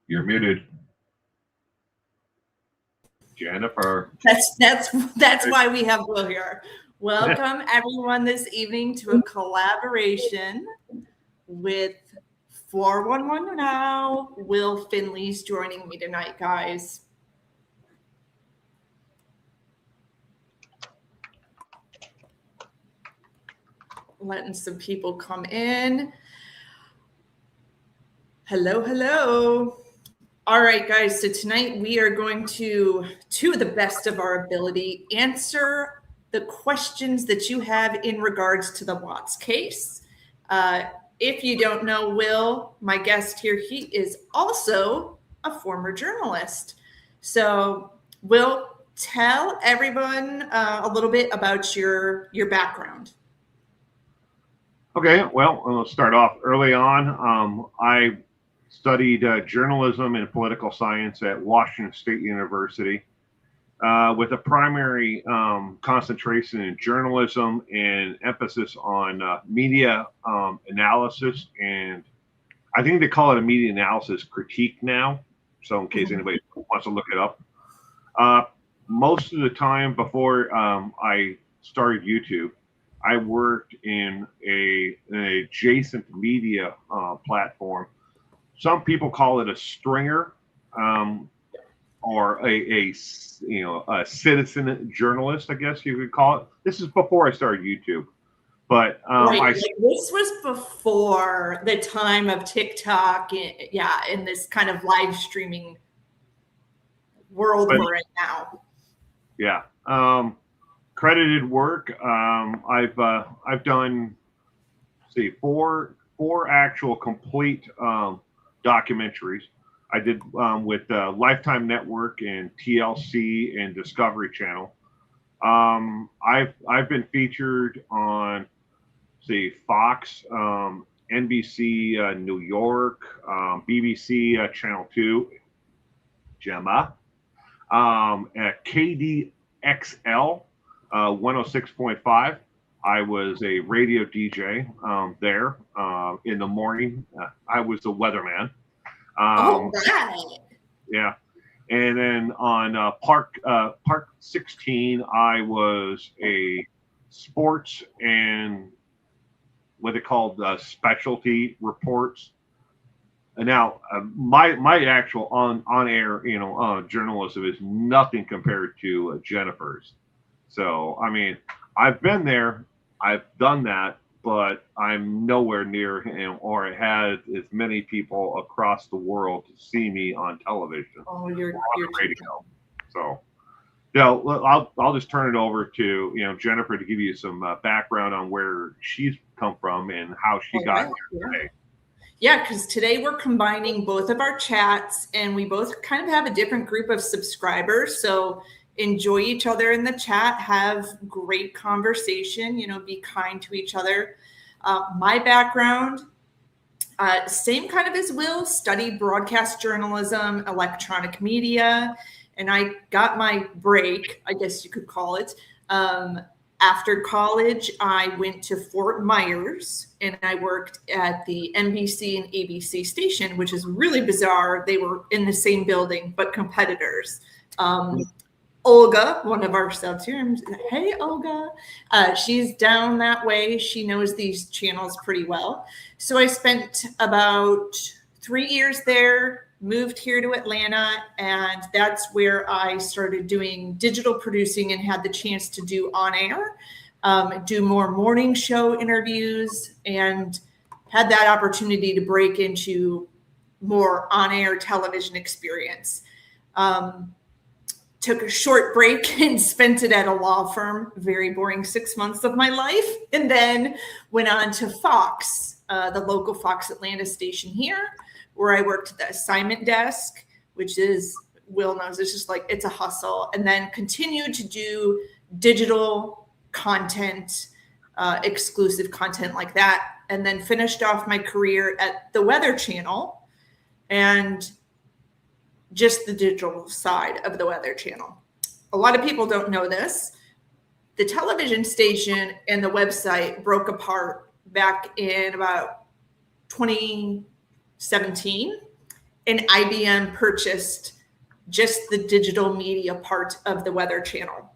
You're muted. Jennifer. That's why we have Will here. Welcome everyone this evening to a collaboration with 411 Now. Will Finley's joining me tonight, guys. Letting some people come in. Hello. All right, guys. So tonight we are going to the best of our ability, answer the questions that you have in regards to the Watts case. If you don't know Will, my guest here, he is also a former journalist. So, Will, tell everyone a little bit about your background. Okay, well, I'll start off early on. I studied journalism and political science at Washington State University with a primary concentration in journalism and emphasis on media analysis. And I think they call it a media analysis critique now. So in case anybody wants to look it up. Most of the time before I started YouTube, I worked in an adjacent media platform. Some people call it a stringer, or a citizen journalist, I guess you could call it. This is before I started YouTube, but this was before the time of TikTok, in this kind of live streaming world we're in now. Yeah, credited work. I've done, four actual complete documentaries. I did with Lifetime Network and TLC and Discovery Channel. I've been featured on, Fox, NBC New York, BBC Channel 2, Gemma, at KDXL 106.5. I was a radio DJ there in the morning. I was the weatherman. Right. Yeah, and then on Park 16, I was a sports and what they called specialty reports. And now my actual on air journalism is nothing compared to Jennifer's. So I mean, I've been there, I've done that, but I'm nowhere near him or had as many people across the world to see me on television or on radio. So, I'll just turn it over to Jennifer to give you some background on where she's come from and how she got here today. Yeah, because today we're combining both of our chats, and we both kind of have a different group of subscribers. So enjoy each other in the chat, have great conversation, be kind to each other. My background, same kind of as Will, studied broadcast journalism, electronic media, and I got my break, I guess you could call it. After college, I went to Fort Myers and I worked at the NBC and ABC station, which is really bizarre. They were in the same building, but competitors. Olga, one of our subs here. Hey, Olga. She's down that way. She knows these channels pretty well. So I spent about 3 years there, moved here to Atlanta, and that's where I started doing digital producing and had the chance to do on air, do more morning show interviews, and had that opportunity to break into more on-air television experience. Took a short break and spent it at a law firm, very boring 6 months of my life, and then went on to Fox, the local Fox Atlanta station here, where I worked at the assignment desk, which is, Will knows, it's just like, it's a hustle, and then continued to do digital content, exclusive content like that, and then finished off my career at the Weather Channel and just the digital side of the Weather Channel. A lot of people don't know this. The television station and the website broke apart back in about 2017. and IBM purchased just the digital media part of the Weather Channel.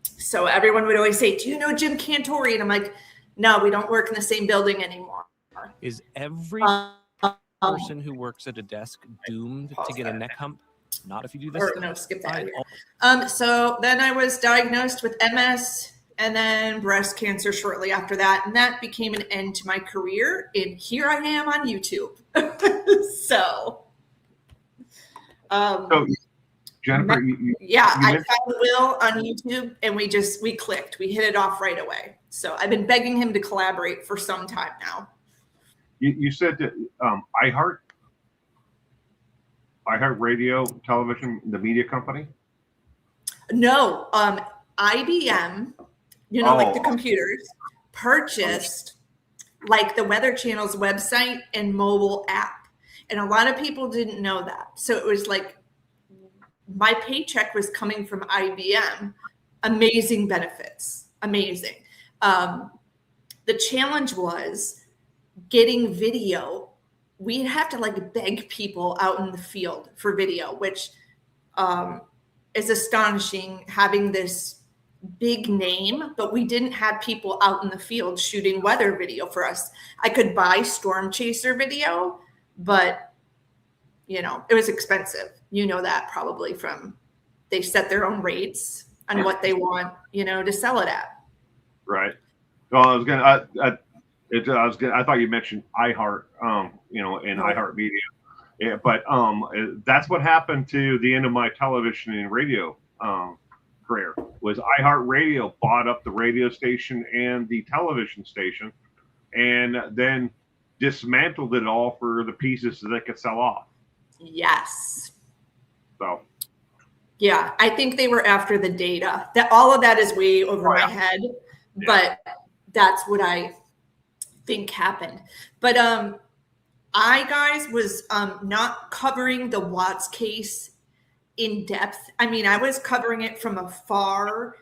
So everyone would always say, do you know Jim Cantori? And I'm like, no, we don't work in the same building anymore. Is every person who works at a desk doomed to get a neck hump? Not if you do this. No, skip that. So then I was diagnosed with MS and then breast cancer shortly after that. And that became an end to my career. And here I am on YouTube. So Jennifer, I found Will on YouTube and we clicked. We hit it off right away. So I've been begging him to collaborate for some time now. You said that iHeart Radio, television, the media company? No, IBM, like the computers, purchased like the Weather Channel's website and mobile app. And a lot of people didn't know that. So it was like my paycheck was coming from IBM. Amazing benefits. Amazing. The challenge was getting video. We'd have to like beg people out in the field for video, which is astonishing, having this big name, but we didn't have people out in the field shooting weather video for us. I could buy Storm Chaser video, but it was expensive. That probably they set their own rates on what they want, to sell it at. Right. Well, I thought you mentioned iHeart, and iHeart Media. Yeah, but that's what happened to the end of my television and radio career. Was iHeart Radio bought up the radio station and the television station, and then dismantled it all for the pieces that they could sell off. Yes. So. Yeah, I think they were after the data. That all of that is way over my head, but that's what I think happened. But I was not covering the Watts case in depth. I mean, I was covering it from afar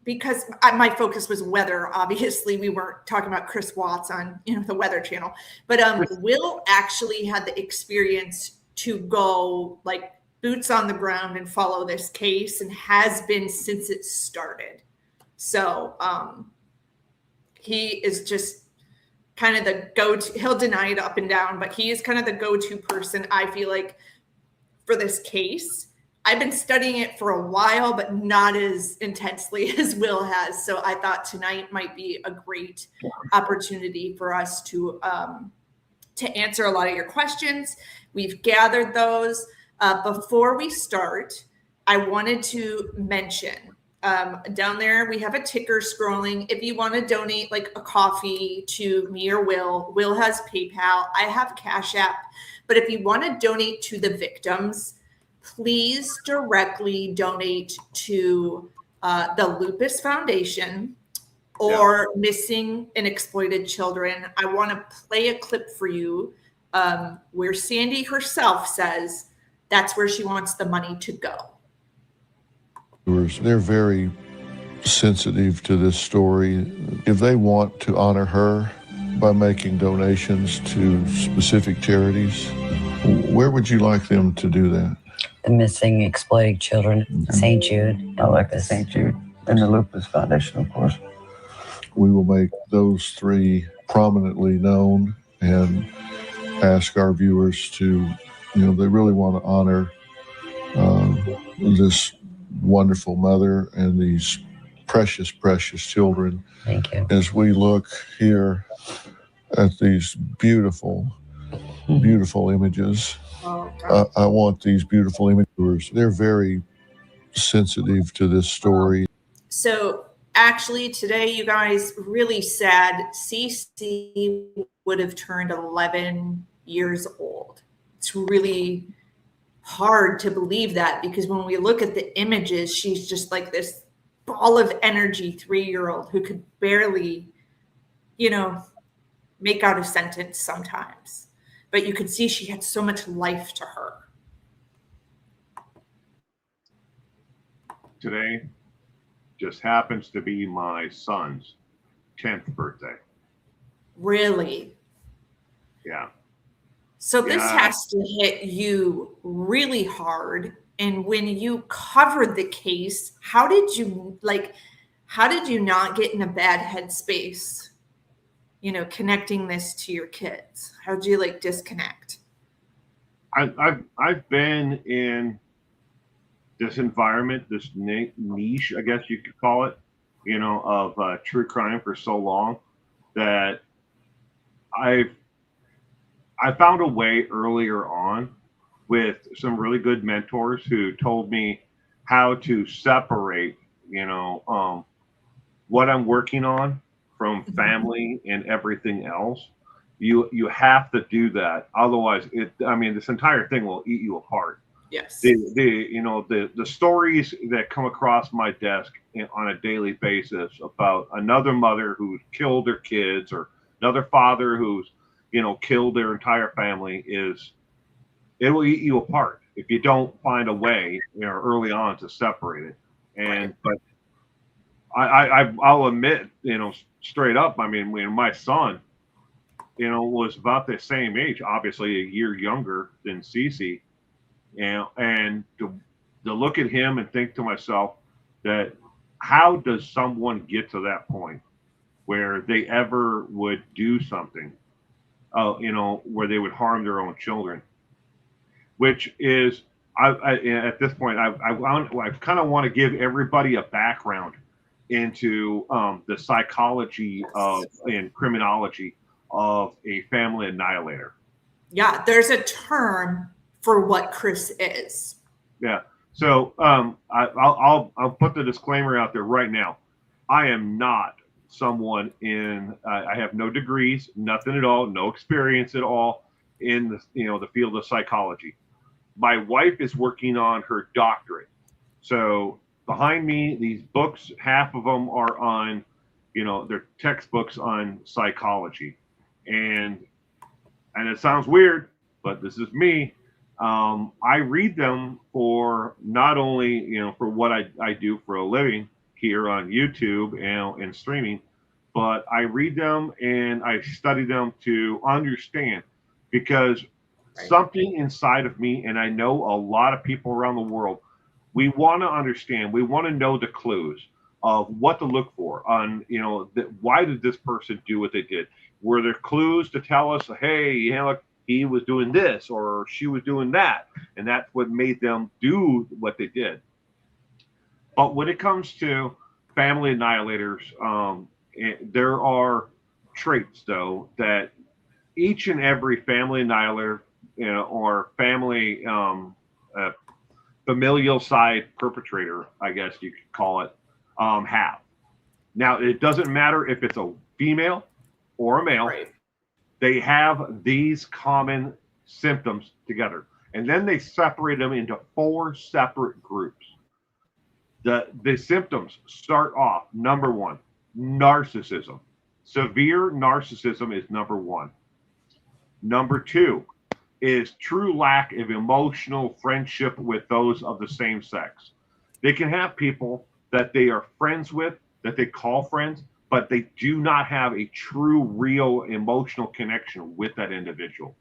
because my focus was weather. Obviously, we weren't talking about Chris Watts on the Weather Channel. But Will actually had the experience to go like boots on the ground and follow this case, and has been since it started. So he is just kind of the go-to. He'll deny it up and down, but he is kind of the go-to person, I feel like, for this case. I've been studying it for a while, but not as intensely as Will has. So I thought tonight might be a great opportunity for us to answer a lot of your questions. We've gathered those. Before we start, I wanted to mention down there, we have a ticker scrolling. If you want to donate like a coffee to me or Will has PayPal. I have Cash App. But if you want to donate to the victims, please directly donate to the Lupus Foundation or Missing and Exploited Children. I want to play a clip for you where Sandy herself says that's where she wants the money to go. They're very sensitive to this story. If they want to honor her by making donations to specific charities, where would you like them to do that? The Missing Exploited Children, St. Jude. I like the St. Jude and the Lupus Foundation, of course. We will make those three prominently known and ask our viewers to, they really want to honor this wonderful mother and these precious, precious children. Thank you. As we look here at these beautiful, beautiful images, I want these beautiful images. They're very sensitive to this story. So actually today, you guys, really sad. Cece would have turned 11 years old. It's really hard to believe that, because when we look at the images, she's just like this ball of energy 3-year-old who could barely, make out a sentence sometimes. But you could see she had so much life to her. Today just happens to be my son's 10th birthday. Really? Yeah. So this Yeah. has to hit you really hard. And when you covered the case, how did you not get in a bad headspace, connecting this to your kids? How did you disconnect? I've been in this environment, this niche, I guess you could call it, of true crime for so long that I found a way earlier on with some really good mentors who told me how to separate, what I'm working on from family and everything else. You have to do that, otherwise, this entire thing will eat you apart. Yes. The stories that come across my desk on a daily basis about another mother who's killed their kids, or another father who's killed their entire family, it will eat you apart if you don't find a way early on to separate it. And but I'll admit, straight up, when my son was about the same age, obviously a year younger than Cece, and to look at him and think to myself that how does someone get to that point where they ever would do something, where they would harm their own children, which is, at this point, I kind of want to give everybody a background into the psychology and criminology of a family annihilator. Yeah, there's a term for what Chris is. Yeah. So I'll put the disclaimer out there right now. I am not someone I have no degrees, nothing at all, no experience at all in the field of psychology. My wife is working on her doctorate. So behind me, these books, half of them are on, they're textbooks on psychology. And it sounds weird, but this is me. I read them for not only, for what I do for a living here on YouTube and streaming, but I read them and I study them to understand, because something inside of me, and I know a lot of people around the world, we want to understand, we want to know the clues of what to look for on, why did this person do what they did? Were there clues to tell us, hey, he was doing this or she was doing that, and that's what made them do what they did. But when it comes to family annihilators, there are traits, though, that each and every family annihilator, or family familial side perpetrator, I guess you could call it, have. Now, it doesn't matter if it's a female or a male. Right. They have these common symptoms together, and then they separate them into 4 separate groups. The symptoms start off, number 1, narcissism. Severe narcissism is number 1. Number 2 is true lack of emotional friendship with those of the same sex. They can have people that they are friends with, that they call friends, but they do not have a true, real emotional connection with that individual.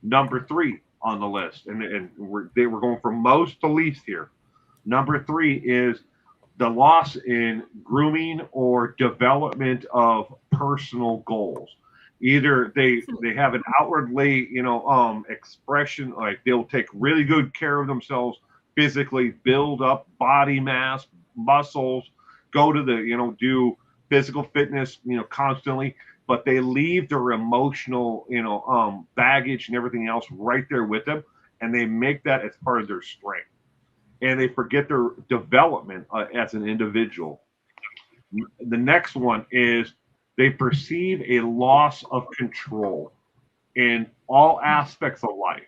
Number 3 on the list, and we're going from most to least here. Number 3 is the loss in grooming or development of personal goals. Either they have an outwardly, expression, like they'll take really good care of themselves physically, build up body mass, muscles, go to the, do physical fitness, constantly, but they leave their emotional, baggage and everything else right there with them, and they make that as part of their strength, and they forget their development as an individual. The next one is they perceive a loss of control in all aspects of life.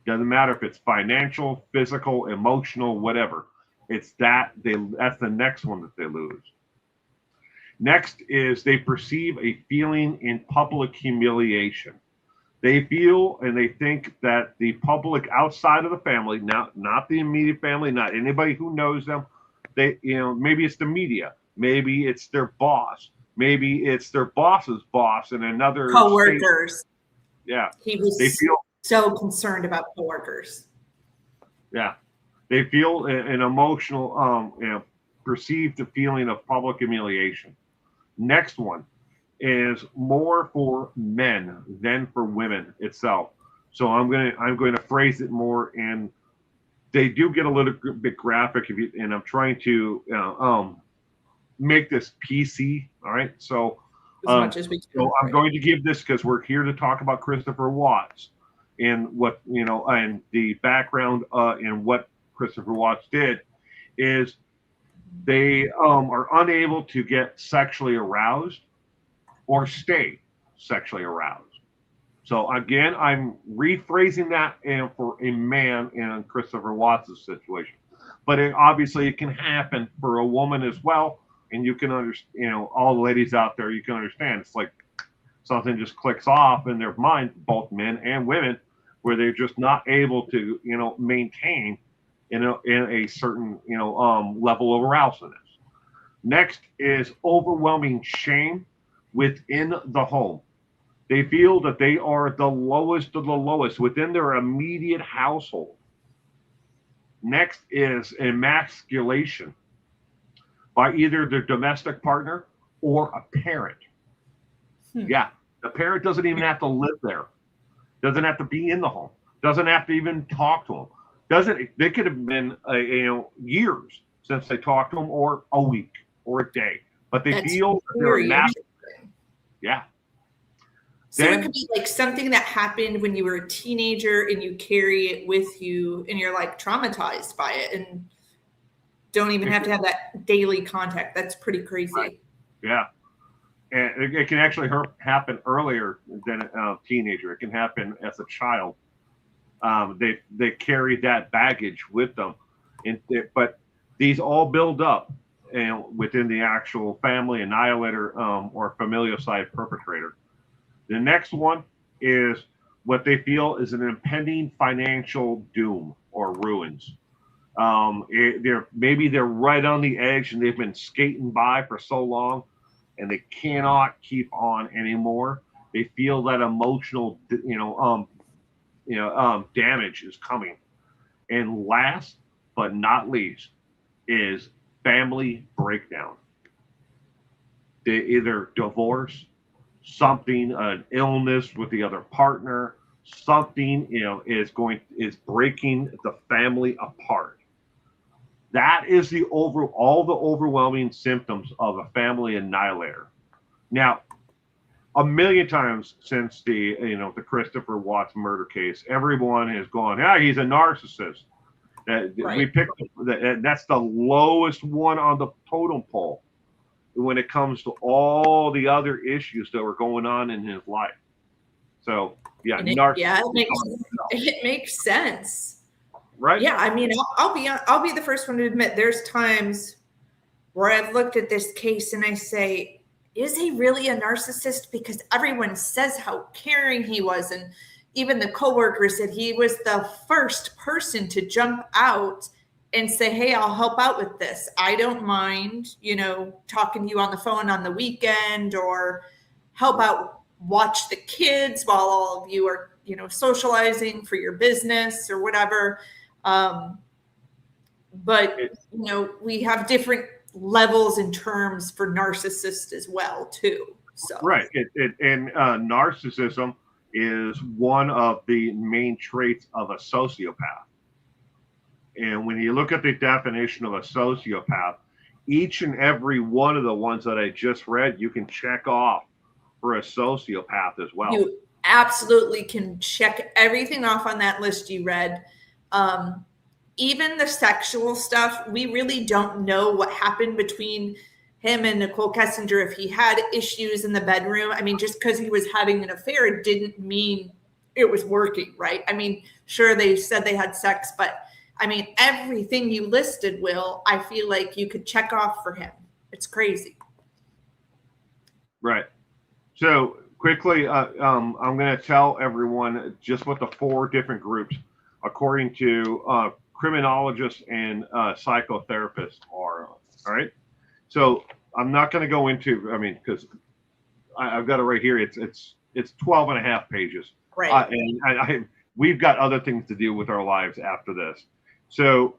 Doesn't matter if it's financial, physical, emotional, whatever. It's that's the next one that they lose. Next is they perceive a feeling in public humiliation. They feel and they think that the public outside of the family, not the immediate family, not anybody who knows them, maybe it's the media, maybe it's their boss, maybe it's their boss's boss in another co-workers. Yeah. He was They feel so concerned about coworkers. Yeah, they feel an emotional, perceived feeling of public humiliation. Next one is more for men than for women itself. So I'm going to phrase it more, and they do get a little bit graphic. And I'm trying to make this PC. All right, so As much as we can. so I'm going to give this because we're here to talk about Christopher Watts and what and the background and what Christopher Watts did is they are unable to get sexually aroused or stay sexually aroused. So again, I'm rephrasing that for a man in Christopher Watts' situation, but obviously it can happen for a woman as well. And you can understand, all the ladies out there, you can understand. It's like something just clicks off in their mind, both men and women, where they're just not able to, maintain, in a certain, level of arousedness. Next is overwhelming shame within the home. They feel that they are the lowest of the lowest within their immediate household. Next is emasculation by either their domestic partner or a parent. Yeah, the parent doesn't even have to live there, doesn't have to be in the home, doesn't have to even talk to them. They could have been years since they talked to them, or a week or a day, but they feel that they're emasculated. Yeah. So it could be like something that happened when you were a teenager and you carry it with you and you're like traumatized by it and don't even have to have that daily contact. That's pretty crazy. Right. Yeah. And it can actually happen earlier than a teenager. It can happen as a child. They carry that baggage with them. But these all build up within the actual family annihilator or familicide perpetrator. The next one is what they feel is an impending financial doom or ruins. They're right on the edge and they've been skating by for so long and they cannot keep on anymore. They feel that emotional, damage is coming. And last but not least is family breakdown. They either divorce, something, an illness with the other partner, something is breaking the family apart. That is all the overwhelming symptoms of a family annihilator. Now, a million times since the Christopher Watts murder case, everyone has gone, he's a narcissist. Right. We picked that's the lowest one on the totem pole when it comes to all the other issues that were going on in his life. So it makes sense. Right. Yeah, I mean, I'll be the first one to admit there's times where I've looked at this case and I say, is he really a narcissist? Because everyone says how caring he was, and even the coworkers said he was the first person to jump out and say, hey, I'll help out with this. I don't mind, talking to you on the phone on the weekend, or help out, watch the kids while all of you are, socializing for your business or whatever. But we have different levels and terms for narcissist as well too. So right. And narcissism is one of the main traits of a sociopath. And when you look at the definition of a sociopath, each and every one of the ones that I just read, you can check off for a sociopath as well. You absolutely can check everything off on that list you read. Even the sexual stuff, we really don't know what happened between him and Nicole Kessinger, if he had issues in the bedroom. I mean, just because he was having an affair, it didn't mean it was working, right? I mean, sure, they said they had sex, but I mean, everything you listed, Will, I feel like you could check off for him. It's crazy. Right. So quickly, I'm going to tell everyone just what the 4 different groups, according to criminologists and psychotherapists, are. All right. So I'm not going to go into, because I've got it right here. It's 12 and a half pages. Right. We've got other things to do with our lives after this. So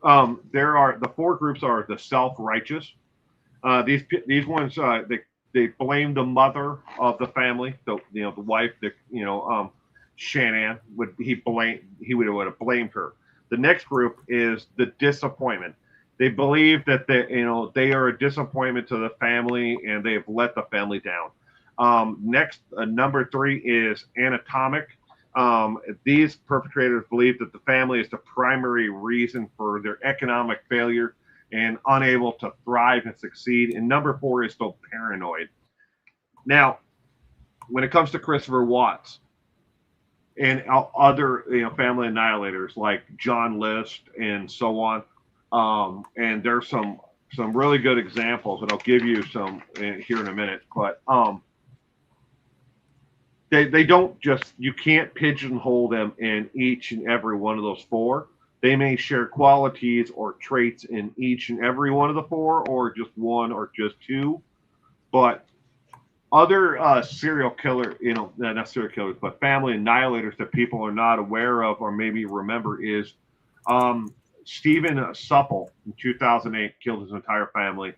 there are the four groups are the self-righteous. These ones they blame the mother of the family, the wife, Shanann he would have blamed her. The next group is the disappointment. They believe that they are a disappointment to the family and they have let the family down. Next, number 3 is anatomic. These perpetrators believe that the family is the primary reason for their economic failure and unable to thrive and succeed. And number 4 is the paranoid. Now, when it comes to Christopher Watts and other family annihilators like John List and so on, and there's some really good examples, and I'll give you some here in a minute. But they don't you can't pigeonhole them in each and every one of those 4. They may share qualities or traits in each and every one of the 4, or just 1 or just 2. But other serial killer, not serial killers, but family annihilators that people are not aware of or maybe remember is Stephen Supple in 2008 killed his entire family.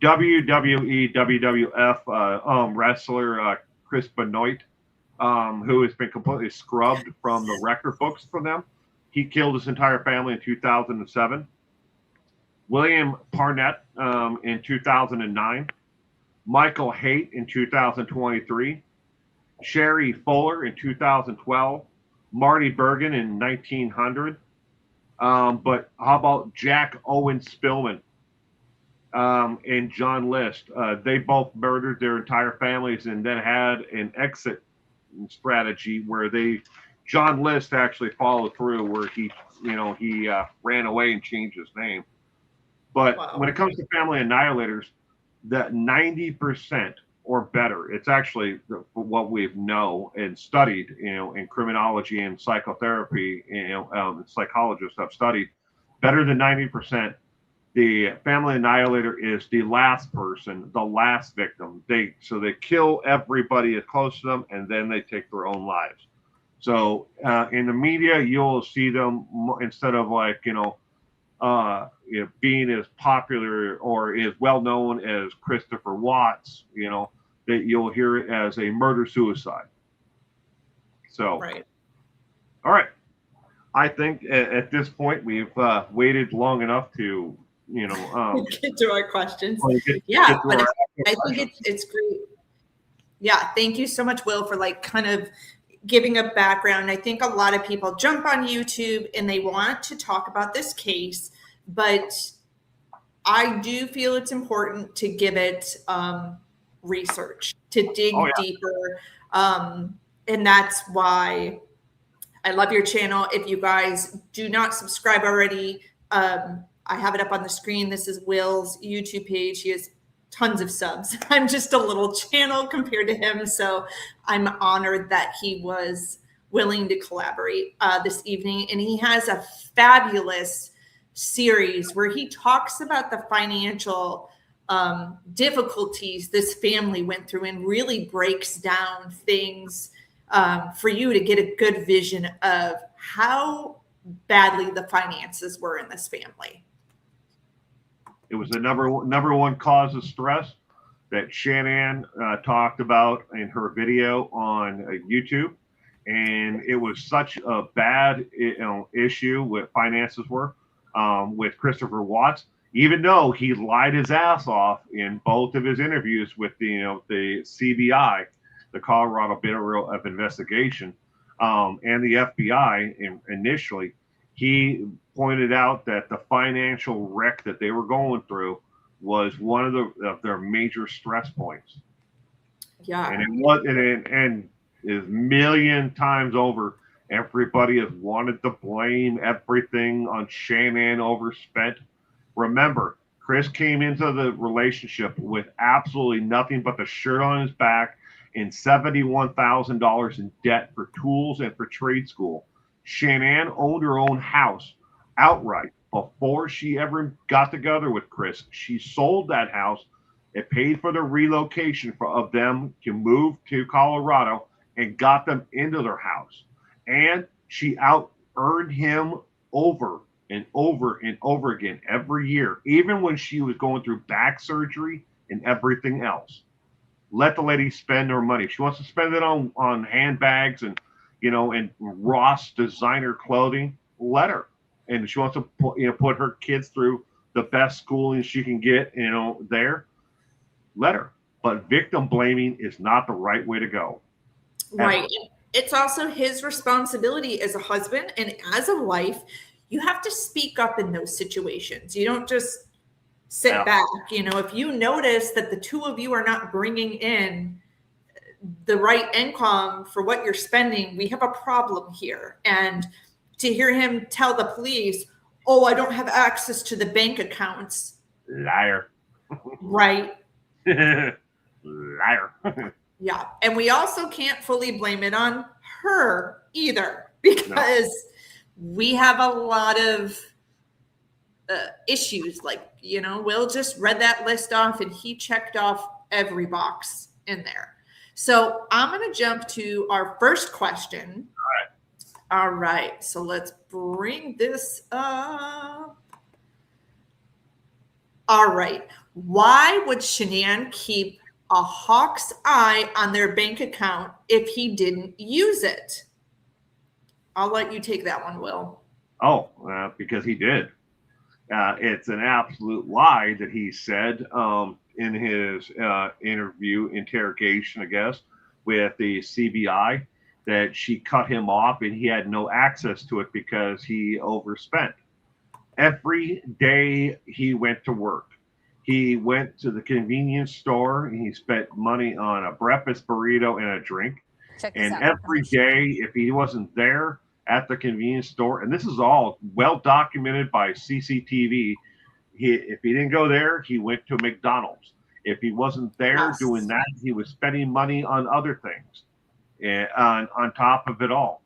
WWE, WWF wrestler Chris Benoit, who has been completely scrubbed from the record books for them. He killed his entire family in 2007. William Parnett in 2009. Michael Haight in 2023. Sherry Fuller in 2012. Marty Bergen in 1900. But how about Jack Owen Spillman and John List? They both murdered their entire families and then had an exit strategy where John List actually followed through, where he ran away and changed his name. But when it comes to family annihilators, that 90% or better, it's actually what we know and studied, in criminology and psychotherapy, psychologists have studied, better than 90%. The family annihilator is the last person, the last victim. They kill everybody close to them, and then they take their own lives. So in the media, you'll see them instead of being as popular or as well known as Christopher Watts, that you'll hear it as a murder suicide. So, right. All right. I think at this point we've waited long enough to get to our questions. I think it's great. Yeah, thank you so much, Will, for kind of giving a background. I think a lot of people jump on YouTube and they want to talk about this case, but I do feel it's important to give it research, to dig deeper. And that's why I love your channel. If you guys do not subscribe already, I have it up on the screen. This is Will's YouTube page. He has tons of subs. I'm just a little channel compared to him. So I'm honored that he was willing to collaborate this evening. And he has a fabulous series where he talks about the financial difficulties this family went through and really breaks down things for you to get a good vision of how badly the finances were in this family. It was the number one cause of stress that Shanann talked about in her video on YouTube, and it was such a bad issue with finances were with Christopher Watts. Even though he lied his ass off in both of his interviews with the CBI, the Colorado Bureau of Investigation, and the FBI initially, he pointed out that the financial wreck that they were going through was one of their major stress points. Yeah, and is million times over, everybody has wanted to blame everything on Shanann overspent. Remember, Chris came into the relationship with absolutely nothing but the shirt on his back and $71,000 in debt for tools and for trade school. Shanann owned her own house outright before she ever got together with Chris. She sold that house. It paid for the relocation of them to move to Colorado and got them into their house. And she out earned him over and over and over again every year, even when she was going through back surgery and everything else. Let the lady spend her money. If she wants to spend it on handbags and, and Ross designer clothing, let her. And if she wants to put her kids through the best schooling she can get, there, let her. But victim blaming is not the right way to go. Right. It's also his responsibility as a husband and as a wife. You have to speak up in those situations. You don't just sit back. If you notice that the two of you are not bringing in the right income for what you're spending, we have a problem here. And to hear him tell the police, oh, I don't have access to the bank accounts. Liar. Right. Liar. Yeah. And we also can't fully blame it on her either, because we have a lot of issues. Like, Will just read that list off and he checked off every box in there. So I'm going to jump to our first question. All right. So let's bring this up. All right. Why would Shanann keep a hawk's eye on their bank account if he didn't use it? I'll let you take that one, Will. Oh, because he did. It's an absolute lie that he said in his interrogation, I guess, with the CBI, that she cut him off and he had no access to it because he overspent. Every day he went to work, he went to the convenience store and he spent money on a breakfast burrito and a drink. And every day, if he wasn't there at the convenience store, and this is all well documented by CCTV, if he didn't go there, he went to McDonald's. If he wasn't there doing that, he was spending money on other things, and on top of it all.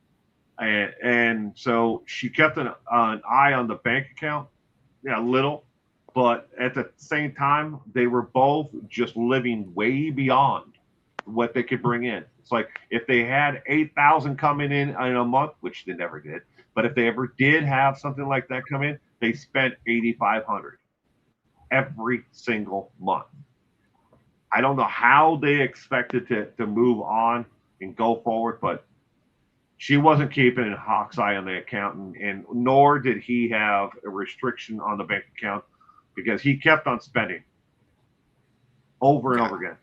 And so she kept an eye on the bank account, little, but at the same time, they were both just living way beyond what they could bring in. It's like if they had 8,000 coming in a month, which they never did, but if they ever did have something like that come in, they spent 8,500 every single month. I don't know how they expected to move on and go forward, but she wasn't keeping a hawk's eye on the account, and nor did he have a restriction on the bank account, because he kept on spending over and over again.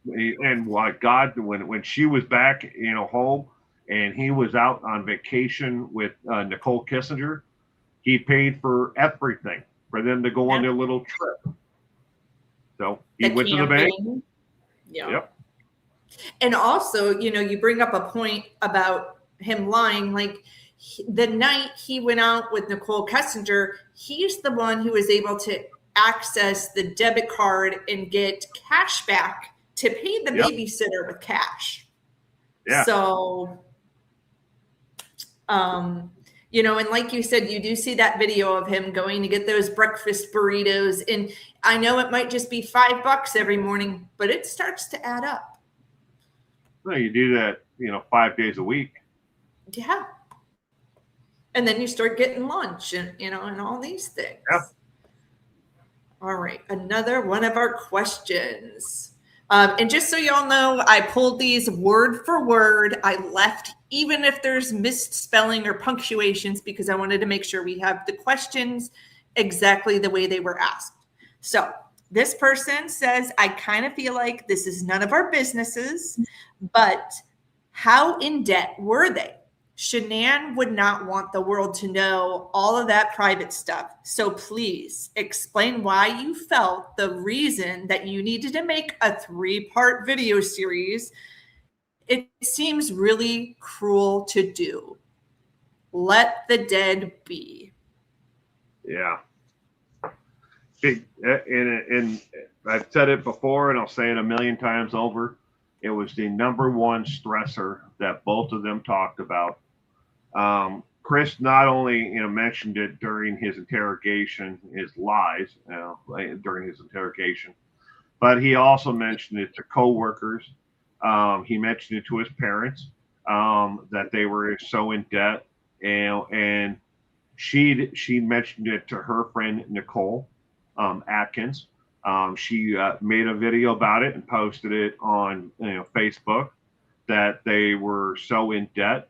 And God, when she was back, home, and he was out on vacation with Nicole Kissinger, he paid for everything for them to go on their little trip. So he went to the bank. Yeah. Yep. And also, you bring up a point about him lying. Like the night he went out with Nicole Kissinger, he's the one who was able to access the debit card and get cash back to pay the babysitter with cash. Yeah. So, and like you said, you do see that video of him going to get those breakfast burritos. And I know it might just be $5 every morning, but it starts to add up. Well, you do that, 5 days a week. Yeah. And then you start getting lunch and, and all these things. Yeah. All right. Another one of our questions. And just so y'all know, I pulled these word for word. I left, even if there's misspelling or punctuations, because I wanted to make sure we have the questions exactly the way they were asked. So this person says, I kind of feel like this is none of our businesses, but how in debt were they? Shanann would not want the world to know all of that private stuff. So please explain why you felt the reason that you needed to make a 3-part video series. It seems really cruel to do. Let the dead be. Yeah. And I've said it before, and I'll say it a million times over. It was the number one stressor that both of them talked about. Chris not only mentioned it during his interrogation, his lies during his interrogation, but he also mentioned it to coworkers. He mentioned it to his parents. that they were so in debt, and she mentioned it to her friend Nicole Atkins. She made a video about it and posted it on Facebook that they were so in debt.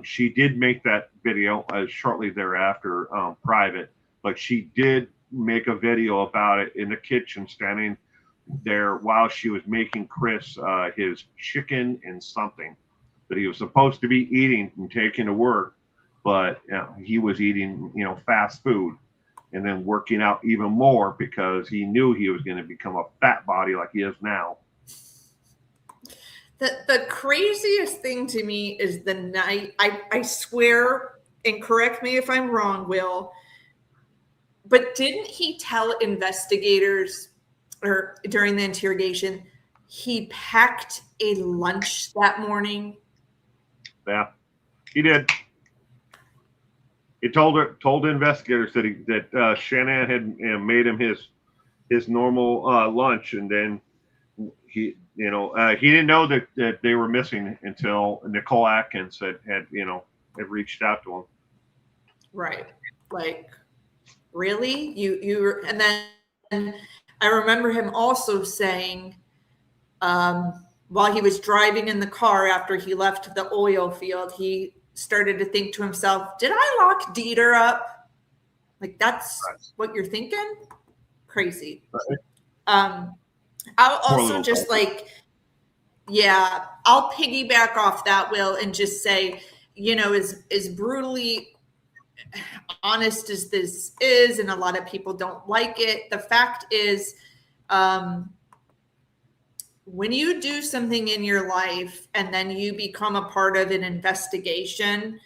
She did make that video shortly thereafter private, but she did make a video about it in the kitchen, standing there while she was making Chris his chicken and something that he was supposed to be eating and taking to work, but he was eating fast food and then working out even more because he knew he was going to become a fat body like he is now. The craziest thing to me is the night, I swear, and correct me if I'm wrong, Will, but didn't he tell investigators or during the interrogation he packed a lunch that morning? Yeah, he did. He told the investigators that Shanann had made him his normal lunch, and then he didn't know that they were missing until Nicole Atkins had reached out to him. Right. Like, really? You and then I remember him also saying, while he was driving in the car after he left the oil field, he started to think to himself, did I lock Dieter up? Like, that's what you're thinking? Crazy. Right. I'll also just I'll piggyback off that, Will, and just say, as brutally honest as this is, and a lot of people don't like it, the fact is, when you do something in your life and then you become a part of an investigation,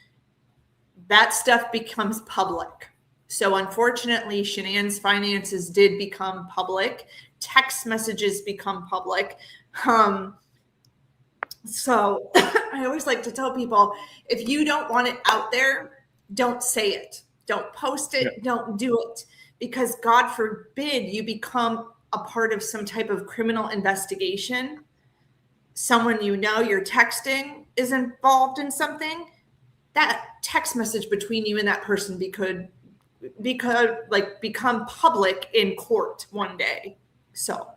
that stuff becomes public. So unfortunately, Shanann's finances did become public. Text messages become public. So I always like to tell people, if you don't want it out there, don't say it. Don't post it. Yeah. Don't do it. Because God forbid you become a part of some type of criminal investigation. Someone you're texting is involved in something. That text message between you and that person become public in court one day. So,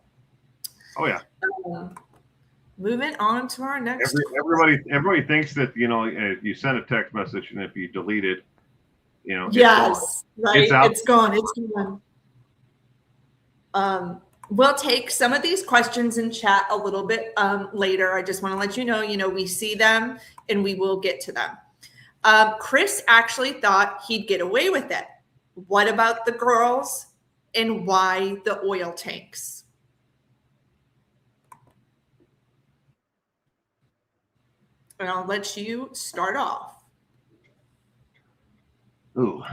moving on to our next. Everybody thinks that you send a text message and if you delete it, yes, right, it's gone. We'll take some of these questions in chat a little bit later. I just want to let you know, we see them and we will get to them. Chris actually thought he'd get away with it. What about the girls and why the oil tanks? And I'll let you start off. Ooh.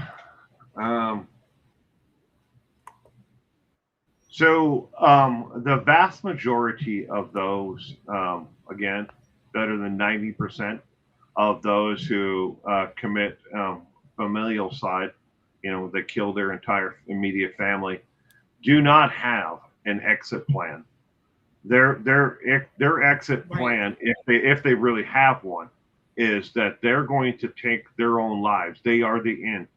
So the vast majority of those, again, better than 90% of those who commit familial side, that kill their entire immediate family, do not have an exit plan. Their exit plan, if they really have one, is that they're going to take their own lives. They are the end.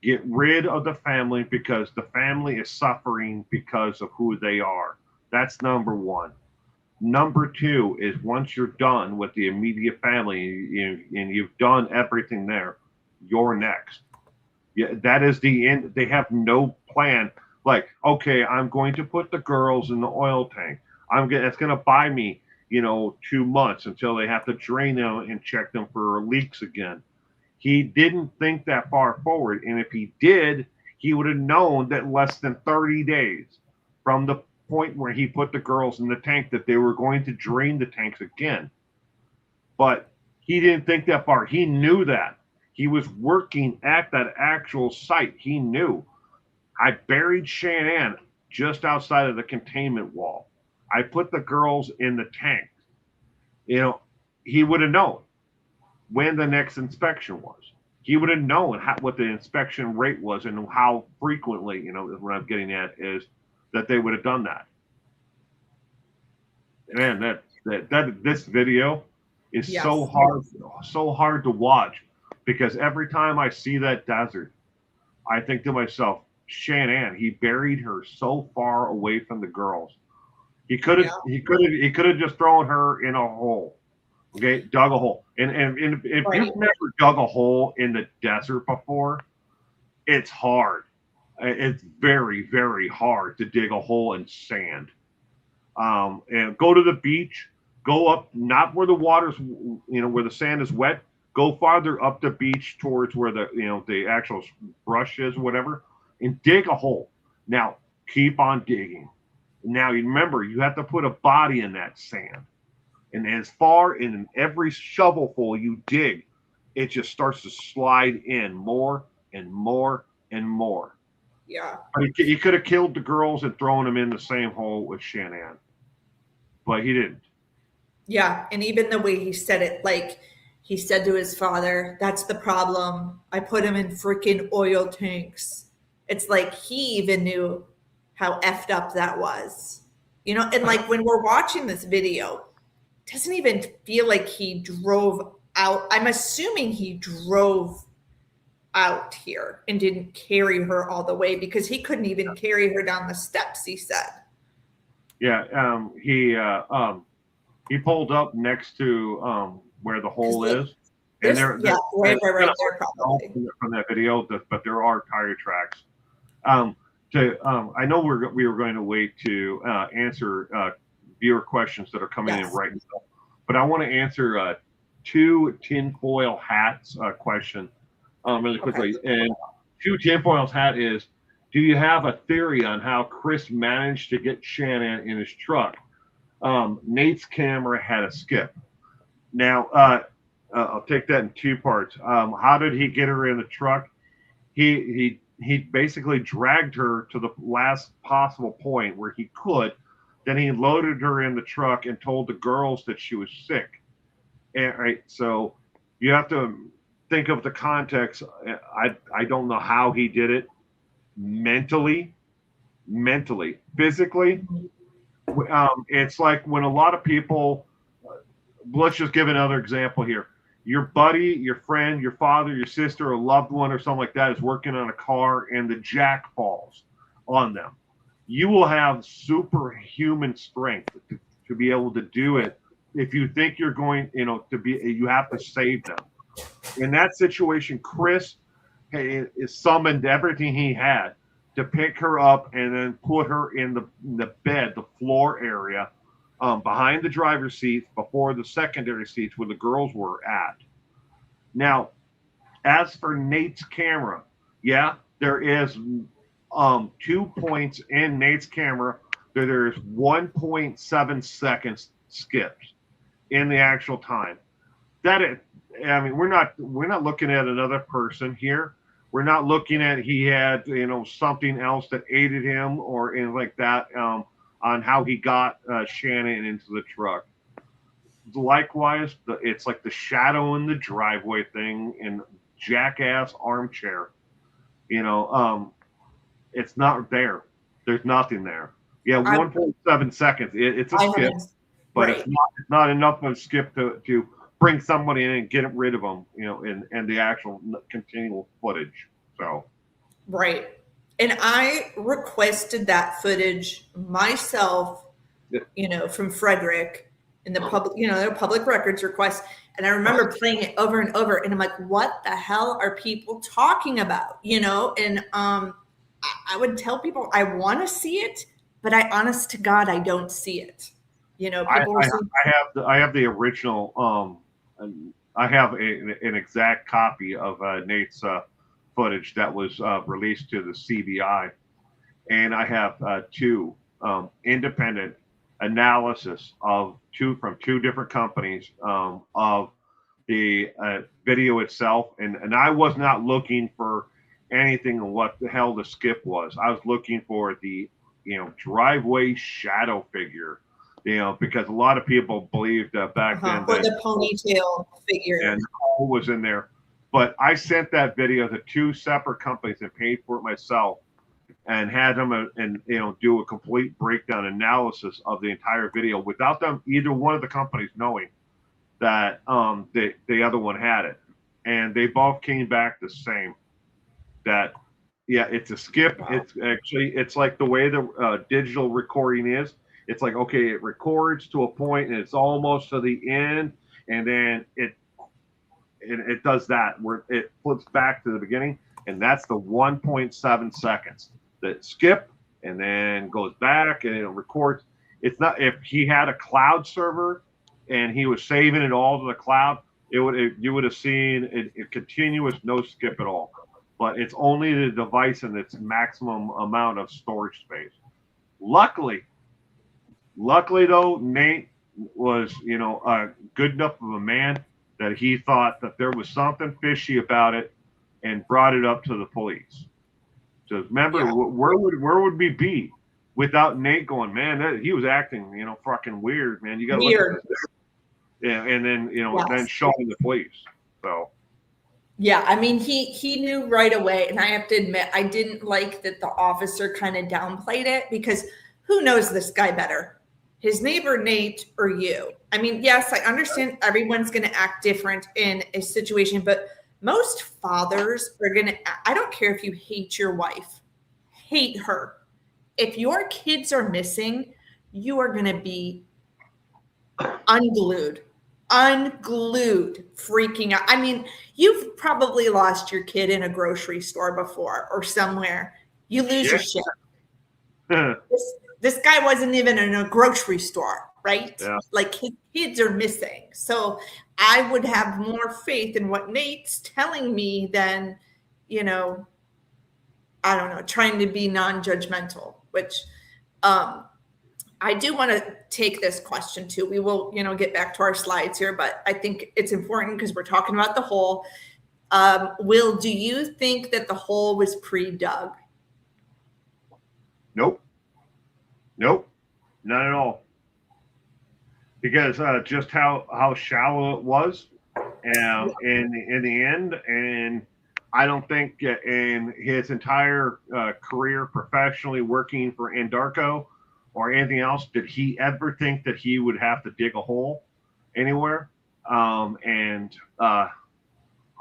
Get rid of the family because the family is suffering because of who they are. That's number one. Number two is once you're done with the immediate family and you've done everything there, you're next. Yeah, that is the end. They have no plan. Like, okay, I'm going to put the girls in the oil tank. It's going to buy me, 2 months until they have to drain them and check them for leaks again. He didn't think that far forward. And if he did, he would have known that less than 30 days from the point where he put the girls in the tank that they were going to drain the tanks again. But he didn't think that far. He knew that. He was working at that actual site. He knew. I buried Shanann just outside of the containment wall. I put the girls in the tank. He would have known when the next inspection was. He would have known what the inspection rate was and how frequently, what I'm getting at is that they would have done that. Man, this video is Yes. so hard to watch, because every time I see that desert, I think to myself, Shanann, he buried her so far away from the girls. He could have just thrown her in a hole. Okay, dug a hole. And if Right. you've never dug a hole in the desert before, it's hard. It's very, very hard to dig a hole in sand. And go to the beach, go up, not where the water's, where the sand is wet, go farther up the beach towards where the actual brush is, whatever, and dig a hole. Now, keep on digging. Now, you remember, you have to put a body in that sand. And as far in every shovelful you dig, it just starts to slide in more and more and more. Yeah. He could have killed the girls and thrown them in the same hole with Shanann, but he didn't. Yeah. And even the way he said it, like he said to his father, that's the problem. I put him in freaking oil tanks. It's like he even knew how effed up that was, and like when we're watching this video, it doesn't even feel like he drove out. I'm assuming he drove out here and didn't carry her all the way, because he couldn't even carry her down the steps, he said. Yeah, he pulled up next to where the hole is, and right there, probably from that video. But there are tire tracks. I know we were going to wait to answer viewer questions that are coming in right now, but I want to answer 2 tinfoil hats question really quickly. Okay. And 2 tinfoil hat is: do you have a theory on how Chris managed to get Shanann in his truck? Nate's camera had a skip. Now, I'll take that in 2 parts. How did he get her in the truck? He basically dragged her to the last possible point where he could. Then he loaded her in the truck and told the girls that she was sick. And, right, so you have to think of the context. I don't know how he did it. Mentally, physically. It's like when a lot of people, let's just give another example here. Your buddy, your friend, your father, your sister, a loved one, or something like that is working on a car and the jack falls on them. You will have superhuman strength to be able to do it. If you think you're going, you have to save them. In that situation, Chris summoned everything he had to pick her up and then put her in the bed, the floor area, behind the driver's seat, before the secondary seats where the girls were at. Now, as for Nate's camera, there is 2 points in Nate's camera that there's 1.7 seconds skipped in the actual time. We're not looking at another person here. We're not looking at he had something else that aided him or anything like that on how he got Shanann into the truck. Likewise, it's like the shadow in the driveway thing in Jackass Armchair. It's not there. There's nothing there. 1.7 seconds. It's a skip, but it's not enough of a skip to bring somebody in and get rid of them, and the actual continual footage. So, right. And I requested that footage myself, from Frederick in the public, their public records request. And I remember playing it over and over, and I'm like, what the hell are people talking about? And I would tell people I want to see it, but honest to God, I don't see it. People I have the original. I have an exact copy of Nate's footage that was released to the CBI, and I have 2 independent analysis from 2 different companies of the video itself, and I was not looking for anything on what the hell the skip was. I was looking for the driveway shadow figure. Because a lot of people believed back then that the ponytail figure and Cole was in there. But I sent that video to 2 separate companies and paid for it myself, and had them do a complete breakdown analysis of the entire video without them, either one of the companies, knowing that the other one had it, and they both came back the same. That yeah, it's a skip. Wow. It's like the way the digital recording is. It's like, okay, it records to a point and it's almost to the end, and then it does that where it flips back to the beginning, and that's the 1.7 seconds that skip and then goes back and it records. It's not, if he had a cloud server and he was saving it all to the cloud, you would have seen a continuous no skip at all. But it's only the device and its maximum amount of storage space. Luckily though, Nate was, good enough of a man that he thought that there was something fishy about it and brought it up to the police. So remember, Yeah. where would we be without Nate going, man, he was acting, fucking weird, man. You got to look at this. Yeah, and then, Yes. then showing the police. So. Yeah, I mean, he knew right away, and I have to admit, I didn't like that the officer kind of downplayed it, because who knows this guy better, his neighbor Nate or you? I mean, yes, I understand everyone's going to act different in a situation, but most fathers are going to, I don't care if you hate your wife, hate her. If your kids are missing, you are going to be unglued, freaking out. I mean, you've probably lost your kid in a grocery store before or somewhere. You lose your shit. This guy wasn't even in a grocery store, right? Yeah. Like, his kids are missing. So I would have more faith in what Nate's telling me than, I don't know, trying to be non-judgmental, which I do want to take this question too. We will, get back to our slides here, but I think it's important because we're talking about the hole. Will, do you think that the hole was pre-dug? Nope, not at all. Because just how shallow it was, in the end, and I don't think in his entire career professionally working for Anadarko or anything else did he ever think that he would have to dig a hole anywhere.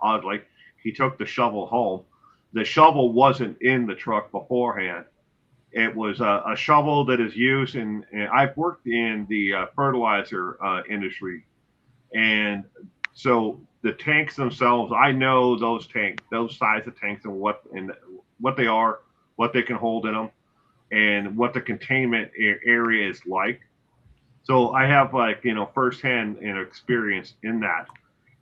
Oddly, he took the shovel home. The shovel wasn't in the truck beforehand. It was a shovel that is used and I've worked in the fertilizer industry. And so the tanks themselves, I know those size of tanks and what they are, what they can hold in them, and what the containment area is like. So I have firsthand experience in that.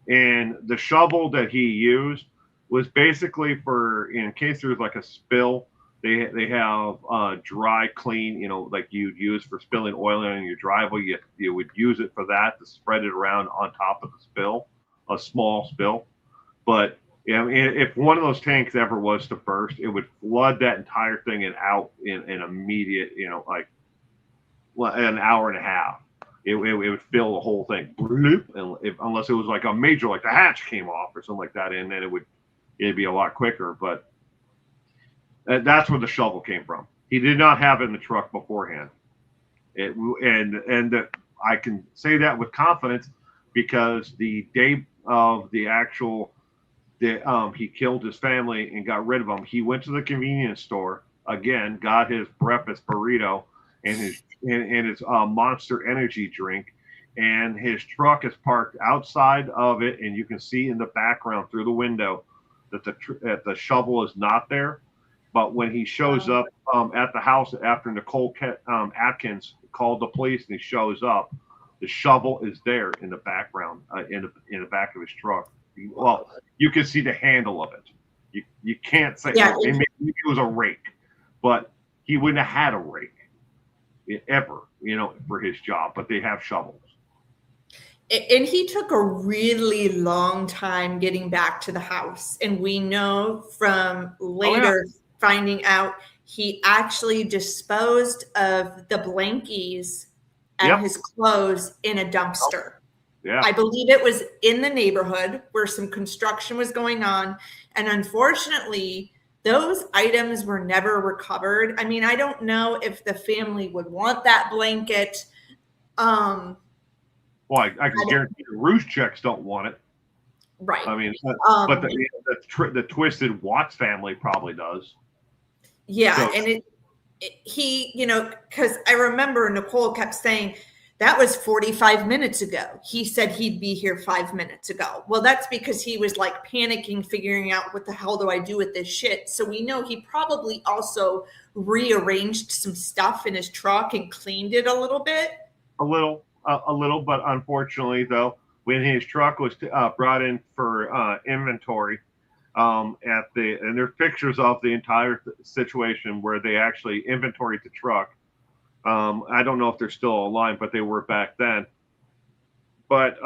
And the shovel that he used was basically for, in case there's like a spill, they have dry clean, like you'd use for spilling oil in your driveway. You would use it for that, to spread it around on top of the spill, a small spill. But if one of those tanks ever was to burst, it would flood that entire thing and out in immediate, like an hour and a half. It would fill the whole thing, unless it was like a major, like the hatch came off or something like that, and then it'd be a lot quicker. But that's where the shovel came from. He did not have it in the truck beforehand. I can say that with confidence because the day of the actual, he killed his family and got rid of them. He went to the convenience store again, got his breakfast burrito and his Monster Energy drink, and his truck is parked outside of it, and you can see in the background through the window that the shovel is not there. But when he shows up at the house after Nicole Atkins called the police and he shows up, the shovel is there in the background, in the back of his truck. Well, you can see the handle of it. You can't say maybe it was a rake, but he wouldn't have had a rake ever, for his job. But they have shovels. And he took a really long time getting back to the house. And we know from later finding out he actually disposed of the blankies and his clothes in a dumpster. Yeah. I believe it was in the neighborhood where some construction was going on. And unfortunately, those items were never recovered. I mean, I don't know if the family would want that blanket. Well, I can guarantee the Rouge checks don't want it. Right. I mean, but the Twisted Watts family probably does. Yeah, So, and he, because I remember Nicole kept saying that was 45 minutes ago. He said he'd be here 5 minutes ago. Well, that's because he was like panicking, figuring out what the hell do I do with this shit. So we know he probably also rearranged some stuff in his truck and cleaned it a little bit. A little, but unfortunately, though, when his truck was brought in for inventory, and there's pictures of the entire situation where they actually inventoried the truck. I don't know if they're still online, but they were back then. But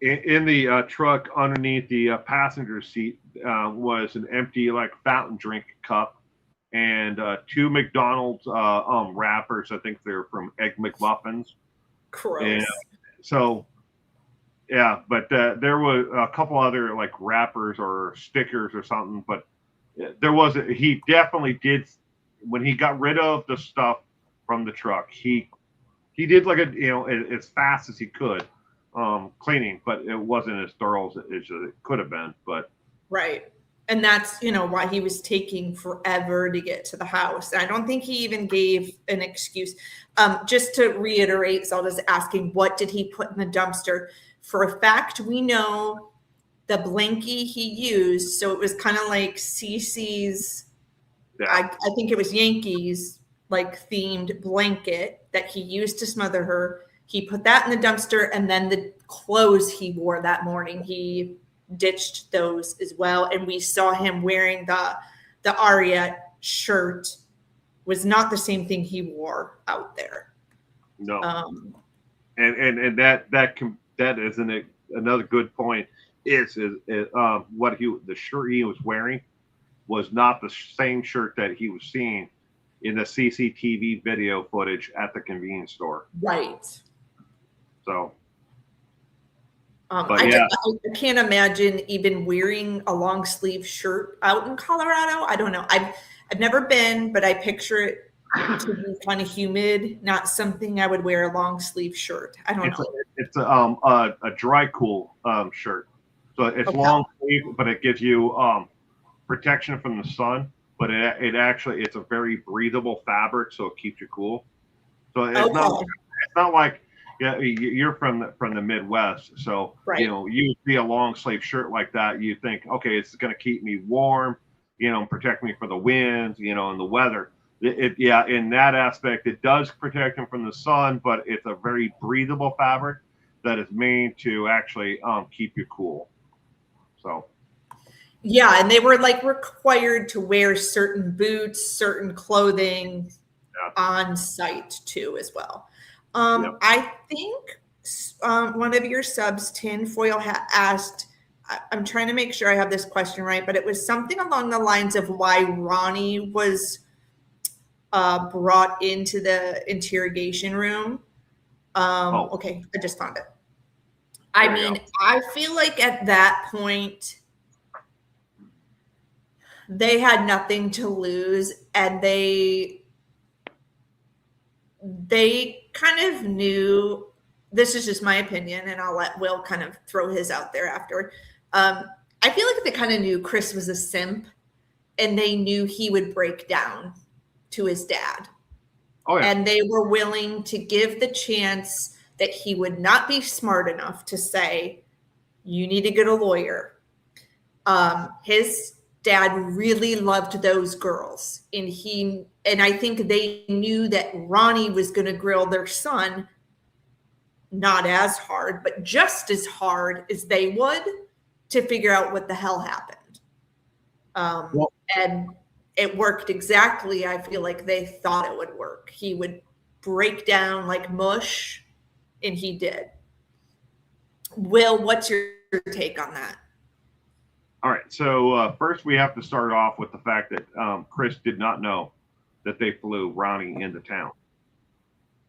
in the truck underneath the passenger seat was an empty like fountain drink cup and 2 McDonald's wrappers. I think they're from Egg McMuffins. Gross. And so, yeah, but there were a couple other like wrappers or stickers or something. But he definitely did, when he got rid of the stuff from the truck, he did like as fast as he could cleaning, but it wasn't as thorough as it could have been. But right, and that's why he was taking forever to get to the house. I don't think he even gave an excuse. Just to reiterate, Zelda's asking, what did he put in the dumpster? For a fact, we know the blankie he used, so it was kind of like Cece's. Yeah. I think it was Yankees like themed blanket that he used to smother her. He put that in the dumpster, and then the clothes he wore that morning, he ditched those as well. And we saw him wearing the Aria shirt. Was not the same thing he wore out there. No. And that is another good point. Is the shirt he was wearing was not the same shirt that he was seeing in the CCTV video footage at the convenience store. Right. So. I can't imagine even wearing a long sleeve shirt out in Colorado. I don't know. I've never been, but I picture it to be kind of humid, not something I would wear a long sleeve shirt. I don't know. It's a dry cool shirt. So it's long sleeve, but it gives you protection from the sun. But it's a very breathable fabric, so it keeps you cool. So it's not like you're from the Midwest, so right. You see a long sleeve shirt like that, you think, okay, it's going to keep me warm, protect me from the winds, and the weather. In that aspect, it does protect him from the sun, but it's a very breathable fabric that is made to actually keep you cool. So. Yeah, and they were like required to wear certain boots, certain clothing on site too, as well. I think one of your subs, Tinfoil, asked, I'm trying to make sure I have this question right, but it was something along the lines of why Ronnie was brought into the interrogation room. Okay, I just found it. I feel like at that point, they had nothing to lose, and they kind of knew, this is just my opinion, and I'll let Will kind of throw his out there afterward. I feel like they kind of knew Chris was a simp, and they knew he would break down to his dad. Oh, yeah. And they were willing to give the chance that he would not be smart enough to say, you need to get a lawyer. His dad really loved those girls, and I think they knew that Ronnie was going to grill their son not as hard, but just as hard as they would to figure out what the hell happened. And it worked exactly. I feel like they thought it would work. He would break down like mush, and he did. Will, what's your take on that? All right. So first, we have to start off with the fact that Chris did not know that they flew Ronnie into town.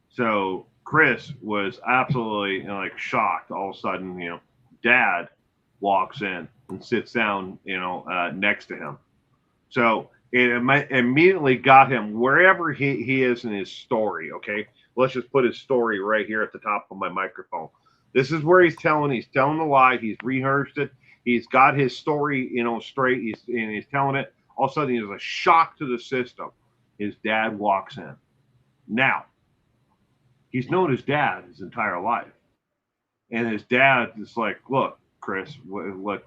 So Chris was absolutely shocked. All of a sudden, Dad walks in and sits down, next to him. So it immediately got him wherever he is in his story. Okay. Let's just put his story right here at the top of my microphone. This is where he's telling the lie. He's rehearsed it. He's got his story, straight. He's telling it. All of a sudden, there's a shock to the system. His dad walks in. Now, he's known his dad his entire life. And his dad is like, look, Chris,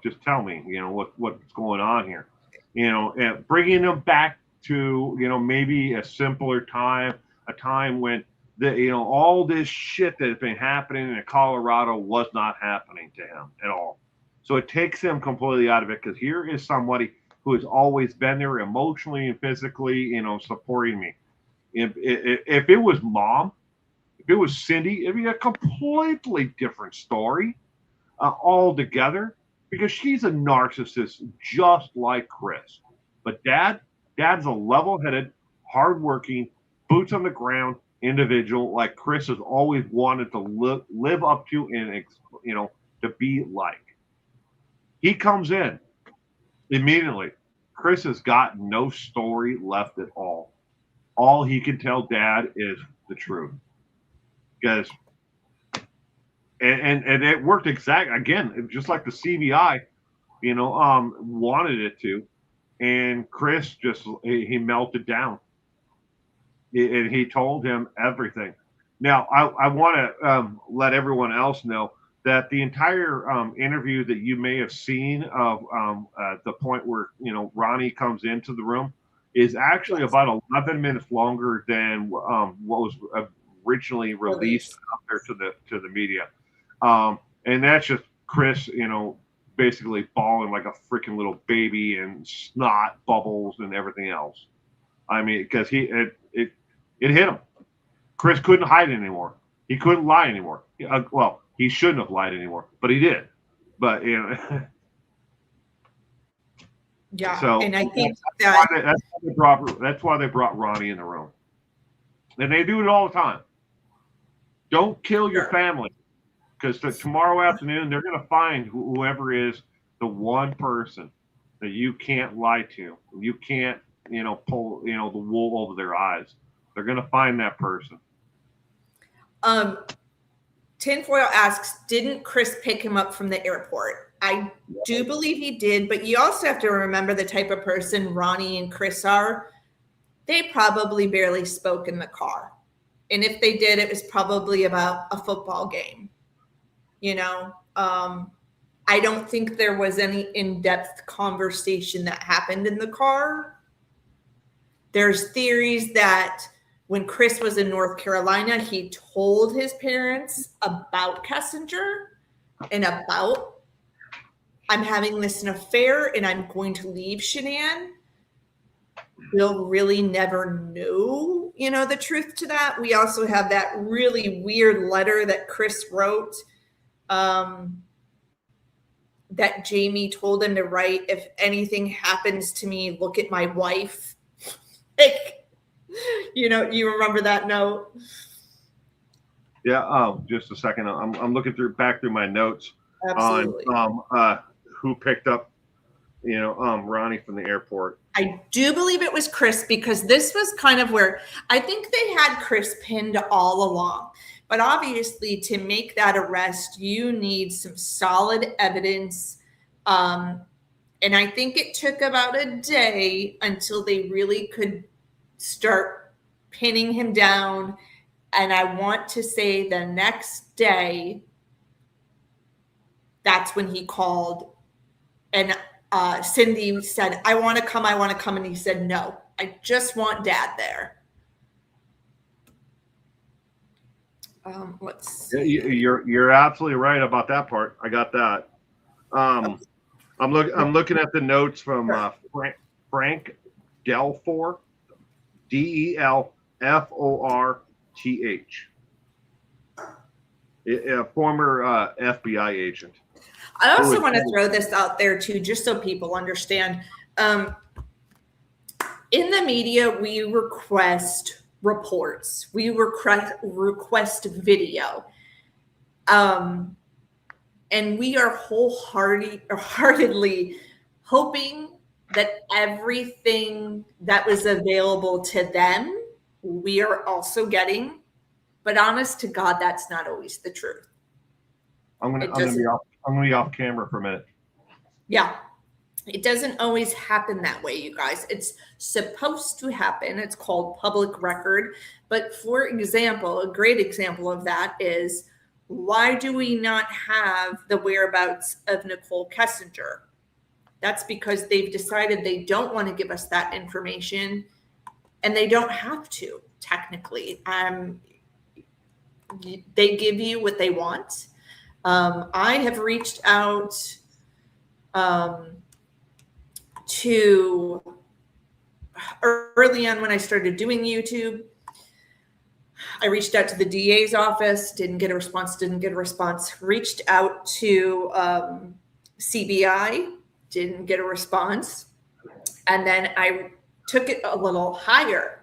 just tell me, what's going on here. And bringing him back to, maybe a simpler time, a time when, all this shit that has been happening in Colorado was not happening to him at all. So it takes him completely out of it, because here is somebody who has always been there emotionally and physically, supporting me. If it was Mom, if it was Cindy, it'd be a completely different story altogether, because she's a narcissist just like Chris. But Dad's a level-headed, hardworking, boots on the ground individual like Chris has always wanted to live up to and, to be like. He comes in immediately. Chris has got no story left at all. All he can tell Dad is the truth. Because, and it worked again, just like the CBI, wanted it to. And Chris he melted down. And he told him everything. Now, I want to let everyone else know that the entire interview that you may have seen of the point where, Ronnie comes into the room is actually about 11 minutes longer than what was originally released out there to the media. And that's just Chris, basically bawling like a freaking little baby and snot bubbles and everything else. I mean, because it hit him. Chris couldn't hide anymore. He couldn't lie anymore. Well, he shouldn't have lied anymore, but he did. But yeah. So and I think that's why they brought Ronnie in the room, and they do it all the time. Don't kill your family, because tomorrow afternoon they're going to find whoever is the one person that you can't lie to. You can't, pull, the wool over their eyes. They're going to find that person. Tinfoil asks, didn't Chris pick him up from the airport? I do believe he did, but you also have to remember the type of person Ronnie and Chris are. They probably barely spoke in the car. And if they did, it was probably about a football game. I don't think there was any in-depth conversation that happened in the car. There's theories that when Chris was in North Carolina, he told his parents about Kessinger and about, I'm having this an affair and I'm going to leave Shanann. Bill really never knew, the truth to that. We also have that really weird letter that Chris wrote that Jamie told him to write, if anything happens to me, look at my wife. You remember that note? Yeah. Just a second. I'm looking back through my notes. Absolutely. On who picked up, Ronnie from the airport. I do believe it was Chris, because this was kind of where I think they had Chris pinned all along. But obviously, to make that arrest, you need some solid evidence. And I think it took about a day until they really could start pinning him down. And I want to say the next day, that's when he called. And Cindy said, I want to come. And he said, no, I just want Dad there. You're absolutely right about that part. I got that. I'm looking at the notes from Frank Delforth, Delforth, a former FBI agent. I also want to throw this out there too, just so people understand. In the media, we request reports. We request video. And we are wholeheartedly hoping that everything that was available to them, we are also getting. But honest to God, that's not always the truth. I'm gonna be off camera for a minute. Yeah. It doesn't always happen that way, you guys. It's supposed to happen. It's called public record. But for example, a great example of that is, why do we not have the whereabouts of Nicole Kessinger? That's because they've decided they don't want to give us that information, and they don't have to, technically. They give you what they want. I have reached out to early on when I started doing YouTube. I reached out to the DA's office, didn't get a response, reached out to CBI, didn't get a response. And then I took it a little higher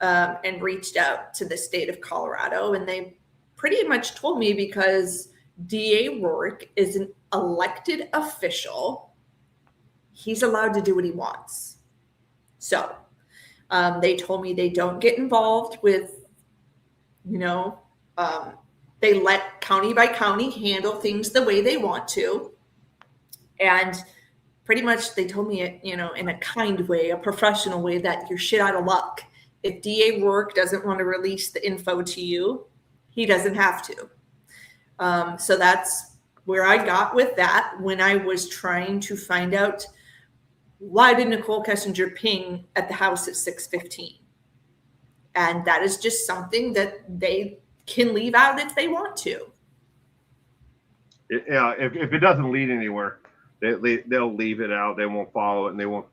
and reached out to the state of Colorado, and they pretty much told me, because DA Rourke is an elected official, he's allowed to do what he wants. So they told me they don't get involved with, they let county by county handle things the way they want to. And pretty much they told me, in a kind way, a professional way, that you're shit out of luck. If DA Rourke doesn't want to release the info to you, he doesn't have to. So that's where I got with that when I was trying to find out, why did Nicole Kessinger ping at the house at 6:15? And that is just something that they can leave out if they want to. Yeah, if it doesn't lead anywhere, they'll leave it out. They won't follow it, and they won't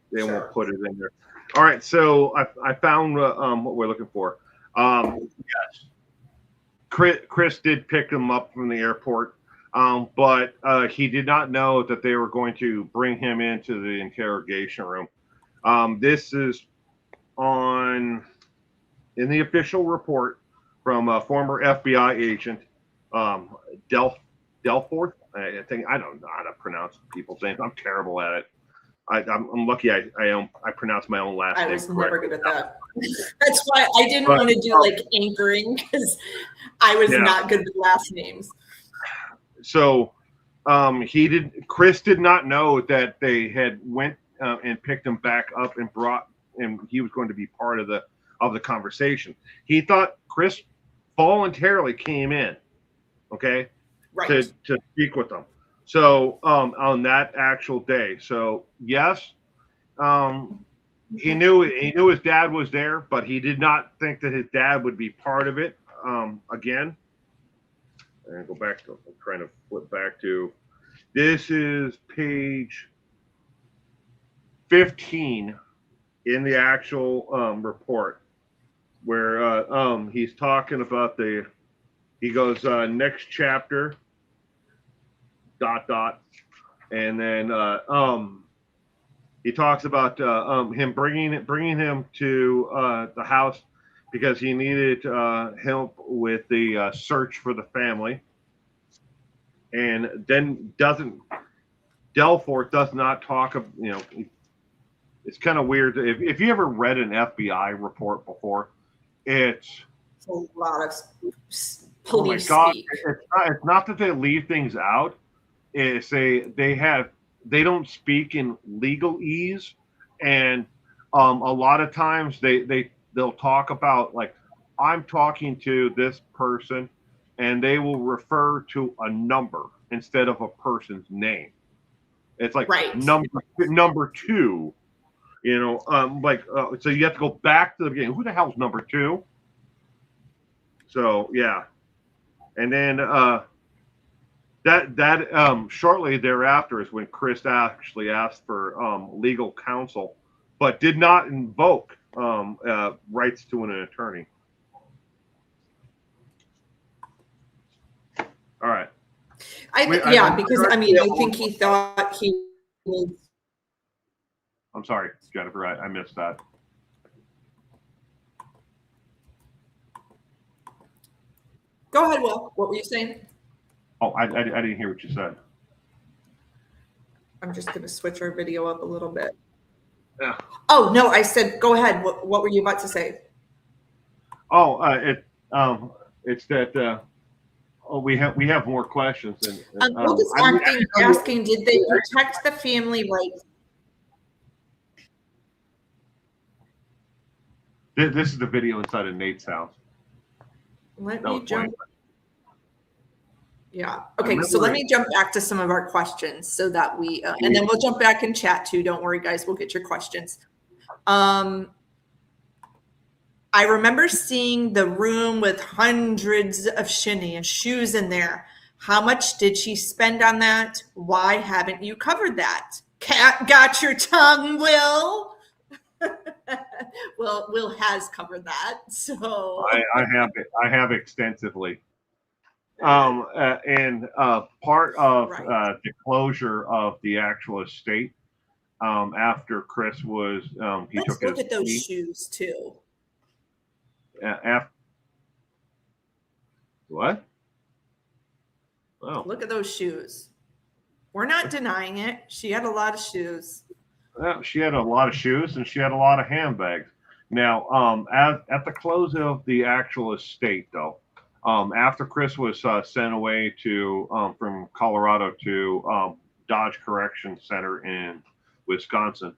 put it in there. All right, so I found what we're looking for. Yes, Chris did pick him up from the airport, but he did not know that they were going to bring him into the interrogation room. This is in the official report from a former FBI agent, Delforth. I think, I don't know how to pronounce people's names. I'm terrible at it. I'm lucky I pronounce my own last name. I was never good at that. That's why I didn't want to do anchoring, because I was not good with last names. So Chris did not know that they had went and picked him back up and he was going to be part of the conversation. He thought Chris voluntarily came in, okay, right, to speak with them. So on that actual day, so yes, he knew his dad was there, but he did not think that his dad would be part of it. Again, and go back to, I'm trying to flip back to, this is page 15 in the actual report, where he's talking about he goes, next chapter, ... and then he talks about him bringing him to the house because he needed help with the search for the family, and then Delforth does not talk of, it's kind of weird. If you ever read an FBI report before, it's a lot of police. Oh my God! It's not that they leave things out. It's they don't speak in legalese, and a lot of times they'll talk about, like, I'm talking to this person, and they will refer to a number instead of a person's name. It's like number two, so you have to go back to the beginning. Who the hell's number two? So yeah, and then that shortly thereafter is when Chris actually asked for legal counsel, but did not invoke rights to an attorney. All right. I think he thought he was. I'm sorry, Jennifer, I missed that. Go ahead, Will. What were you saying? Oh, I didn't hear what you said. I'm just going to switch our video up a little bit. Yeah. Oh, no, I said, go ahead. What were you about to say? Oh, It's that we have more questions. And We'll just asking, did they protect the family rights? This is the video inside of Nate's house. Let me jump. Yeah. Okay. So let me jump back to some of our questions so that we, and then we'll jump back in chat too. Don't worry, guys. We'll get your questions. I remember seeing the room with hundreds of shoes in there. How much did she spend on that? Why haven't you covered that? Cat got your tongue, Will. Well, Will has covered that. So I have it. I have extensively. And part of the closure of the actual estate after Chris was he let's took look his at those shoes too. What? Oh. Look at those shoes. We're not denying it. She had a lot of shoes. Well, she had a lot of shoes and she had a lot of handbags. Now, at the close of the actual estate, though, after Chris was sent away to from Colorado to Dodge Correction Center in Wisconsin,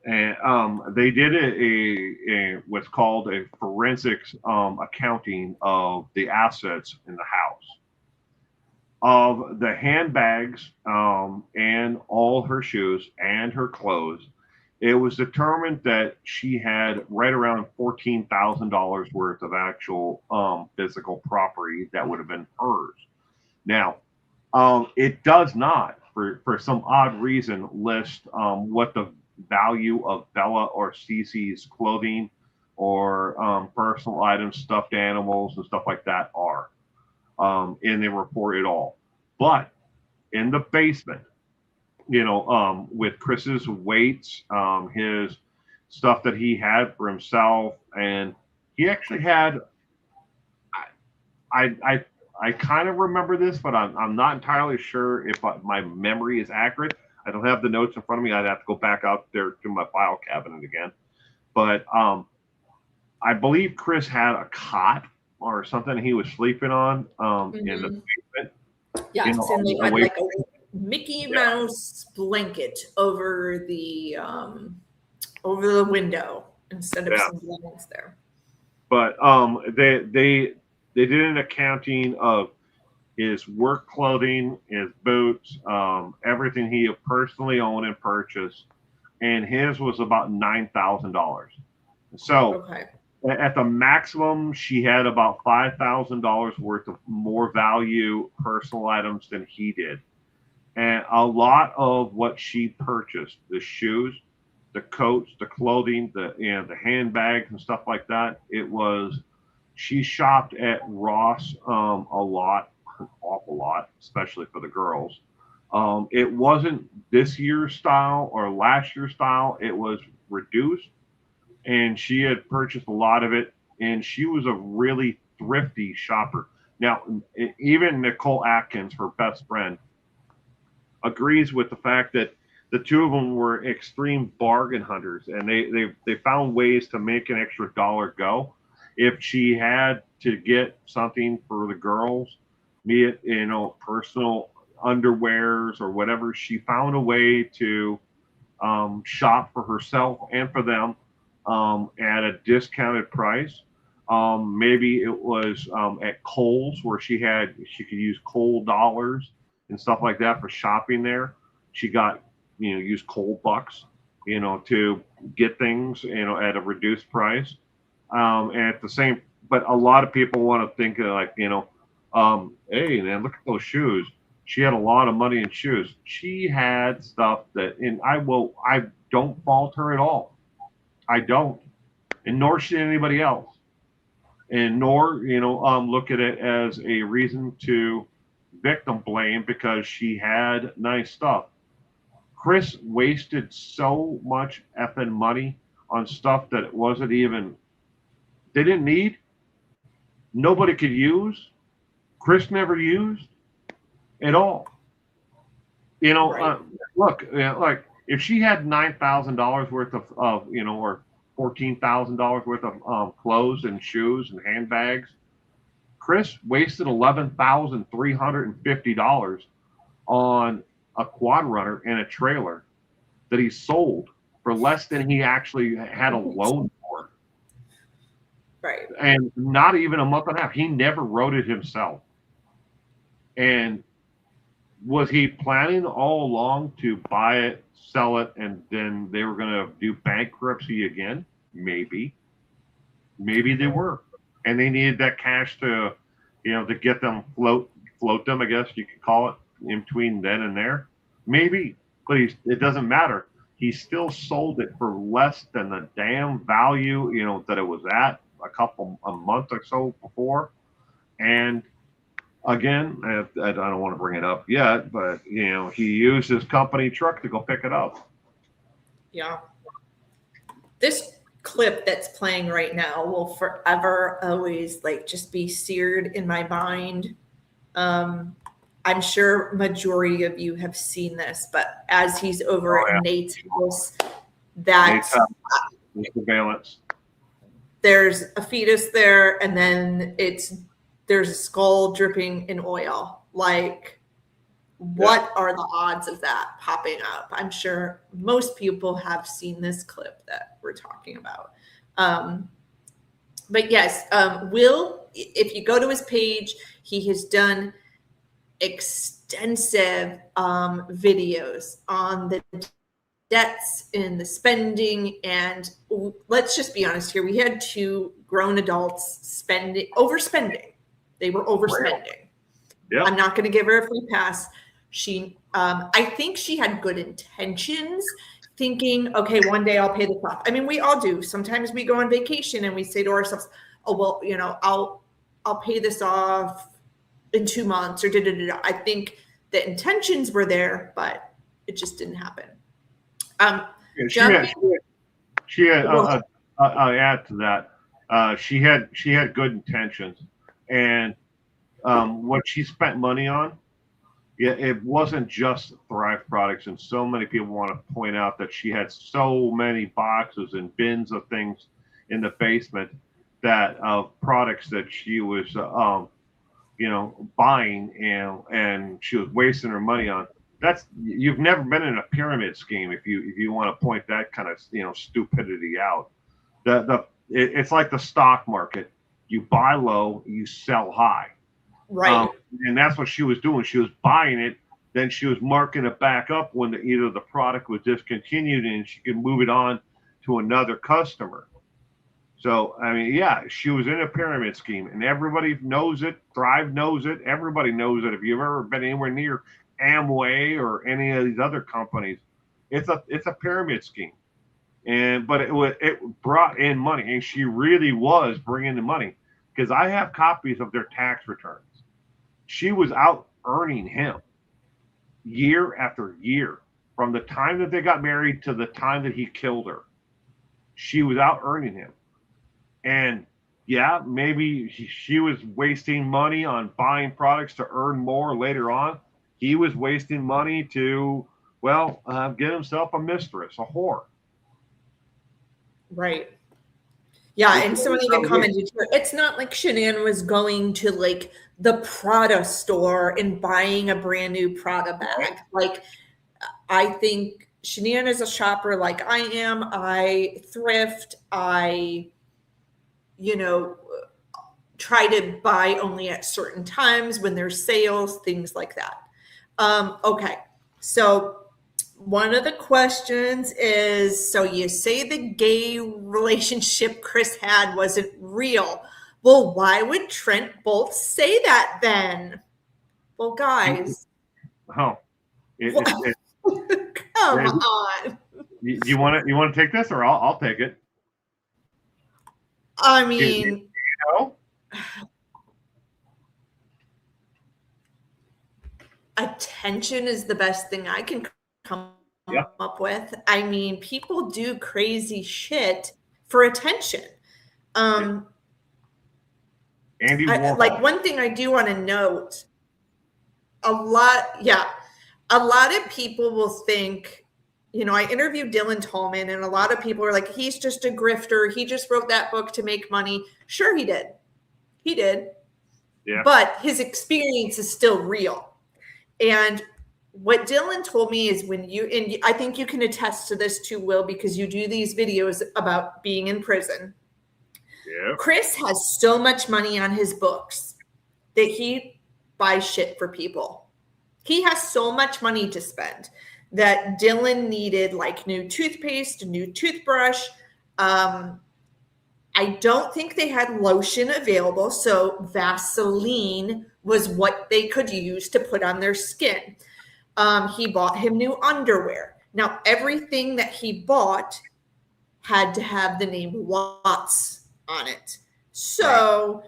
and they did a what's called a forensics accounting of the assets in the house, of the handbags and all her shoes and her clothes. It was determined that she had right around $14,000 worth of actual physical property that would have been hers. Now, it does not, for some odd reason, list what the value of Bella or Cece's clothing or personal items, stuffed animals, and stuff like that are in the report at all. But in the basement, with Chris's weights, his stuff that he had for himself, and he actually had. I kind of remember this, but I'm not entirely sure if my memory is accurate. I don't have the notes in front of me. I'd have to go back out there to my file cabinet again. But I believe Chris had a cot or something he was sleeping on in the basement. Yes, and they had like a Mickey Mouse blanket over the window instead of some blinds there. But they did an accounting of his work clothing, his boots, everything he personally owned and purchased, and his was about $9,000. So at the maximum, she had about $5,000 worth of more value personal items than he did. And a lot of what she purchased, the shoes, the coats, the clothing, the handbags and stuff like that, she shopped at Ross a lot, an awful lot, especially for the girls. It wasn't this year's style or last year's style. It was reduced, and she had purchased a lot of it, and she was a really thrifty shopper. Now, even Nicole Atkins, her best friend, agrees with the fact that the two of them were extreme bargain hunters, and they found ways to make an extra dollar go. If she had to get something for the girls, be it personal underwears or whatever, she found a way to shop for herself and for them at a discounted price. Maybe it was at Kohl's, where she could use Kohl dollars and stuff like that for shopping there. She got used Kohl bucks to get things at a reduced price. And at the same, but a lot of people want to think like, hey man, look at those shoes. She had a lot of money in shoes. She had stuff that, and I don't fault her at all. I don't, and nor should anybody else, and nor look at it as a reason to victim blame because she had nice stuff. Chris wasted so much effing money on stuff that it wasn't even. They didn't need. Nobody could use. Chris never used at all. Look, like if she had $9,000 worth of or $14,000 worth of clothes and shoes and handbags, Chris wasted $11,350 on a quad runner and a trailer that he sold for less than he actually had a loan for. Right. And not even a month and a half. He never wrote it himself. And was he planning all along to buy it, sell it, and then they were going to do bankruptcy again? Maybe. Maybe they were. And they needed that cash to, to get them float them, I guess you could call it, in between then and there. Maybe. But it doesn't matter. He still sold it for less than the damn value, that it was at a month or so before. And again, I don't want to bring it up yet, but he used his company truck to go pick it up. Yeah. This clip that's playing right now will forever always just be seared in my mind. I'm sure majority of you have seen this, but as he's over at Nate's house, that's surveillance. There's a fetus there, and then there's a skull dripping in oil. What are the odds of that popping up? I'm sure most people have seen this clip that we're talking about. But yes, Will, if you go to his page, he has done extensive videos on the debts and the spending. And let's just be honest here. We had two grown adults overspending. They were overspending. Yep. I'm not going to give her a free pass. I think she had good intentions, thinking, okay, one day I'll pay this off. I mean, we all do. Sometimes we go on vacation and we say to ourselves, oh, well, I'll pay this off in 2 months or da-da-da-da. I think the intentions were there, but it just didn't happen. She had I'll add to that. She had good intentions, and what she spent money on, it wasn't just Thrive products. And so many people want to point out that she had so many boxes and bins of things in the basement of products that she was buying and she was wasting her money on. You've never been in a pyramid scheme if you want to point that kind of stupidity out. It's like the stock market. You buy low, you sell high. Right. And that's what she was doing. She was buying it, then she was marking it back up when either the product was discontinued and she could move it on to another customer. So, I mean, yeah, she was in a pyramid scheme, and everybody knows it. Thrive knows it. Everybody knows it. If you've ever been anywhere near Amway or any of these other companies, it's a pyramid scheme. But it brought in money, and she really was bringing the money, because I have copies of their tax returns. She was out earning him year after year from the time that they got married to the time that he killed her. She was out earning him. And yeah, maybe she was wasting money on buying products to earn more later on. He was wasting money to, get himself a mistress, a whore. Right. Yeah, and someone even commented, it's not like Shanann was going to the Prada store and buying a brand new Prada bag. I think Shanann is a shopper like I am. I thrift. I try to buy only at certain times when there's sales, things like that. Okay, so one of the questions is, so you say the gay relationship Chris had wasn't real. Well, why would Trent Bolt say that then? Well, guys. Oh, come on. You want to take this, or I'll take it? I mean, attention is the best thing I can come up with. I mean, people do crazy shit for attention. Andy Warhol. One thing I do want to note, a lot of people will think, I interviewed Dylan Tallman, and a lot of people are like, he's just a grifter. He just wrote that book to make money. Sure, he did. Yeah. But his experience is still real. And what Dylan told me is when you, and I think you can attest to this too, Will, because you do these videos about being in prison. Yeah. Chris has so much money on his books that he buys shit for people. He has so much money to spend that Dylan needed like new toothpaste, a new toothbrush. I don't think they had lotion available, so Vaseline was what they could use to put on their skin. He bought him new underwear. Now, everything that he bought had to have the name Watts on it. So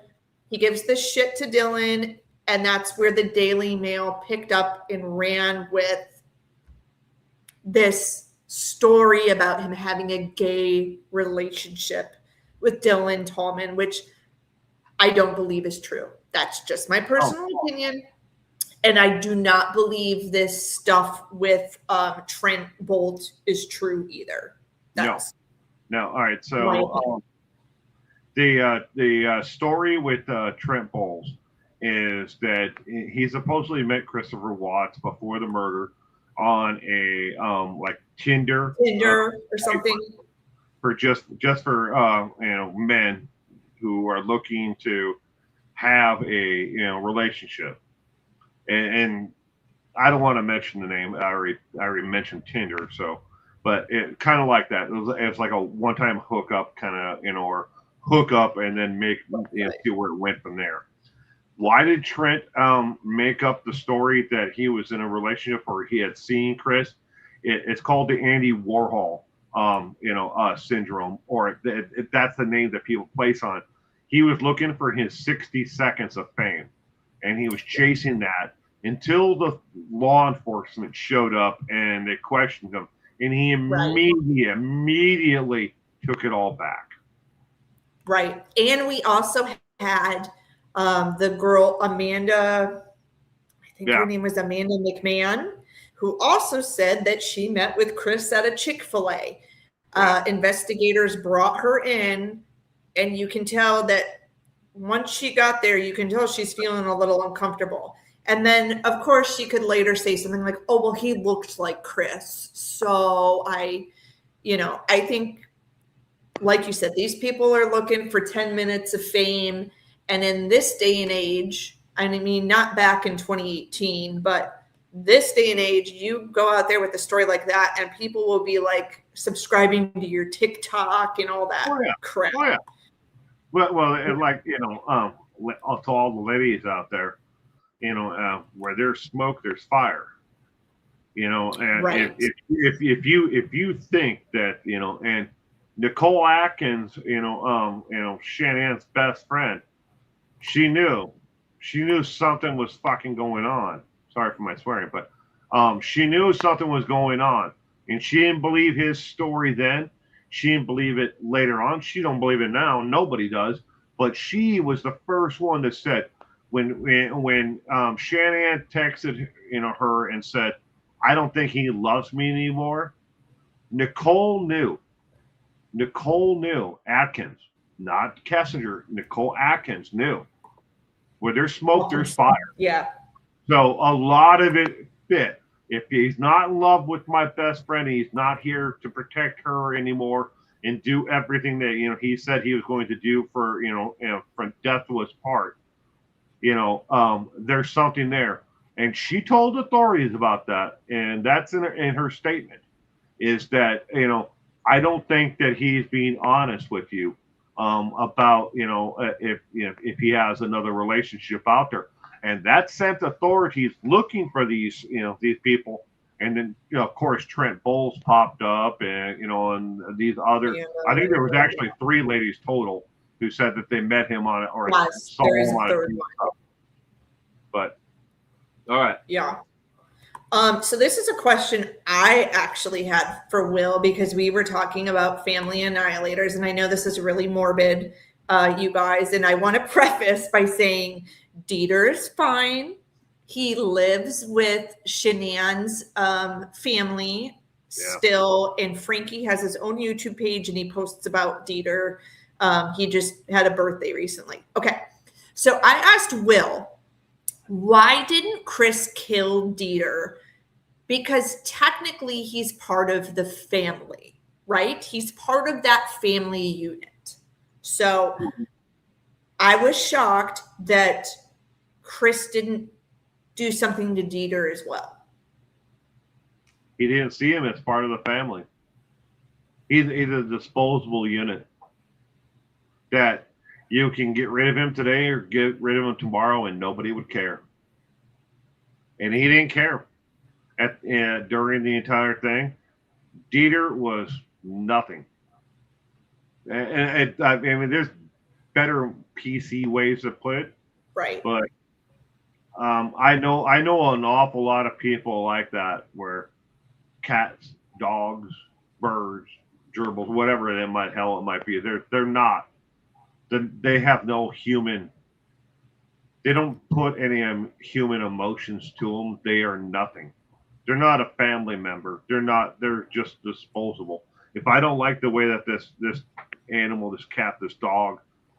he gives this shit to Dylan, and that's where the Daily Mail picked up and ran with this story about him having a gay relationship with Dylan Tallman, which I don't believe is true. That's just my personal opinion. And I do not believe this stuff with Trent Bolt is true either. No. All right. So the story with Trent Bowles is that he supposedly met Christopher Watts before the murder on a like Tinder or something for just for men who are looking to have a relationship. And I don't want to mention the name. I already mentioned Tinder. So, but it kind of like that. It was like a one-time hookup kind of, or hook up and then see where it went from there. Why did Trent make up the story that he was in a relationship or he had seen Chris? It's called the Andy Warhol, syndrome, or that's the name that people place on it. He was looking for his 60 seconds of fame, and he was chasing that until the law enforcement showed up and they questioned him, and he immediately took it all back. Right. And we also had the girl, Amanda, I think her name was Amanda McMahon, who also said that she met with Chris at a Chick-fil-A. Investigators brought her in, and you can tell that once she got there, you can tell she's feeling a little uncomfortable. And then, of course, she could later say something like, oh, well, he looked like Chris. So I think, like you said, these people are looking for 10 minutes of fame. And in this day and age, I mean, not back in 2018, but this day and age, you go out there with a story like that and people will be like subscribing to your TikTok and all that crap. Oh, yeah. Well, and like, to all the ladies out there, where there's smoke, there's fire. And if you think that, and Nicole Atkins, Shannon's best friend, she knew something was fucking going on. Sorry for my swearing, but she knew something was going on, and she didn't believe his story then. She didn't believe it later on. She don't believe it now. Nobody does. But she was the first one that said when Shannon texted her and said, "I don't think he loves me anymore." Nicole knew. Atkins, not Kessinger. Nicole Atkins knew. Where there's smoke, there's fire. Yeah. So a lot of it fit. If he's not in love with my best friend, he's not here to protect her anymore and do everything that he said he was going to do for from death to us part. There's something there, and she told authorities about that, and that's in her statement. Is that I don't think that he's being honest with you about if he has another relationship out there. And that sent authorities looking for these people. And then, of course, Trent Bowles popped up and these other, I think there was actually 3 ladies total who said that they met him on it or saw him on it. But, all right. Yeah. So this is a question I actually had for Will because we were talking about family annihilators. And I know this is really morbid, you guys. And I want to preface by saying Dieter is fine. He lives with Shanann's family still. And Frankie has his own YouTube page and he posts about Dieter. He just had a birthday recently. Okay. So I asked Will, why didn't Chris kill Dieter? Because technically he's part of the family, right? He's part of that family unit. So I was shocked that Chris didn't do something to Dieter as well. He didn't see him as part of the family. He's a disposable unit that you can get rid of him today or get rid of him tomorrow and nobody would care. And he didn't care during the entire thing. Dieter was nothing. And I mean, there's better PC ways to put it. Right. But I know an awful lot of people like that, where cats, dogs, birds, gerbils, whatever it might be. They're not. They have no human. They don't put any human emotions to them. They are nothing. They're not a family member. They're not. They're just disposable. If I don't like the way that this animal, this cat, this dog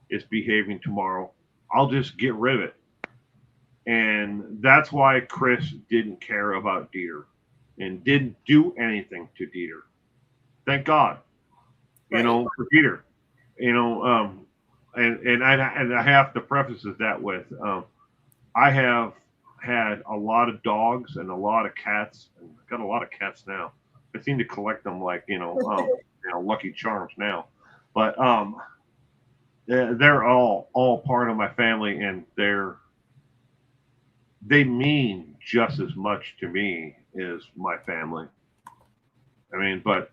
is behaving tomorrow, I'll just get rid of it. And that's why Chris didn't care about Dieter and didn't do anything to Dieter. Thank God, for Dieter. And I have to preface that with, I have had a lot of dogs and a lot of cats. And I've got a lot of cats now. I seem to collect them like Lucky Charms now. But they're all part of my family, and they mean just as much to me as my family. I mean, but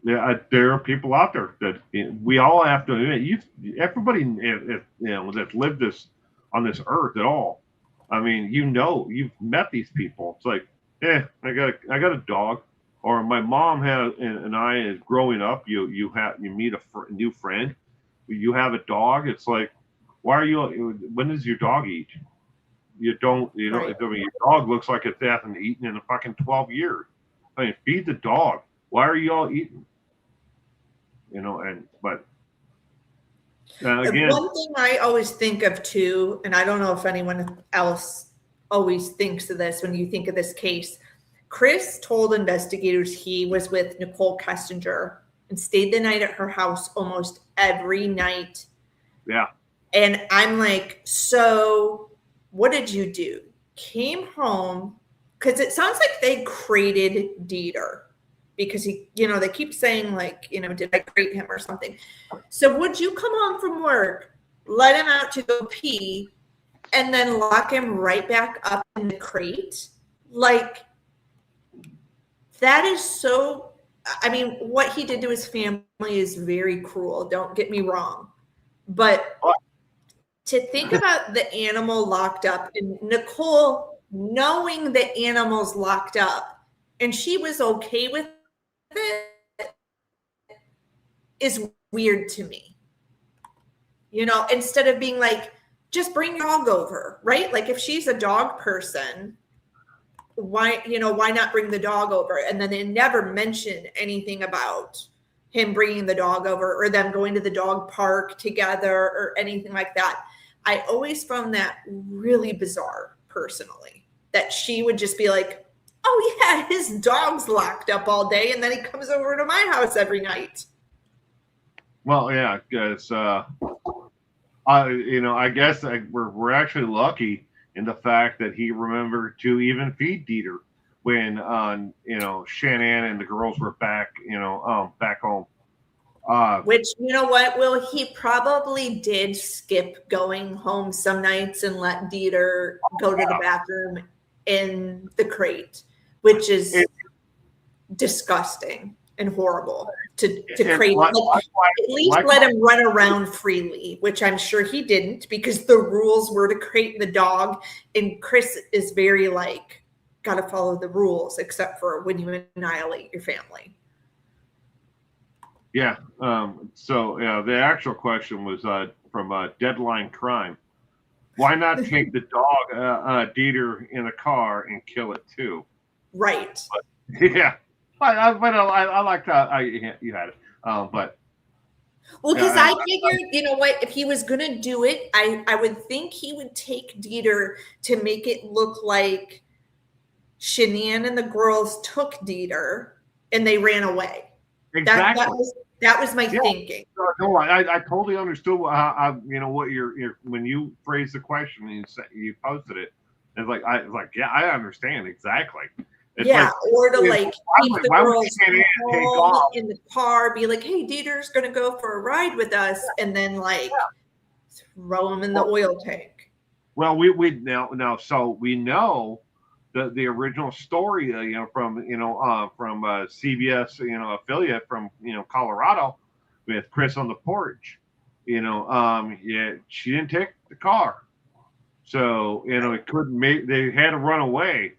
there are people out there that we all have to admit. Everybody that's lived on this earth at all. I mean, you've met these people. It's like, I got a dog, or my mom and I is growing up. You meet a new friend, you have a dog. It's like, when does your dog eat? You don't. Right. I mean, your dog looks like it hasn't eaten in fucking 12 years. I mean, feed the dog. Why are you all eating? But again, one thing I always think of too, and I don't know if anyone else always thinks of this when you think of this case. Chris told investigators he was with Nicole Kessinger and stayed the night at her house almost every night. Yeah. And I'm like, so what did you do? Came home, because it sounds like they created Dieter, because they keep saying like, did I create him or something? So would you come home from work, let him out to go pee, and then lock him right back up in the crate? Like, that is so, I mean, what he did to his family is very cruel. Don't get me wrong. But to think about the animal locked up, and Nicole knowing the animal's locked up and she was okay with it, is weird to me. Instead of being like, just bring your dog over, right? Like, if she's a dog person, why not bring the dog over? And then they never mention anything about him bringing the dog over or them going to the dog park together or anything like that. I always found that really bizarre, personally, that she would just be like, oh yeah, his dog's locked up all day, and then he comes over to my house every night. Well, yeah, because I guess we're actually lucky in the fact that he remembered to even feed Dieter when Shanann and the girls were back back home. Which, Will, he probably did skip going home some nights and let Dieter go to the bathroom in the crate, which is disgusting and horrible to crate. At least let him run around freely, which I'm sure he didn't, because the rules were to crate the dog. And Chris is very got to follow the rules, except for when you annihilate your family. Yeah. So the actual question was from Deadline Crime. Why not take the dog, Dieter, in a car and kill it too? Right. But, yeah. I like that. You had it. But Well, because I figured, you know what, if he was going to do it, I would think he would take Dieter to make it look like Shanann and the girls took Dieter and they ran away. Exactly. That was my thinking. No, I totally understood you know what you're when you phrased the question and you posted it. It's like I was like, yeah, I understand exactly. It's yeah, like, or to like keep the girls home in the car, be like, hey, Dieter's gonna go for a ride with us, and then like throw him in the oil tank. Well, we now so we know the original story, you know, from CBS, you know, affiliate from, you know, Colorado with Chris on the porch, you know, yeah, she didn't take the car, so you know it couldn't make. They had to run away.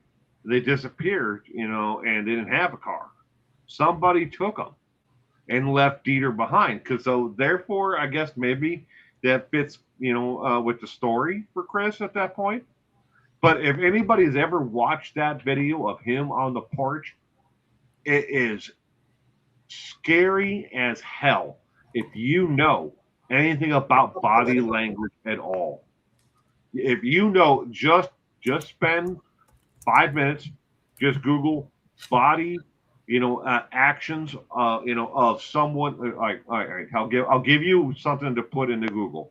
They disappeared, you know, and they didn't have a car. Somebody took them and left Dieter behind. Because so therefore, I guess maybe that fits, you know, with the story for Chris at that point. But if anybody's ever watched that video of him on the porch, it is scary as hell if you know anything about body language at all. If you know, just spend 5 minutes, just Google body, you know, actions, you know, of someone. Like, all right, I'll give you something to put into Google.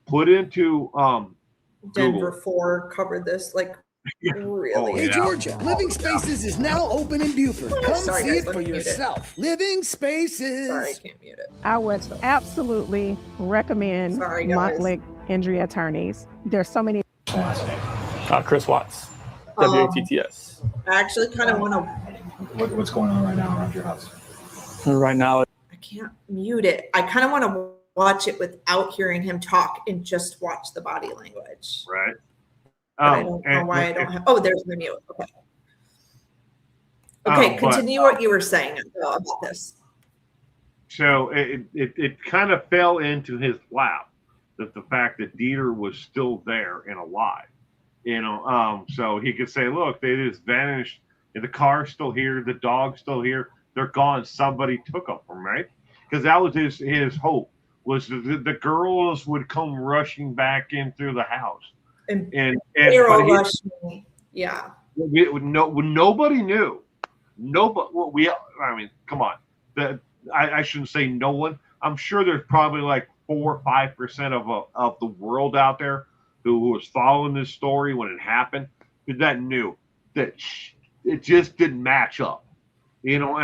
Put into Denver Google. 4 covered this like really. Oh, Hey yeah. Georgia, Living Spaces is now open in Buford. Come Sorry, see guys, it let for me mute it. yourself. Living Spaces. Sorry, I can't mute it. I would absolutely recommend Sorry, guys. Montlick Injury Attorneys. There's so many. Chris Watts, WATTS. I actually kind of want to. What's going on right now around your house? Right now, I can't mute it. I kind of want to watch it without hearing him talk and just watch the body language. Right. But I don't know why I don't have. Oh, there's my mute. Okay. Okay, continue what you were saying about this. So it kind of fell into his lap that the fact that Dieter was still there and alive, you know, so he could say, look, they just vanished, and the car's still here, the dog's still here, they're gone, somebody took them from, right? Because that was his hope, was the girls would come rushing back in through the house, and rushing, yeah. Nobody knew. Nobody. I mean, come on. I shouldn't say no one. I'm sure there's probably like 4 or 5% of the world out there who was following this story when it happened, that knew that it just didn't match up, you know,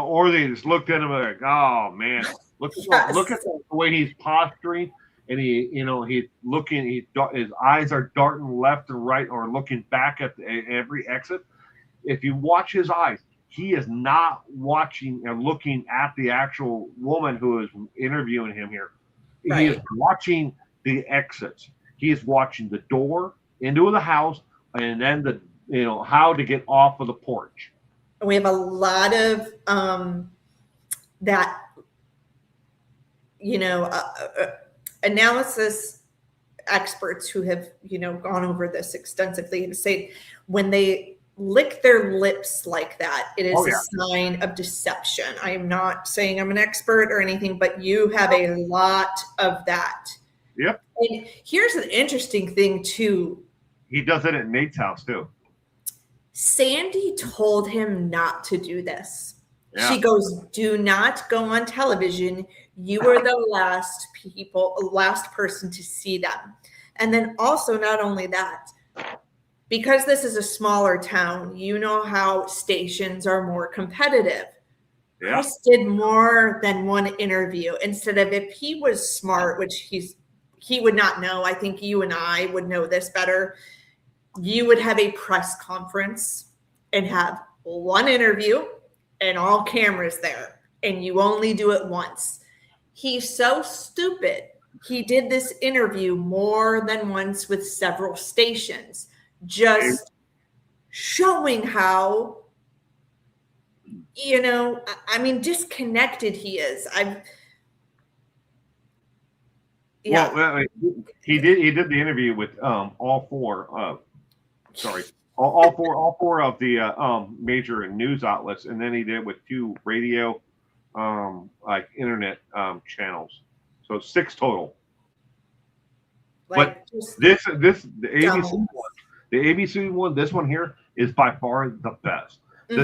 or they just looked at him like, oh man, look at the way he's posturing, and he's looking, his eyes are darting left and right or looking back at every exit. If you watch his eyes, he is not watching and looking at the actual woman who is interviewing him here. Right. He is watching the exits. He is watching the door into the house, and then how to get off of the porch. We have a lot of that, analysis experts who have, gone over this extensively and say when they lick their lips like that, it is a sign of deception. I am not saying I'm an expert or anything, but you have a lot of that. Yep. And here's an interesting thing too. He does it at Nate's house too. Sandy told him not to do this. Yeah. She goes, do not go on television. You are the last person to see them. And then also not only that, because this is a smaller town, you know how stations are more competitive. Yeah. Chris did more than one interview instead of, if he was smart, which he would not know. I think you and I would know this better. You would have a press conference and have one interview and all cameras there, and you only do it once. He's so stupid. He did this interview more than once with several stations, just showing how, disconnected he is. Well, he did the interview with all four of the major news outlets, and then he did with 2 radio like internet channels. So 6 total. Like, This the ABC Double. one, the ABC one, this one here is by far the best. The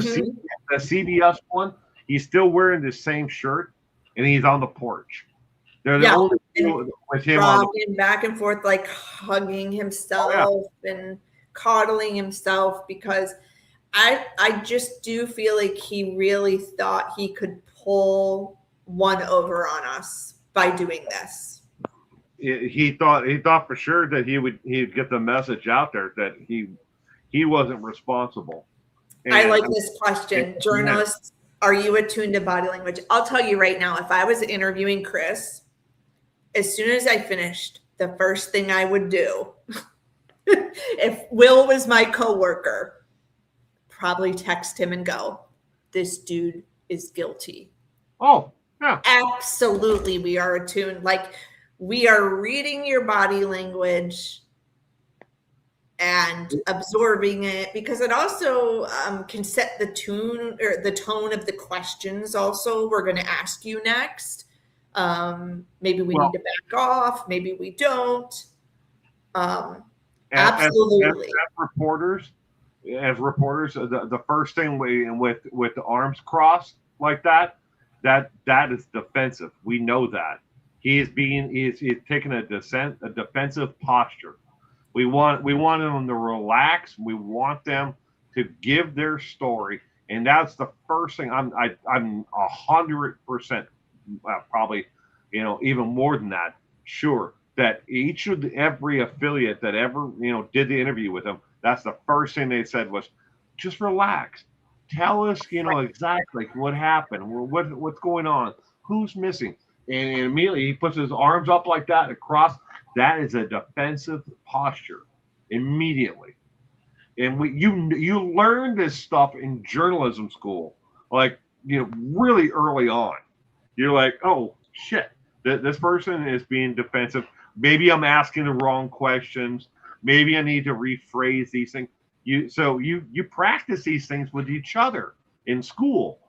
CBS one, he's still wearing the same shirt and he's on the porch. They're the only two with him on rocking back and forth, like hugging himself and coddling himself, because I just do feel like he really thought he could pull one over on us by doing this. He thought for sure that he'd get the message out there that he wasn't responsible. And I like this question. Journalists, are you attuned to body language? I'll tell you right now, if I was interviewing Chris, as soon as I finished, the first thing I would do, if Will was my coworker, probably text him and go, this dude is guilty. Oh, yeah. Absolutely, we are attuned. Like, we are reading your body language and absorbing it, because it also can set the tune or the tone of the questions also we're going to ask you next. Maybe we need to back off, maybe we don't. Absolutely. As reporters, the first thing with the arms crossed like that is defensive. We know that. He's taking a defensive posture. We want them to relax. We want them to give their story, and that's the first thing. I'm 100%, probably, even more than that. Sure, that every affiliate that ever did the interview with him, that's the first thing they said was, just relax. Tell us, exactly what happened, what's going on, who's missing. And immediately he puts his arms up like that across. That is a defensive posture immediately. And you learn this stuff in journalism school, like, really early on. You're like, oh, shit, this person is being defensive. Maybe I'm asking the wrong questions. Maybe I need to rephrase these things. You practice these things with each other in school.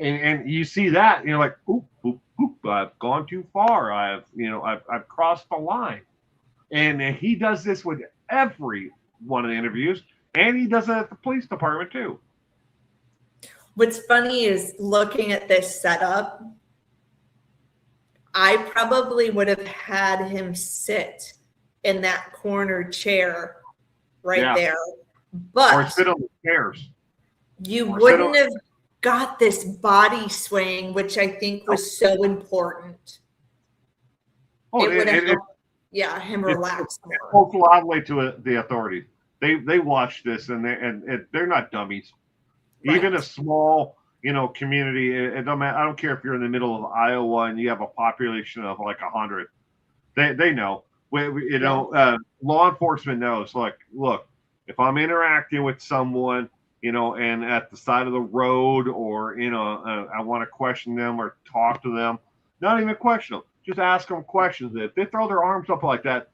And you see that, and you're like, oop, oop, oop, I've gone too far. I've crossed the line. And he does this with every one of the interviews, and he does it at the police department too. What's funny is, looking at this setup, I probably would have had him sit in that corner chair there. But or sit on the chairs. You wouldn't have got this body swing, which I think was so important. Oh, it would have helped, him relax more. It spoke loudly to the authorities. They watch this, and they're not dummies. Right. Even a small, community. I don't care if you're in the middle of Iowa and you have a population of like 100. They know. Law enforcement knows. Like, look, if I'm interacting with someone, and at the side of the road, or I want to question them or talk to them, not even question them, just ask them questions. If they throw their arms up like that,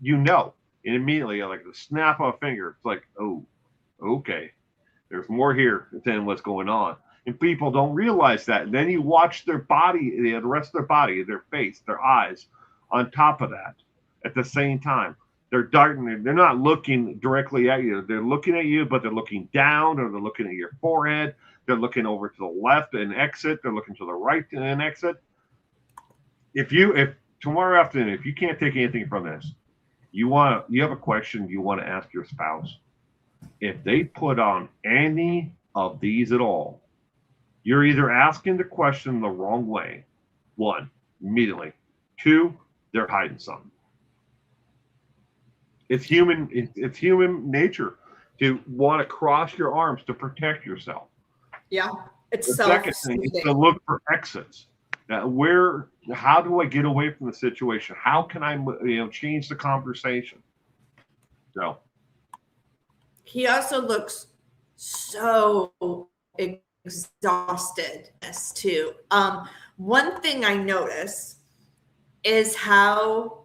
and immediately, like the snap of a finger, it's like, oh, okay, there's more here than what's going on. And people don't realize that. And then you watch their body, the rest of their body, their face, their eyes, on top of that, at the same time. They're darting. They're not looking directly at you. They're looking at you, but they're looking down, or they're looking at your forehead. They're looking over to the left and exit. They're looking to the right and exit. If tomorrow afternoon, if you can't take anything from this, you have a question you want to ask your spouse. If they put on any of these at all, you're either asking the question the wrong way. 1, immediately. 2, they're hiding something. It's human nature to want to cross your arms to protect yourself. Yeah, it's the second thing is to look for exits. How do I get away from the situation? How can I change the conversation? So he also looks so exhausted too. One thing I notice is how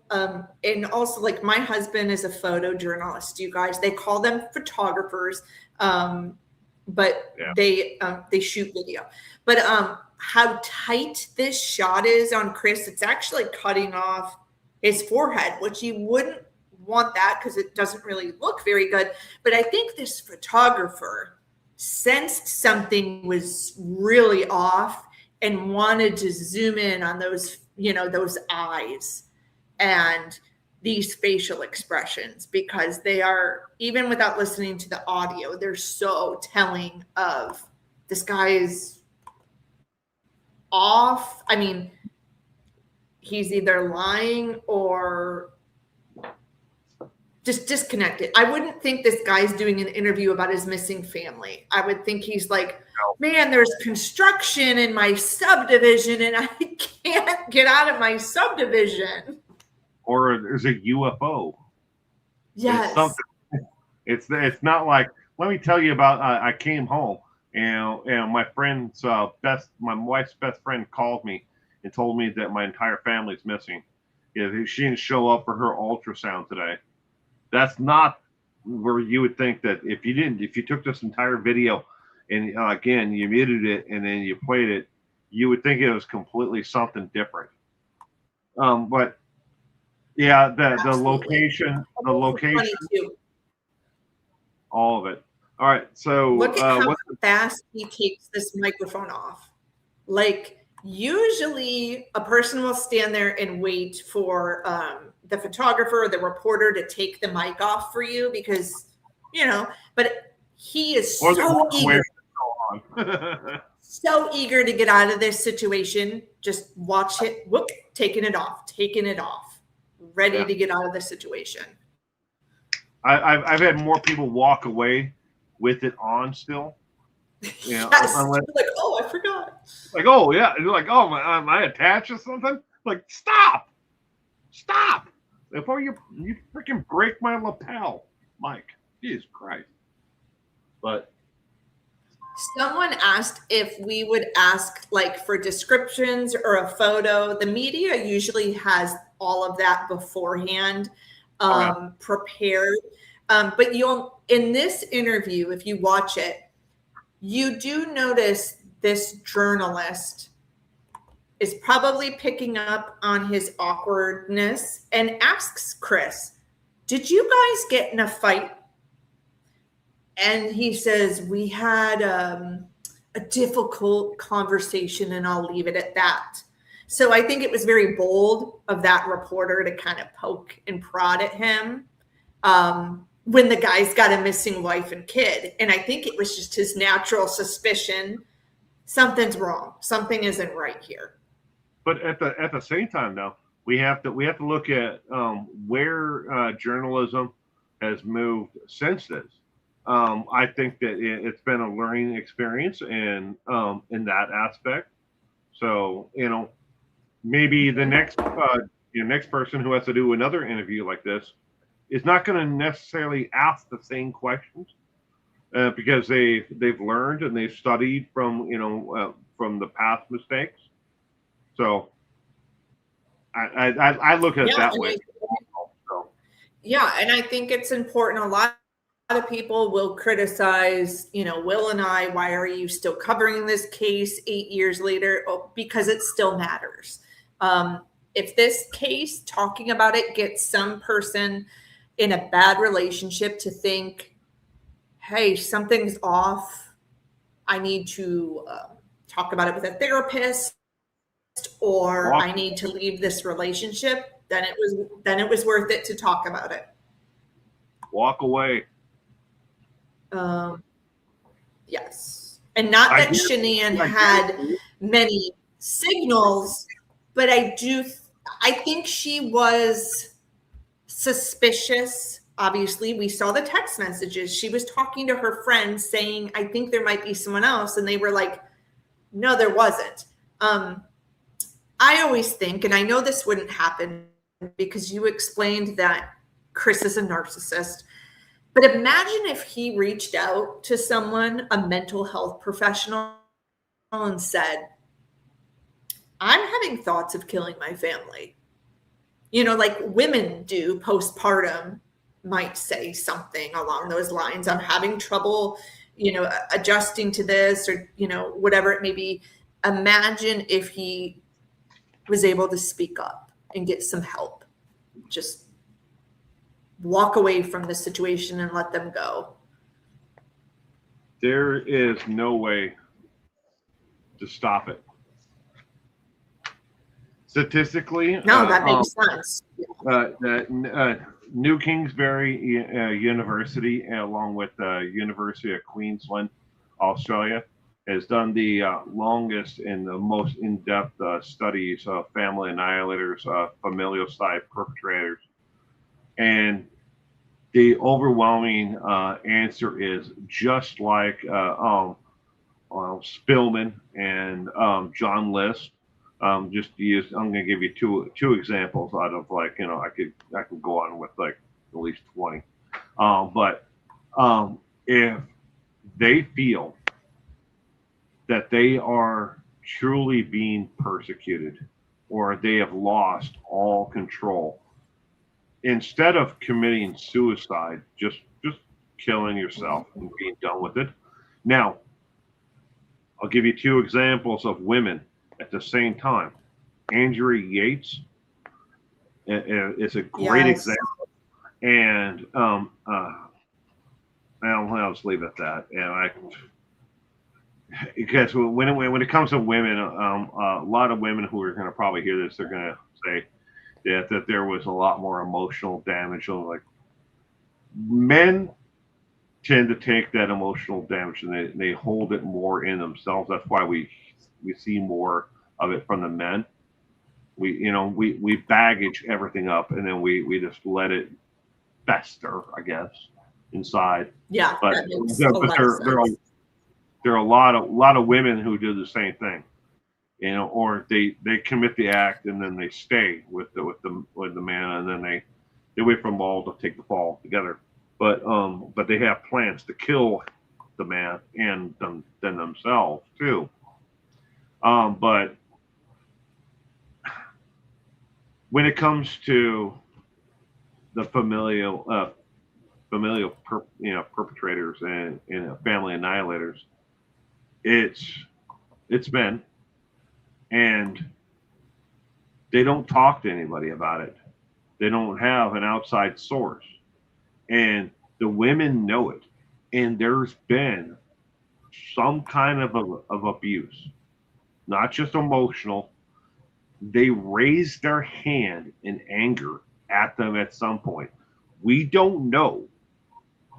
and also, like, my husband is a photojournalist, you guys. They call them photographers, but they shoot video. But how tight this shot is on Chris. It's actually cutting off his forehead, which you wouldn't want that because it doesn't really look very good. But I think this photographer sensed something was really off and wanted to zoom in on those, those eyes and these facial expressions, because they are, even without listening to the audio, they're so telling of this guy is off. I mean, he's either lying or just disconnected. I wouldn't think this guy's doing an interview about his missing family. I would think he's like, man, there's construction in my subdivision and I can't get out of my subdivision. Or there's a UFO. Yes. It's not like, let me tell you about, I came home and my friend's my wife's best friend called me and told me that my entire family's missing. She didn't show up for her ultrasound today. That's not where you would think that if you took this entire video and again, you muted it and then you played it, you would think it was completely something different. But yeah, the location, all of it. All right, so look at how fast he takes this microphone off. Like, usually a person will stand there and wait for the photographer or the reporter to take the mic off for you because, but he is so eager. So eager to get out of this situation. Just watch it. Whoop, taking it off. Ready to get out of the situation. I've had more people walk away with it on still. Yes. Like, oh, I forgot. Like, oh yeah, and you're like, oh, am I attached or something? Like, stop! Before you freaking break my lapel, Mike. Jesus Christ! But someone asked if we would ask like for descriptions or a photo. The media usually has all of that beforehand, prepared. But in this interview, if you watch it, you do notice this journalist is probably picking up on his awkwardness and asks Chris, did you guys get in a fight? And he says, we had a difficult conversation and I'll leave it at that. So I think it was very bold of that reporter to kind of poke and prod at him when the guy's got a missing wife and kid. And I think it was just his natural suspicion. Something's wrong. Something isn't right here. But at the same time, though, we have to look at where journalism has moved since this. I think that it's been a learning experience in that aspect. So maybe the next person who has to do another interview like this is not going to necessarily ask the same questions because they've learned and they've studied from the past mistakes. So I look at it that way. Yeah, and I think it's important. A lot of people will criticize, Will and I, why are you still covering this case 8 years later? Oh, because it still matters. If this case, talking about it, gets some person in a bad relationship to think, hey, something's off, I need to talk about it with a therapist, or I need to leave this relationship, then it was worth it to talk about it. Walk away. Yes. And not that Shanann had many signals, but I think she was suspicious. Obviously, we saw the text messages. She was talking to her friends saying, I think there might be someone else. And they were like, no, there wasn't. I always think, and I know this wouldn't happen because you explained that Chris is a narcissist, but imagine if he reached out to someone, a mental health professional, and said, I'm having thoughts of killing my family. Like women do postpartum, might say something along those lines. I'm having trouble, adjusting to this or, whatever it may be. imagine if he was able to speak up and get some help. Just walk away from the situation and let them go. There is no way to stop it. Statistically, No, that makes sense. New Kingsbury University, along with the University of Queensland, Australia, has done the longest and the most in-depth studies of family annihilators, familial-side perpetrators. And the overwhelming answer is just like Spillman and John List. Just to use, I'm going to give you two examples out of I could go on with like at least 20. But if they feel that they are truly being persecuted or they have lost all control, instead of committing suicide, just killing yourself and being done with it. Now, I'll give you two examples of women at the same time. Andrea Yates is a great example, and I'll just leave it at that. And because when it comes to women, a lot of women who are going to probably hear this, they're going to say that there was a lot more emotional damage. Like, men tend to take that emotional damage and they hold it more in themselves. That's why we see more of it from the men. We baggage everything up and then we just let it fester, I guess, inside. Yeah, but that makes a lot of sense. There are a lot of women who do the same thing, or they commit the act and then they stay with the man, and then they wait for them all to take the fall together. But they have plans to kill the man and then themselves too. But when it comes to the familial perpetrators and family annihilators, it's men, and they don't talk to anybody about it. They don't have an outside source, and the women know it. And there's been some kind of abuse, not just emotional. They raised their hand in anger at them at some point. We don't know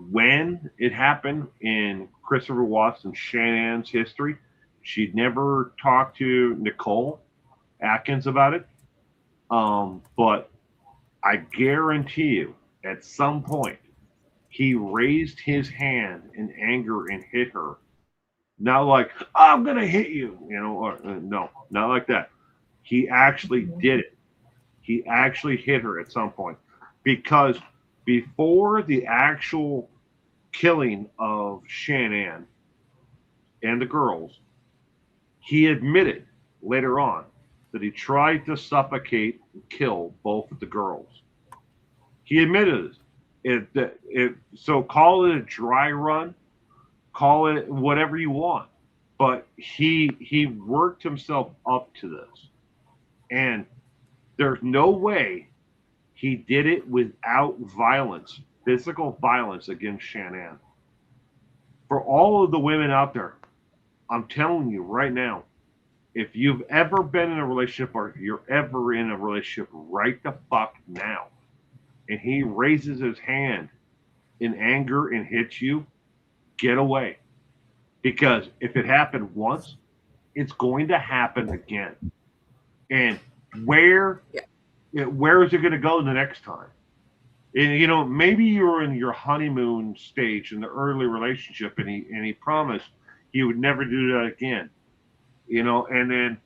when it happened in Christopher Watts and Shannon's history. She'd never talked to Nicole Atkins about it. But I guarantee you, at some point, he raised his hand in anger and hit her. Not like, I'm going to hit you, or no, not like that. He actually did it. He actually hit her at some point, because before the actual killing of Shanann and the girls, he admitted later on that he tried to suffocate and kill both of the girls. He admitted it. So call it a dry run, call it whatever you want, but he worked himself up to this, and there's no way he did it without violence, physical violence against Shanann. For all of the women out there, I'm telling you right now, if you've ever been in a relationship or you're ever in a relationship right the fuck now, and he raises his hand in anger and hits you, get away. Because if it happened once, it's going to happen again. And where is it going to go the next time? And maybe you're in your honeymoon stage in the early relationship, and he promised he would never do that again. And then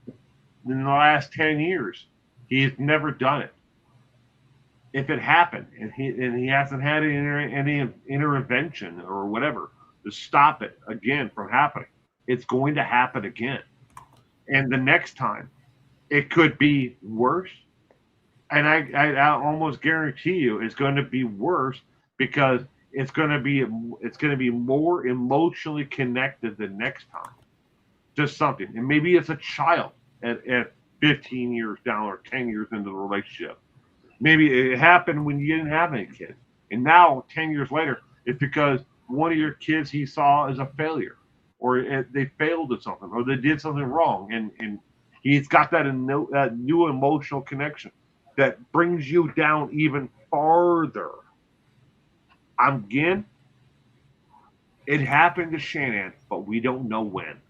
in the last 10 years, he's never done it. If it happened and he hasn't had any intervention or whatever to stop it again from happening, it's going to happen again. And the next time, it could be worse. And I almost guarantee you it's going to be worse, because it's going to be more emotionally connected the next time. to something. And maybe it's a child at 15 years down or 10 years into the relationship. Maybe it happened when you didn't have any kids. And now, 10 years later, it's because one of your kids he saw as a failure, or they failed at something, or they did something wrong. And he's got that new emotional connection that brings you down even farther. Again, it happened to Shanann, but we don't know when.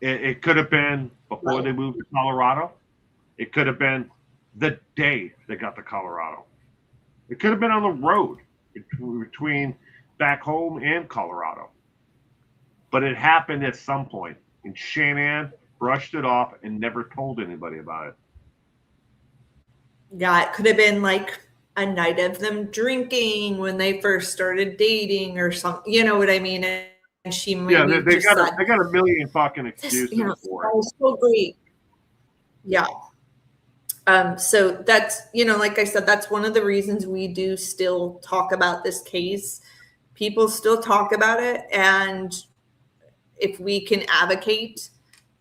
It could have been before they moved to Colorado. It could have been the day they got to Colorado. It could have been on the road between back home and Colorado. But it happened at some point, and Shanann brushed it off and never told anybody about it. Yeah, it could have been like a night of them drinking when they first started dating or something. You know what I mean? And she maybe they got a million fucking excuses for it. So great. Yeah. So that's, like I said, that's one of the reasons we do still talk about this case. People still talk about it. And if we can advocate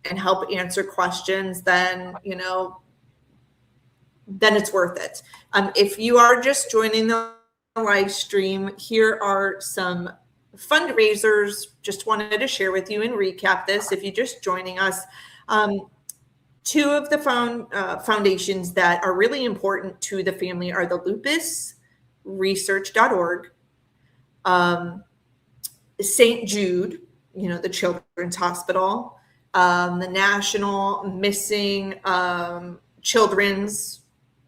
and help answer questions, then, then it's worth it. If you are just joining the live stream, here are some fundraisers. Just wanted to share with you and recap this. If you're just joining us, two of the foundations that are really important to the family are the lupusresearch.org, St. Jude, the Children's Hospital, the National Missing Children's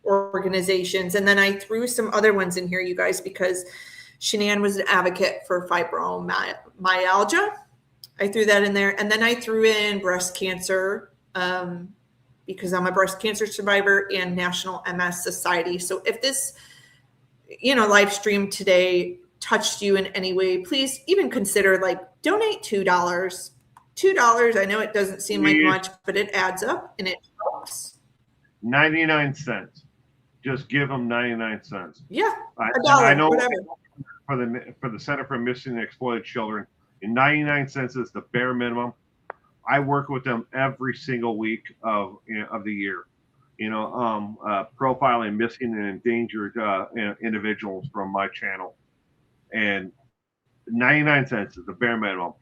Organizations. And then I threw some other ones in here, you guys, because Shanann was an advocate for fibromyalgia. I threw that in there. And then I threw in breast cancer, because I'm a breast cancer survivor, and National MS Society. So if this, live stream today touched you in any way, please even consider donate $2. $2. I know it doesn't seem like much, but it adds up and it helps. 99 cents. Just give them 99 cents. Yeah. $1, I know whatever. For the Center for Missing and Exploited Children, and 99 cents is the bare minimum. I work with them every single week of the year, profiling missing and endangered individuals from my channel. And 99 cents is the bare minimum.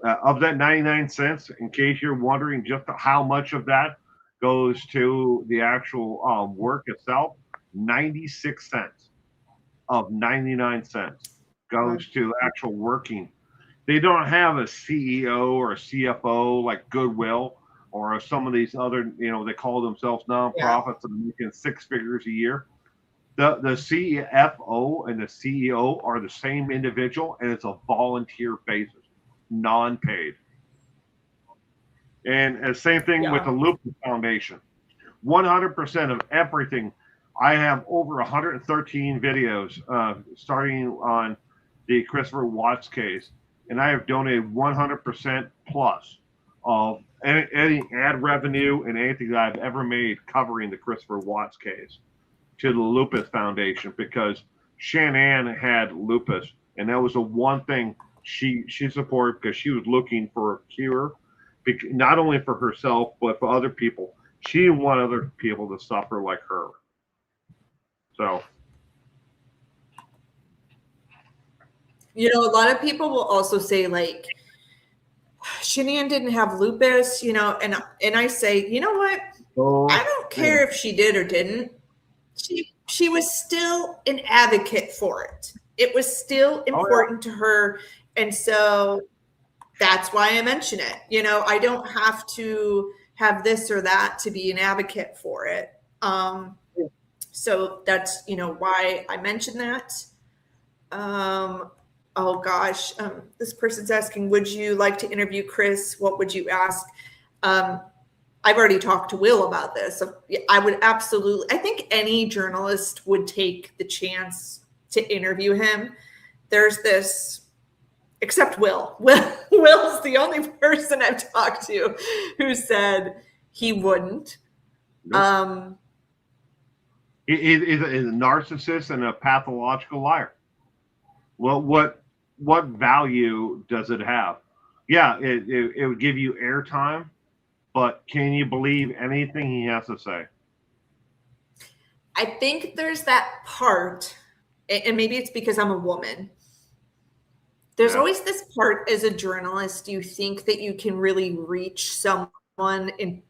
Of that 99 cents, in case you're wondering just how much of that goes to the actual work itself, 96 cents of 99 cents goes to actual working. They don't have a CEO or a CFO like Goodwill or some of these other, they call themselves nonprofits that are making 6 figures a year. The CFO and the CEO are the same individual, and it's a volunteer basis, non-paid. And same thing with the Lupus Foundation. 100% of everything. I have over 113 videos starting on the Christopher Watts case. And I have donated 100% plus of any ad revenue and anything that I've ever made covering the Christopher Watts case to the Lupus Foundation, because Shanann had lupus, and that was the one thing she supported, because she was looking for a cure, not only for herself but for other people. She didn't want other people to suffer like her. So. A lot of people will also say Shanann didn't have lupus, and I say, you know what? I don't care if she did or didn't. She was still an advocate for it. It was still important to her. And so that's why I mention it. I don't have to have this or that to be an advocate for it. So that's, why I mentioned that. Oh gosh, this person's asking, would you like to interview Chris? What would you ask? I've already talked to Will about this. I would absolutely, I think any journalist would take the chance to interview him. There's this, except Will. Will's the only person I've talked to who said he wouldn't. Nope. He's a narcissist and a pathological liar. Well, what value does it have? yeah, it would give you airtime, but can you believe anything he has to say? I think there's that part, and maybe it's because I'm a woman. There's always this part as a journalist, you think that you can really reach someone and,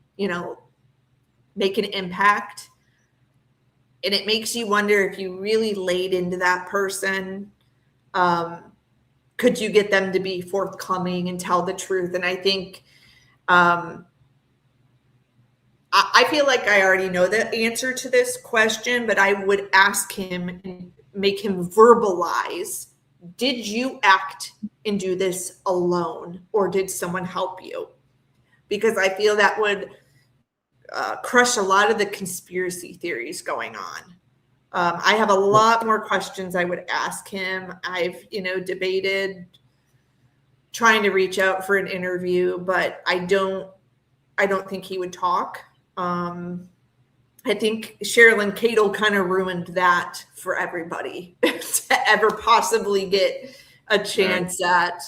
make an impact. And it makes you wonder if you really laid into that person, could you get them to be forthcoming and tell the truth? And I think, I feel like I already know the answer to this question, but I would ask him and make him verbalize, did you act and do this alone, or did someone help you? Because I feel that would crush a lot of the conspiracy theories going on. I have a lot more questions I would ask him. I've, debated trying to reach out for an interview, but I don't think he would talk. I think Sherilyn Cadle kind of ruined that for everybody to ever possibly get a chance at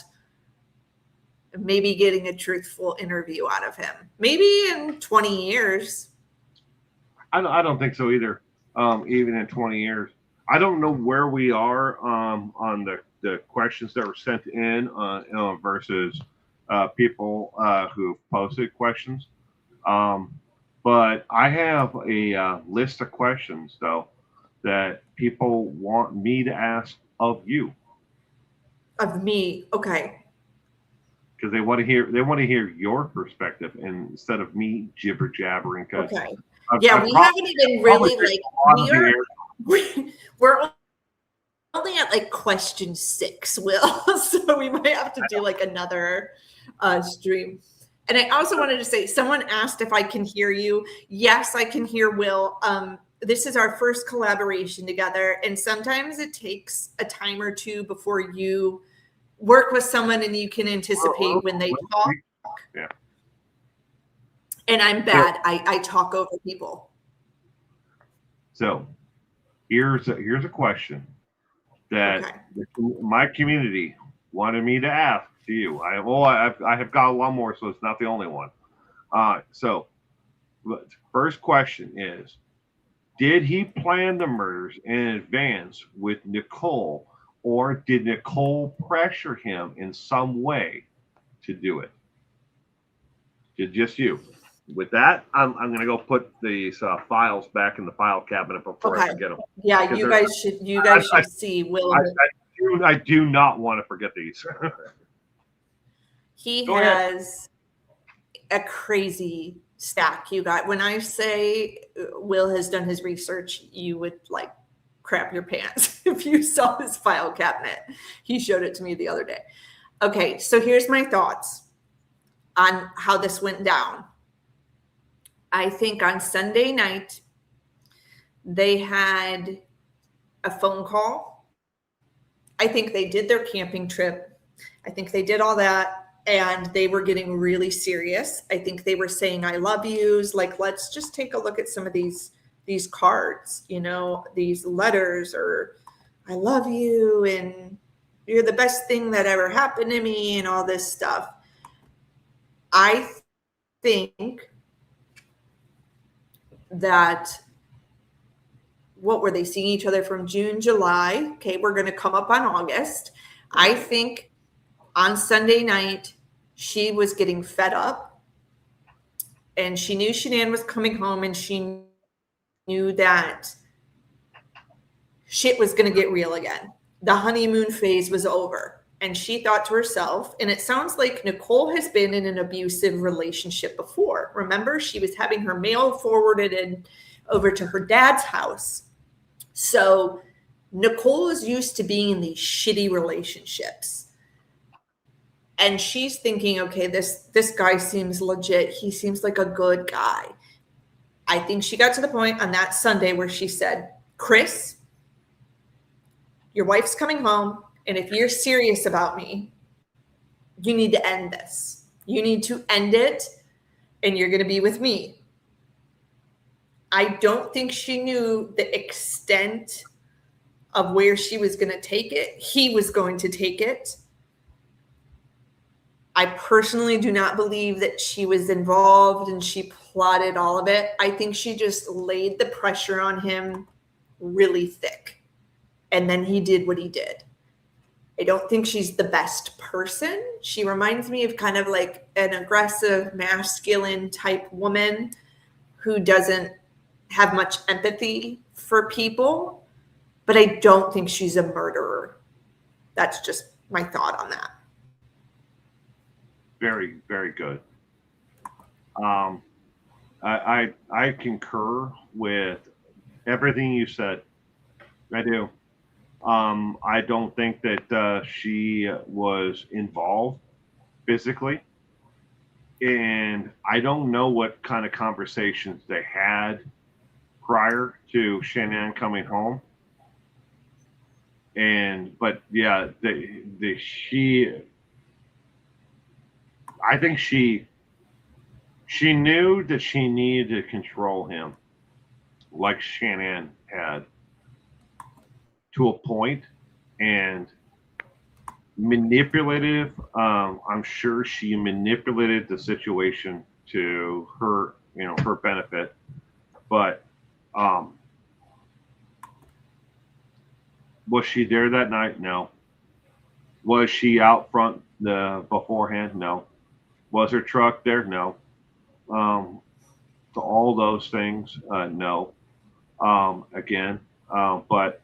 maybe getting a truthful interview out of him. Maybe in 20 years. I don't think so either. Even in 20 years, I don't know where we are on the questions that were sent in versus people who posted questions. But I have a list of questions though that people want me to ask of you. Of me, okay. Because they want to hear your perspective instead of me jibber jabbering. Okay. We haven't even really we're only at like question 6, Will. So we might have to do like another stream. And I also wanted to say, someone asked if I can hear you. Yes, I can hear Will. This is our first collaboration together. And sometimes it takes a time or two before you work with someone and you can anticipate when they talk. Yeah. And I'm bad. I talk over people. So here's a question that my community wanted me to ask to you. I have got a lot more, so it's not the only one. So first question is, did he plan the murders in advance with Nicole, or did Nicole pressure him in some way to do it? Just you. With that, I'm going to go put these files back in the file cabinet before I forget them. Yeah, you guys should see Will. I do not want to forget these. He has a crazy stack. You got, when I say Will has done his research, you would like crap your pants if you saw his file cabinet. He showed it to me the other day. Okay, so here's my thoughts on how this went down. I think on Sunday night, they had a phone call. I think they did their camping trip. I think they did all that, and they were getting really serious. I think they were saying, I love yous. Like, let's just take a look at some of these cards, these letters, or I love you, and you're the best thing that ever happened to me, and all this stuff. I think that, what were they seeing each other from June, July? Okay, we're going to come up on August. I think on Sunday night, she was getting fed up, and she knew Shanann was coming home, and she knew that shit was going to get real again. The honeymoon phase was over. And she thought to herself, and it sounds like Nicole has been in an abusive relationship before. Remember, she was having her mail forwarded over to her dad's house. So Nicole is used to being in these shitty relationships. And she's thinking, okay, this guy seems legit. He seems like a good guy. I think she got to the point on that Sunday where she said, Chris, your wife's coming home. And if you're serious about me, you need to end this. You need to end it, and you're going to be with me. I don't think she knew the extent of where she was going to take it. He was going to take it. I personally do not believe that she was involved and she plotted all of it. I think she just laid the pressure on him really thick. And then he did what he did. I don't think she's the best person. She reminds me of kind of like an aggressive, masculine type woman who doesn't have much empathy for people. But I don't think she's a murderer. That's just my thought on that. Very, very good. I concur with everything you said. I do. I don't think that she was involved physically, and I don't know what kind of conversations they had prior to Shanann coming home. But yeah, I think she knew that she needed to control him, like Shanann had, to a point, and manipulative. I'm sure she manipulated the situation to her, her benefit. But was she there that night? No. Was she out front beforehand? No. Was her truck there? No. To all those things, no. Again, but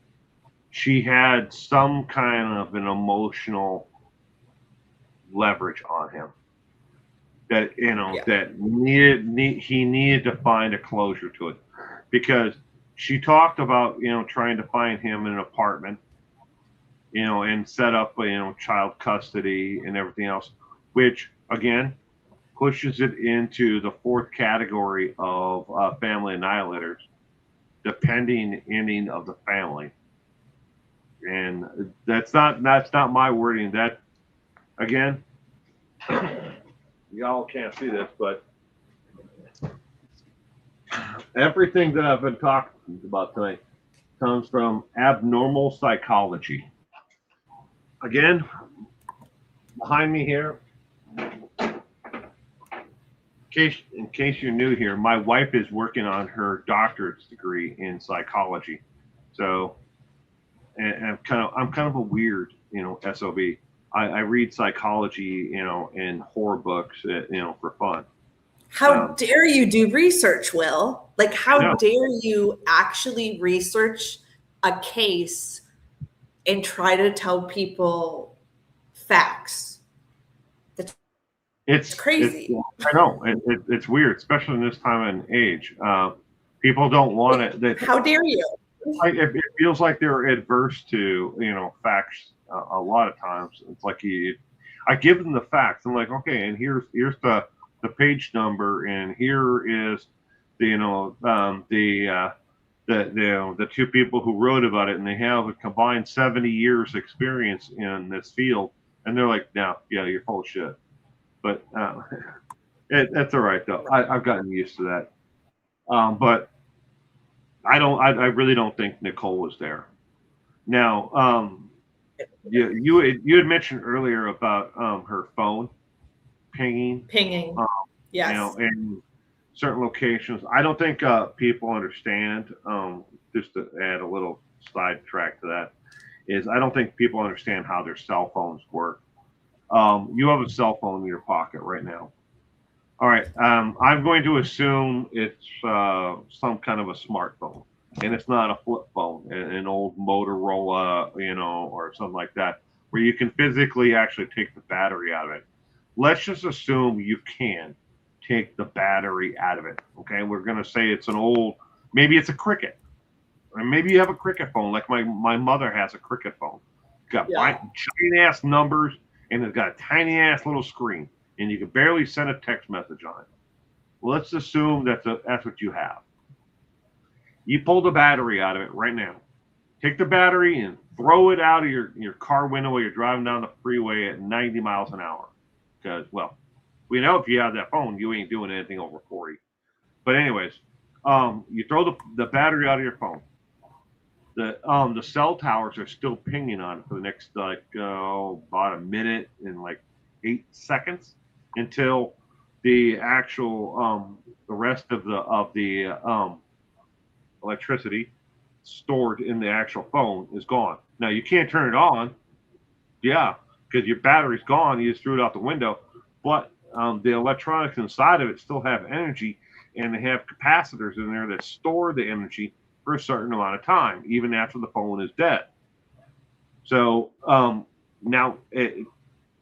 she had some kind of an emotional leverage on him that that he needed to find a closure to it, because she talked about trying to find him in an apartment, and set up child custody and everything else, which again pushes it into the fourth category of family annihilators, depending ending of the family. And that's not my wording. That, again, y'all can't see this, but everything that I've been talking about tonight comes from Abnormal Psychology. Again, behind me here, in case you're new here, my wife is working on her doctorate's degree in psychology. So, and I'm kind of a weird, SOB. I read psychology, in horror books, for fun. How dare you do research, Will? Like, how dare you actually research a case and try to tell people facts? It's crazy. I know. It's weird, especially in this time and age. People don't want it. How dare you? It feels like they're adverse to, facts a lot of times. It's like I give them the facts. I'm like, okay, and here's the page number, and here is the two people who wrote about it, and they have a combined 70 years experience in this field, and they're like, no, yeah, you're full of shit. But that's all right though. I've gotten used to that. But I really don't think Nicole was there. Now, you had mentioned earlier about her phone pinging. Yes. In certain locations. I don't think people understand. Just to add a little sidetrack to that, is I don't think people understand how their cell phones work. You have a cell phone in your pocket right now. All right. I'm going to assume it's some kind of a smartphone, and it's not a flip phone, an old Motorola, or something like that, where you can physically actually take the battery out of it. Let's just assume you can take the battery out of it. Okay. We're going to say it's an old, maybe it's a Cricket, or maybe you have a Cricket phone. Like my mother has a Cricket phone. It's got giant ass numbers, and it's got a tiny ass little screen, and you can barely send a text message on it. Well, let's assume that's what you have. You pull the battery out of it right now. Take the battery and throw it out of your car window while you're driving down the freeway at 90 miles an hour. Because, well, we know if you have that phone, you ain't doing anything over 40. But anyways, you throw the battery out of your phone. The cell towers are still pinging on it for the next about a minute and like 8 seconds until the actual the rest of the electricity stored in the actual phone is gone. Now you can't turn it on, yeah, because your battery's gone. You just threw it out the window, but the electronics inside of it still have energy, and they have capacitors in there that store the energy for a certain amount of time, even after the phone is dead. So now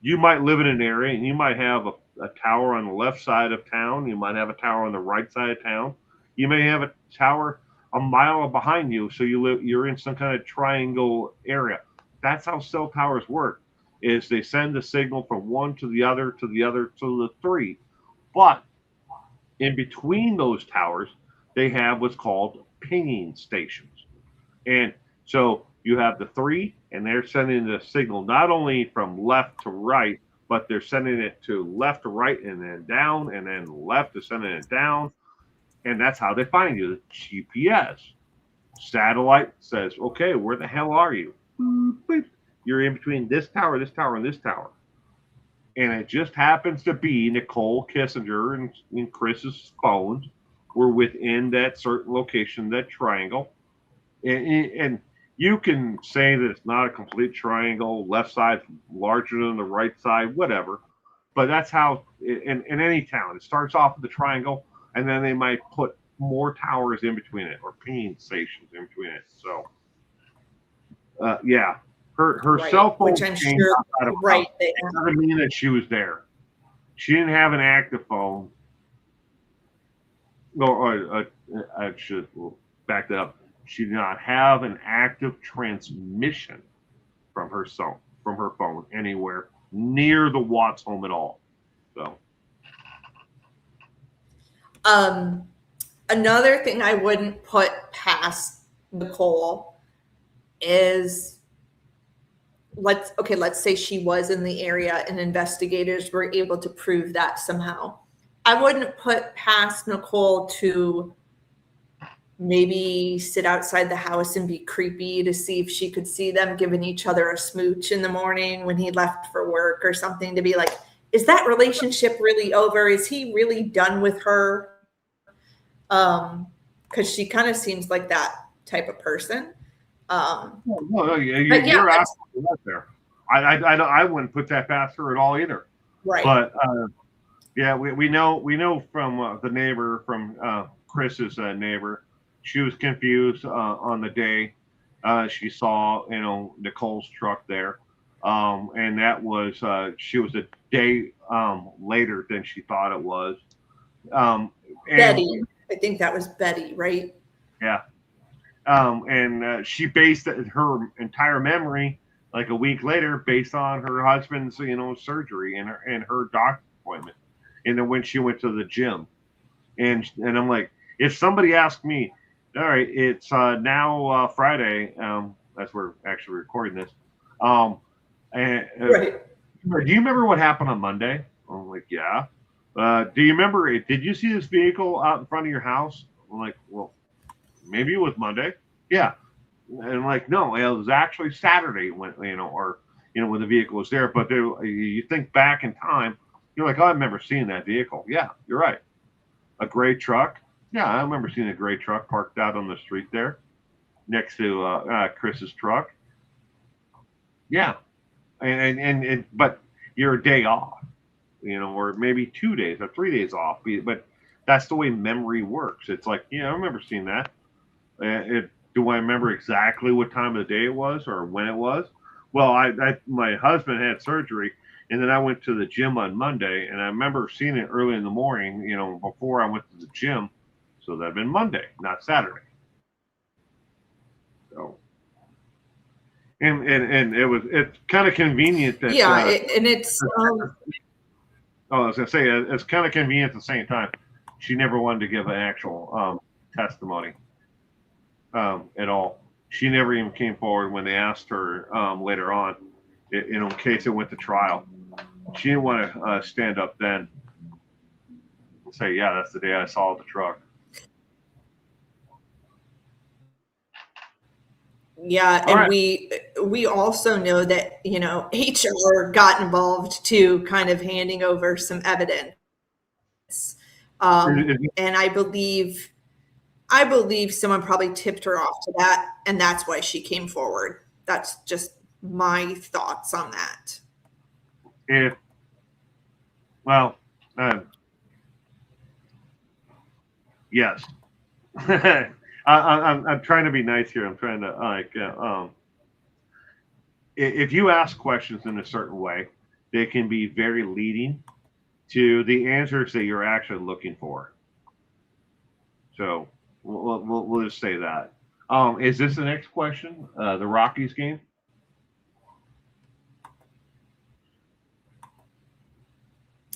you might live in an area and you might have a tower on the left side of town. You might have a tower on the right side of town. You may have a tower a mile behind you. So you're in some kind of triangle area. That's how cell towers work, is they send the signal from one to the other, to the other, to the three. But in between those towers, they have what's called pinging stations. And so you have the three, and they're sending the signal not only from left to right, but they're sending it to left to right and then down, and then left is sending it down. And that's how they find you. The GPS satellite says, okay, where the hell are you? You're in between this tower, and this tower. And it just happens to be Nicole Kissinger and Chris's phones were within that certain location, that triangle. And you can say that it's not a complete triangle, left side larger than the right side, whatever. But that's how, in any town, it starts off with the triangle, and then they might put more towers in between it, or pinging stations in between it. So, yeah, her Right, cell phone, which I'm came sure, out of right, it doesn't mean that she was there. She didn't have an active phone. No, I should back that up. She did not have an active transmission from her phone anywhere near the Watts home at all. So, another thing I wouldn't put past Nicole is let's say she was in the area and investigators were able to prove that somehow. I wouldn't put past Nicole to maybe sit outside the house and be creepy to see if she could see them giving each other a smooch in the morning when he left for work or something, to be like, is that relationship really over? Is he really done with her? Because she kind of seems like that type of person. You're absolutely right there. I wouldn't put that past her at all either. Right. But yeah, we know from the neighbor, from Chris's neighbor, she was confused on the day she saw Nicole's truck there, and that was she was a day later than she thought it was. Betty, I think that was Betty, right? Yeah. And she based her entire memory like a week later based on her husband's surgery and her doctor's appointment, and then when she went to the gym. And I'm like, if somebody asked me, all right, it's now Friday, as we're actually recording this, right. Do you remember what happened on Monday? I'm like, yeah. Do you remember, did you see this vehicle out in front of your house? I'm like, well, maybe it was Monday. Yeah. And I'm like, no, it was actually Saturday when, when the vehicle was there. But you think back in time, you're like, oh, I remember seeing that vehicle. Yeah, you're right. A gray truck. Yeah, I remember seeing a gray truck parked out on the street there next to Chris's truck. Yeah. But you're a day off, or maybe 2 days or 3 days off. But that's the way memory works. It's like, yeah, I remember seeing that. Do I remember exactly what time of the day it was or when it was? Well, my husband had surgery, and then I went to the gym on Monday, and I remember seeing it early in the morning, before I went to the gym. So that'd been Monday, not Saturday. So, and it's kind of convenient that and it's. I was gonna say it's kind of convenient at the same time. She never wanted to give an actual testimony at all. She never even came forward when they asked her later on, in case it went to trial. She didn't want to stand up then and say, yeah, that's the day I saw the truck. Yeah, and we also know that, HR got involved to kind of handing over some evidence. And I believe someone probably tipped her off to that, and that's why she came forward. That's just my thoughts on that. Yes. I'm trying to be nice here. I'm trying to if you ask questions in a certain way, they can be very leading to the answers that you're actually looking for. So we'll just say that. Is this the next question? The Rockies game?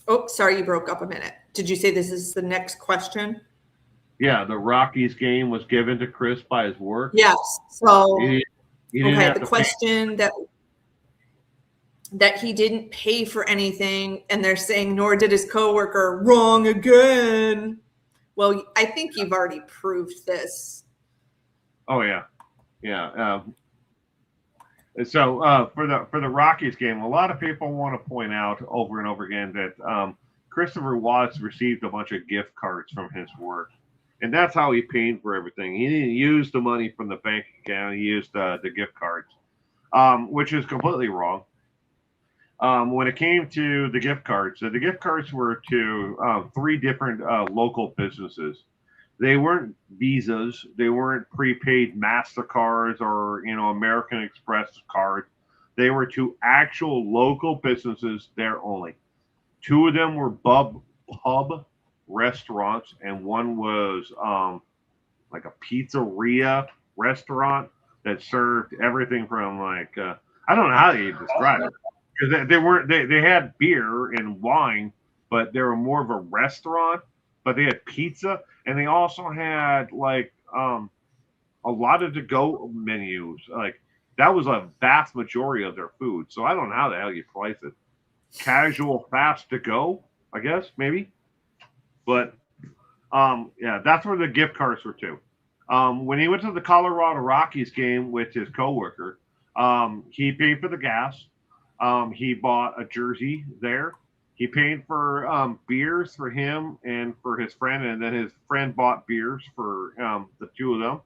Oh, sorry, you broke up a minute. Did you say this is the next question? Yeah, the Rockies game was given to Chris by his work. Yes. So, he didn't okay, have the to question that he didn't pay for anything, and they're saying, nor did his coworker. Wrong again. Well, I think you've already proved this. Oh yeah, yeah. So for the Rockies game, a lot of people want to point out over and over again that Christopher Watts received a bunch of gift cards from his work, and that's how he paid for everything. He didn't use the money from the bank account; he used the gift cards, which is completely wrong. When it came to the gift cards, the gift cards were to 3 different local businesses. They weren't Visas. They weren't prepaid MasterCards or American Express cards. They were to actual local businesses there only. 2 of them were pub restaurants, and one was like a pizzeria restaurant that served everything from I don't know how you describe it. Because they had beer and wine, but they were more of a restaurant. But they had pizza, and they also had a lot of to-go menus. That was a vast majority of their food. So I don't know how the hell you slice it. Casual, fast to go, I guess maybe. But yeah, that's where the gift cards were to. When he went to the Colorado Rockies game with his coworker, he paid for the gas. He bought a jersey there. He paid for beers for him and for his friend, and then his friend bought beers for the 2 of them.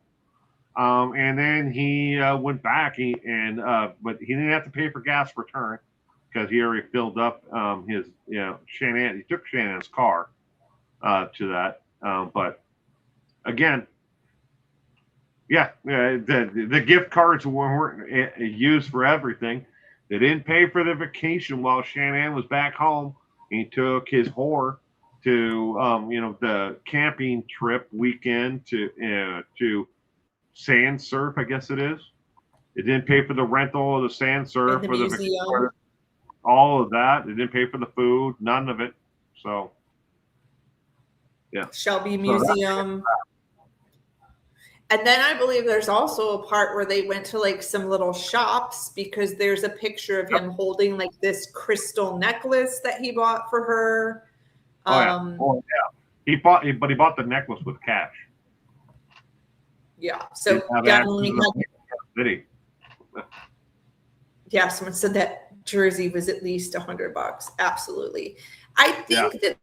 And then he went back, but he didn't have to pay for gas return because he already filled up his Shanann. He took Shannon's car to that. But again, yeah, the gift cards weren't used for everything. They didn't pay for the vacation while Shanann was back home. He took his whore to the camping trip weekend to sand surf, I guess it is. It didn't pay for the rental of the sand surf And or the museum. vacation, all of that. It didn't pay for the food, none of it. So yeah. Shelby Museum. And then I believe there's also a part where they went to some little shops because there's a picture of him holding this crystal necklace that he bought for her. Oh yeah. He bought the necklace with cash. Yeah. So definitely. Yeah. Someone said that jersey was at least $100. Absolutely. I think that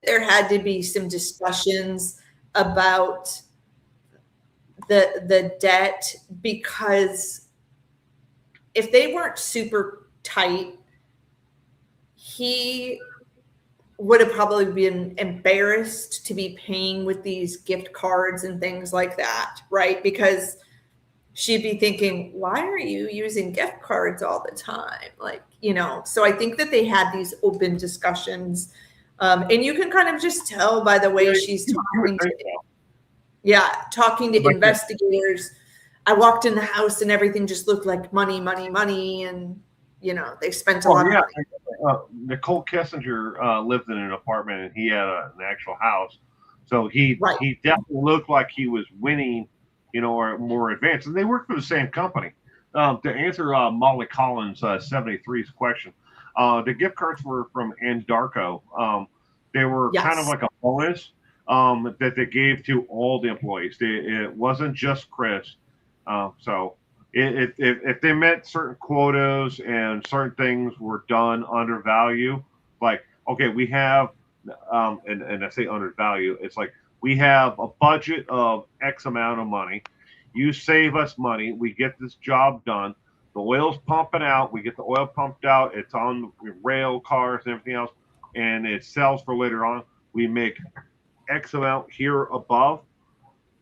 there had to be some discussions about the debt, because if they weren't super tight, he would have probably been embarrassed to be paying with these gift cards and things like that, right? Because she'd be thinking, why are you using gift cards all the time? So I think that they had these open discussions, and you can kind of just tell by the way she's talking to investigators. I walked in the house and everything just looked like money, money, money. And, they spent a lot of money. Nicole Kessinger lived in an apartment, and he had an actual house. So he definitely looked like he was winning, or more advanced. And they worked for the same company. To answer Molly Collins' 73's question, the gift cards were from Andarco. They were kind of like a bonus that they gave to all the employees. It wasn't just Chris. So If they met certain quotas and certain things were done under value, like, okay, we have, and I say under value, it's like we have a budget of X amount of money. You save us money. We get this job done. The oil's pumping out. We get the oil pumped out. It's on rail cars and everything else, and it sells for later on. We make X amount here above.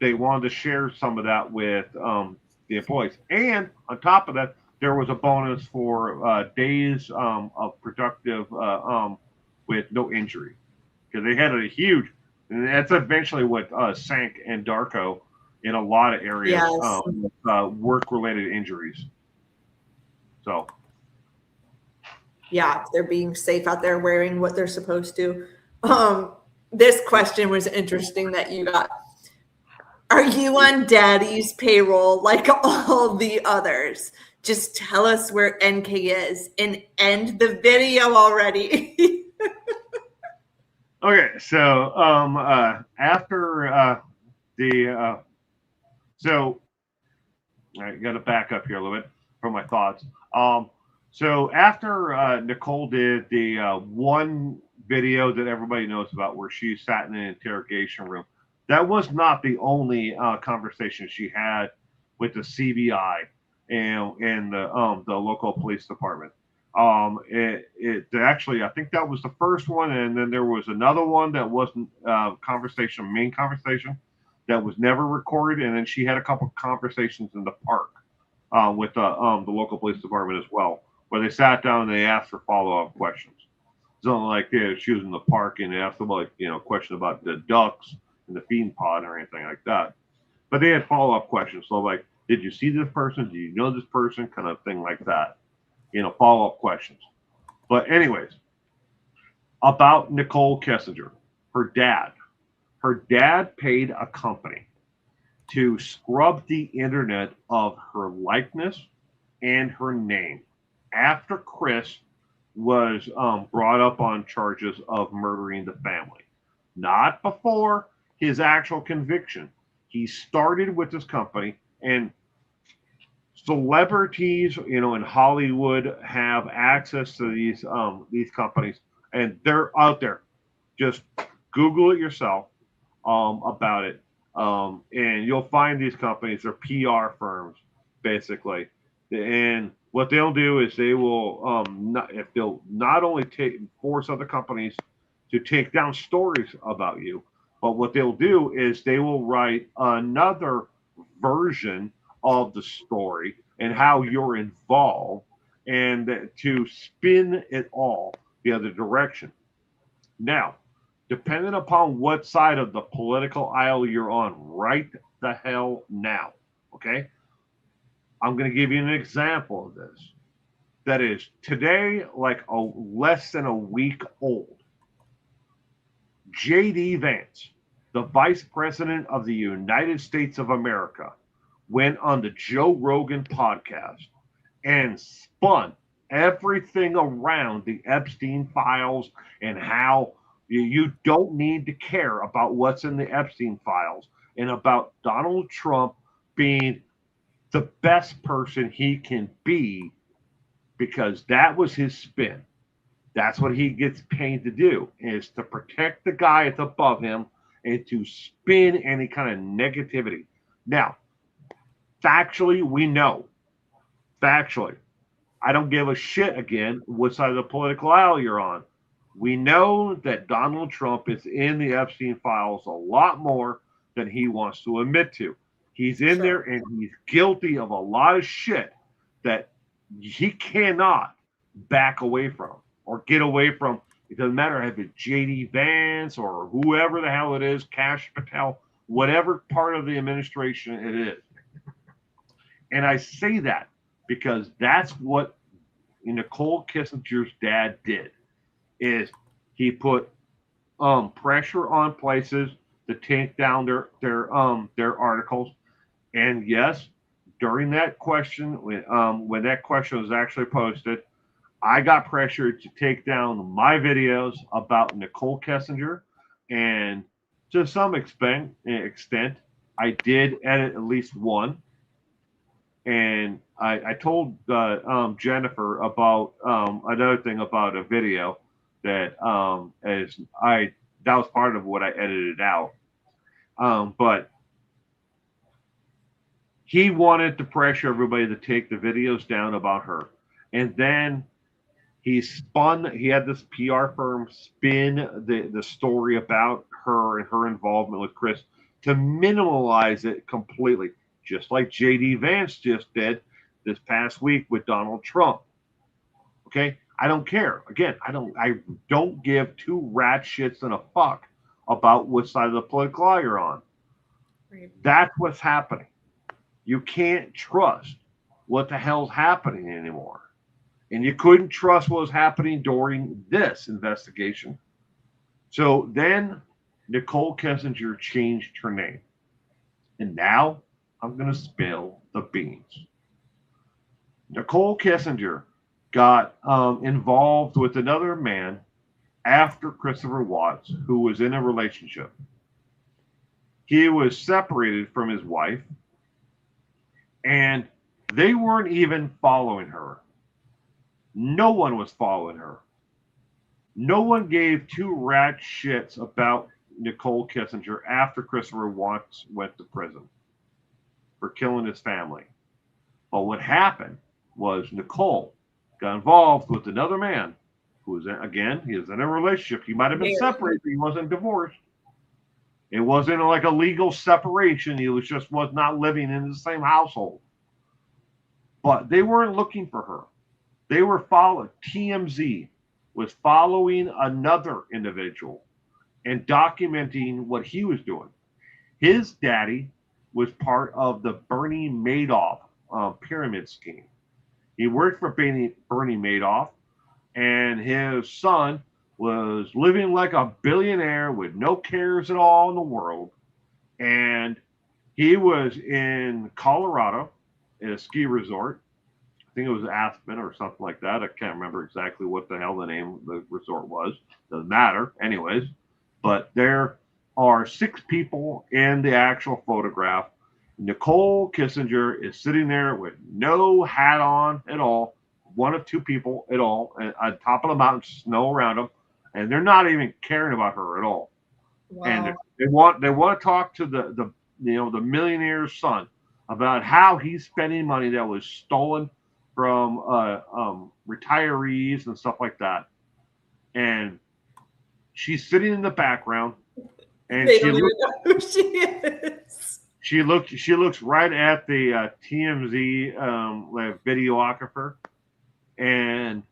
They wanted to share some of that with the employees. And on top of that, there was a bonus for days of productive with no injury, because they had a huge, and that's eventually what sank Anadarko in a lot of areas, Yes. work-related injuries. So, yeah, they're being safe out there wearing what they're supposed to. This question was interesting that you got. Are you on daddy's payroll like all the others? Just tell us where NK is and end the video already. okay, so after so I got to back up here a little bit for my thoughts. So after Nicole did the one video that everybody knows about where she sat in an interrogation room, that was not the only conversation she had with the CBI and the local police department. It actually, I think that was the first one, and then there was another one that wasn't main conversation that was never recorded, and then she had a couple of conversations in the park with the local police department as well, where they sat down and they asked for follow-up questions. Something like she was in the park and they asked them like, a question about the ducks in the feeding pod or anything like that. But they had follow-up questions. So like, did you see this person? Do you know this person? Kind of thing like that. Follow-up questions. But anyways, about Nicole Kessinger, her dad. Her dad paid a company to scrub the internet of her likeness and her name after Chris was brought up on charges of murdering the family. Not before his actual conviction. He started with this company, and celebrities, in Hollywood have access to these companies, and they're out there. Just Google it yourself about it, and you'll find these companies. They're PR firms, basically, and what they'll do is they will they'll not only force other companies to take down stories about you, but what they'll do is they will write another version of the story and how you're involved, and to spin it all the other direction. Now, depending upon what side of the political aisle you're on right the hell now, okay? I'm going to give you an example of this that is today, like less than a week old. J.D. Vance, the Vice President of the United States of America, went on the Joe Rogan podcast and spun everything around the Epstein files and how you don't need to care about what's in the Epstein files, and about Donald Trump being the best person he can be, because that was his spin. That's what he gets paid to do, is to protect the guy that's above him and to spin any kind of negativity. Now, factually, we know. Factually, I don't give a shit, again, what side of the political aisle you're on. We know that Donald Trump is in the Epstein files a lot more than he wants to admit to. He's in there, and he's guilty of a lot of shit that he cannot back away from or get away from. It doesn't matter if it's J.D. Vance or whoever the hell it is, Kash Patel, whatever part of the administration it is. And I say that because that's what Nicole Kissinger's dad did, is he put pressure on places to take down their articles. And yes, during that question, when that question was actually posted, I got pressured to take down my videos about Nicole Kessinger, and to some extent, I did edit at least one. And I told Jennifer about another thing about a video that that was part of what I edited out. But he wanted to pressure everybody to take the videos down about her. And then he had this PR firm spin the story about her and her involvement with Chris to minimalize it completely, just like JD Vance just did this past week with Donald Trump. Okay? I don't care. Again, I don't give two rat shits and a fuck about what side of the political aisle you're on. Right. That's what's happening. You can't trust what the hell's happening anymore. And you couldn't trust what was happening during this investigation. So then Nicole Kessinger changed her name. And now I'm going to spill the beans. Nicole Kessinger got involved with another man after Christopher Watts, who was in a relationship. He was separated from his wife, and they weren't even following her. No one was following her. No one gave two rat shits about Nicole Kessinger after Christopher Watts went to prison for killing his family. But what happened was Nicole got involved with another man who was, again, he was in a relationship. He might have been separated, but he wasn't divorced. It wasn't like a legal separation. He was not living in the same household. But they weren't looking for her. They were following. TMZ was following another individual and documenting what he was doing. His daddy was part of the Bernie Madoff pyramid scheme. He worked for Bernie Madoff, and his son was living like a billionaire with no cares at all in the world. And he was in Colorado at a ski resort. I think it was Aspen or something like that. I can't remember exactly what the hell the name of the resort was. Doesn't matter. Anyways, but there are 6 people in the actual photograph. Nicole Kessinger is sitting there with no hat on at all, one of 2 people at all, on top of the mountain, snow around them, and they're not even caring about her at all. Wow. And they want to talk to the millionaire's son about how he's spending money that was stolen from retirees and stuff like that. And she's sitting in the background, and they don't even know who she is. She looks right at the TMZ videographer, and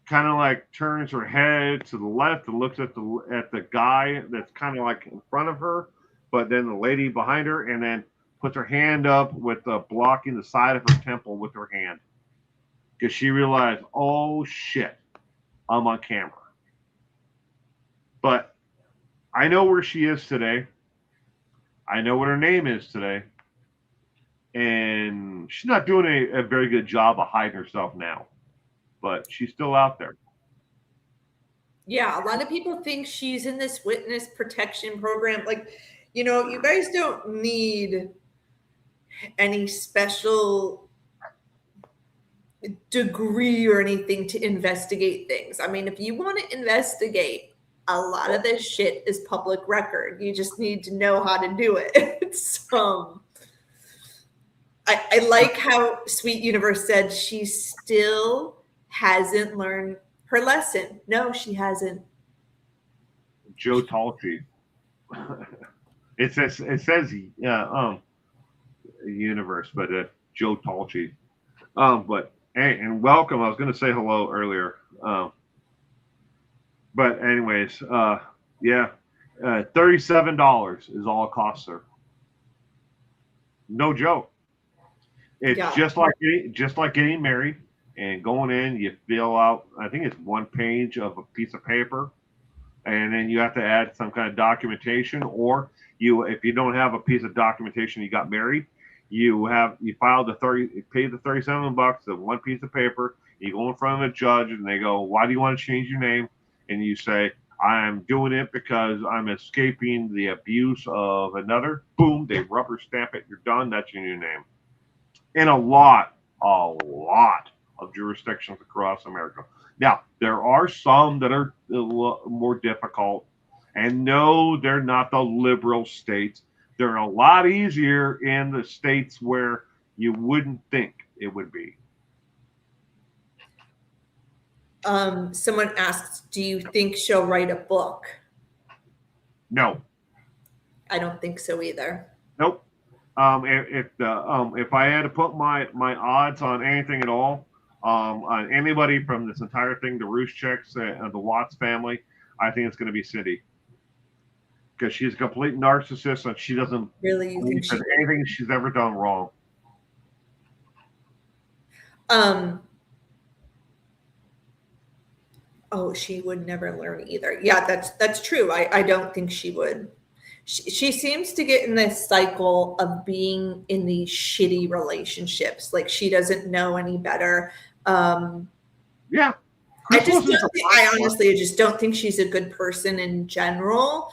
kind of like turns her head to the left and looks at the guy that's kind of like in front of her, but then the lady behind her, and then puts her hand up with blocking the side of her temple with her hand, because she realized, oh shit, I'm on camera. But I know where she is today. I know what her name is today. And she's not doing a very good job of hiding herself now. But she's still out there. Yeah, a lot of people think she's in this witness protection program. Like, you guys don't need any special degree or anything to investigate things. I mean, if you want to investigate, a lot of this shit is public record. You just need to know how to do it. I like how Sweet Universe said she still hasn't learned her lesson. No, she hasn't. Joe Talchi. It says Universe, but Joe Talchi. But hey, and welcome. I was going to say hello earlier. But anyways, $37 is all it costs her. No joke. It's just like getting married and going in. You fill out, I think it's 1 page of a piece of paper, and then you have to add some kind of documentation. Or if you don't have a piece of documentation, you got married. You pay the $37 of 1 piece of paper. You go in front of a judge, and they go, "Why do you want to change your name?" And you say, "I'm doing it because I'm escaping the abuse of another." Boom, they rubber stamp it. You're done. That's your new name. in a lot of jurisdictions across America. Now, there are some that are more difficult, and no, they're not the liberal states. They're a lot easier in the states where you wouldn't think it would be. Someone asks, do you think she'll write a book? No. I don't think so either. Nope. If I had to put my odds on anything at all, on anybody from this entire thing, the Roost chicks and the Watts family, I think it's going to be Cindy, because she's a complete narcissist and she doesn't really think anything she's ever done wrong. Oh, she would never learn either. Yeah, that's true. I don't think she would. She seems to get in this cycle of being in these shitty relationships. Like she doesn't know any better. Yeah. I honestly just don't think she's a good person in general.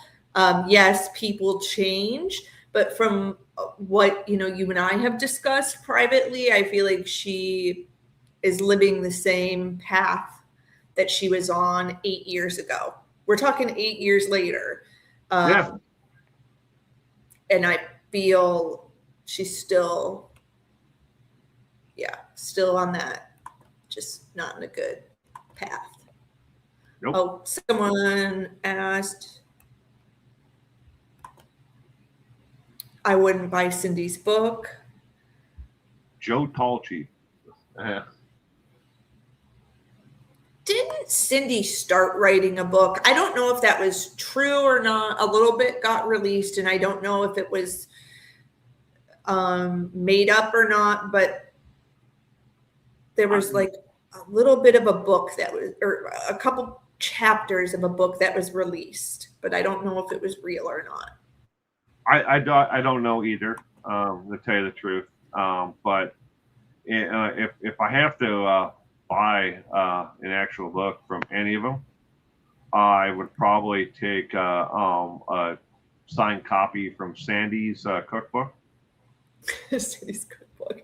Yes, people change, but from what you and I have discussed privately, I feel like she is living the same path that she was on 8 years ago. We're talking 8 years later. Yeah. And I feel she's still on that, just not in a good path. Nope. Oh, someone asked, I wouldn't buy Cindy's book. Joe Talchi. Didn't Cindy start writing a book? I don't know if that was true or not. A little bit got released, and I don't know if it was made up or not, but there was like a little bit of a book that was, or a couple chapters of a book that was released, but I don't know if it was real or not. I don't know either, to tell you the truth. But if I have to buy an actual book from any of them, I would probably take a signed copy from Sandy's cookbook. Sandy's cookbook.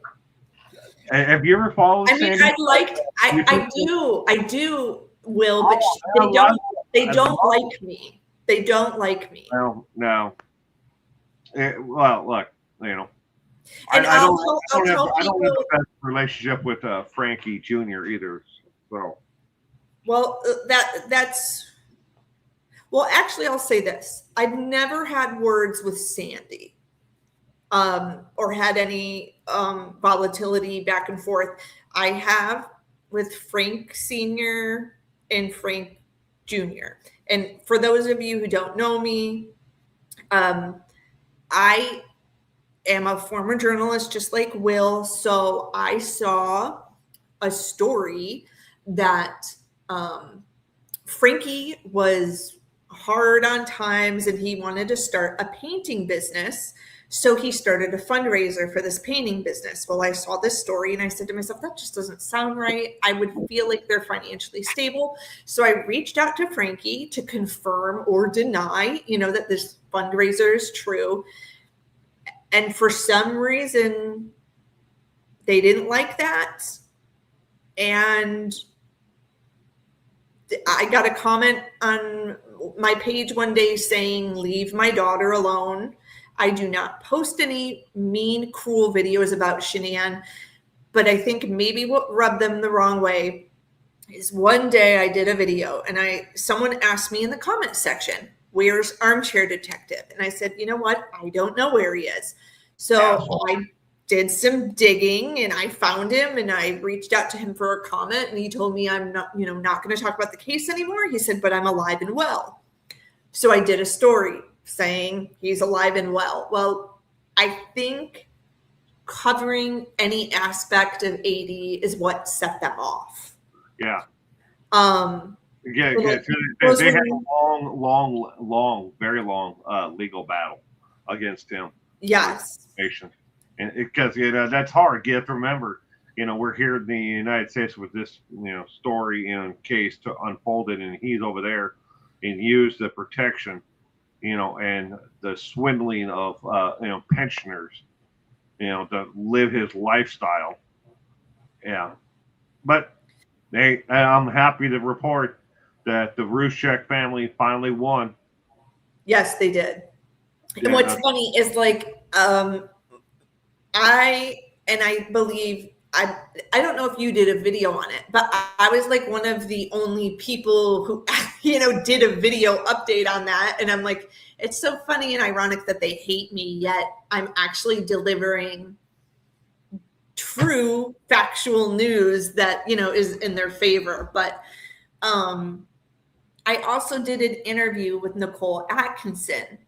Have you ever followed Sandy? I do, Will, but they don't like me. They don't like me. No. Well, look, And I don't have the best relationship with Frankie Jr. either. So, well, well, actually, I'll say this: I've never had words with Sandy, or had any volatility back and forth. I have with Frank Sr. and Frank Jr. And for those of you who don't know me, I am a former journalist just like Will. So I saw a story that Frankie was hard on times and he wanted to start a painting business. So he started a fundraiser for this painting business. Well, I saw this story and I said to myself, that just doesn't sound right. I would feel like they're financially stable. So I reached out to Frankie to confirm or deny, that this fundraiser is true. And for some reason, they didn't like that. And I got a comment on my page one day saying, leave my daughter alone. I do not post any mean, cruel videos about Shanann. But I think maybe what rubbed them the wrong way is one day I did a video and someone asked me in the comment section, where's Armchair Detective? And I said, you know what? I don't know where he is. So I did some digging and I found him and I reached out to him for a comment and he told me I'm not going to talk about the case anymore. He said, but I'm alive and well. So I did a story saying he's alive and well. Well, I think covering any aspect of AD is what set them off. Yeah. They had a long, very long legal battle against him. Yes. And because that's hard. You have to remember, we're here in the United States with this, story and case to unfold it, and he's over there and use the protection, and the swindling of, pensioners to live his lifestyle. Yeah. But I'm happy to report that the Rushek family finally won. Yes, they did. Yeah. And what's funny is like, I believe, I don't know if you did a video on it, but I was like one of the only people who, did a video update on that. And I'm like, it's so funny and ironic that they hate me, yet I'm actually delivering true factual news that, is in their favor. But I also did an interview with Nicole Atkinson,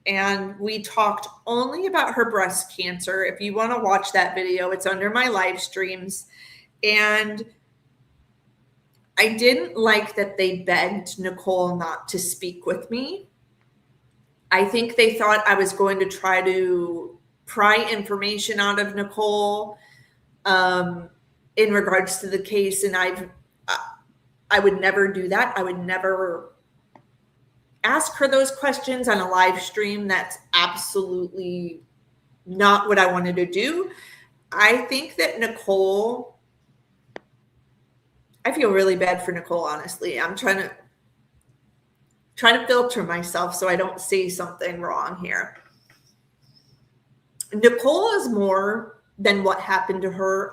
and we talked only about her breast cancer. If you want to watch that video, it's under my live streams. And I didn't like that they begged Nicole not to speak with me. I think they thought I was going to try to pry information out of Nicole in regards to the case. And I would never do that. I would never ask her those questions on a live stream. That's absolutely not what I wanted to do. I think that Nicole, I feel really bad for Nicole, honestly. I'm trying to filter myself so I don't say something wrong here. Nicole is more than what happened to her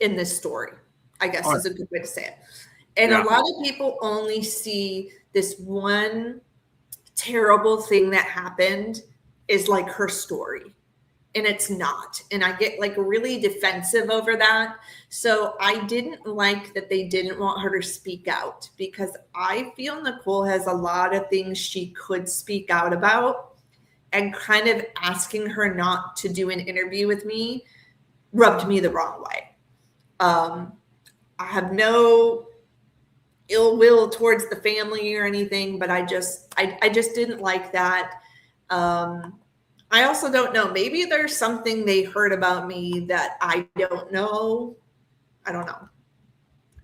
in this story, I guess is a good way to say it. And a lot of people only see this one terrible thing that happened is like her story, and it's not. And I get like really defensive over that. So I didn't like that they didn't want her to speak out, because I feel Nicole has a lot of things she could speak out about, and kind of asking her not to do an interview with me rubbed me the wrong way. I have no ill will towards the family or anything, but I just didn't like that. I also don't know. Maybe there's something they heard about me that I don't know. I don't know.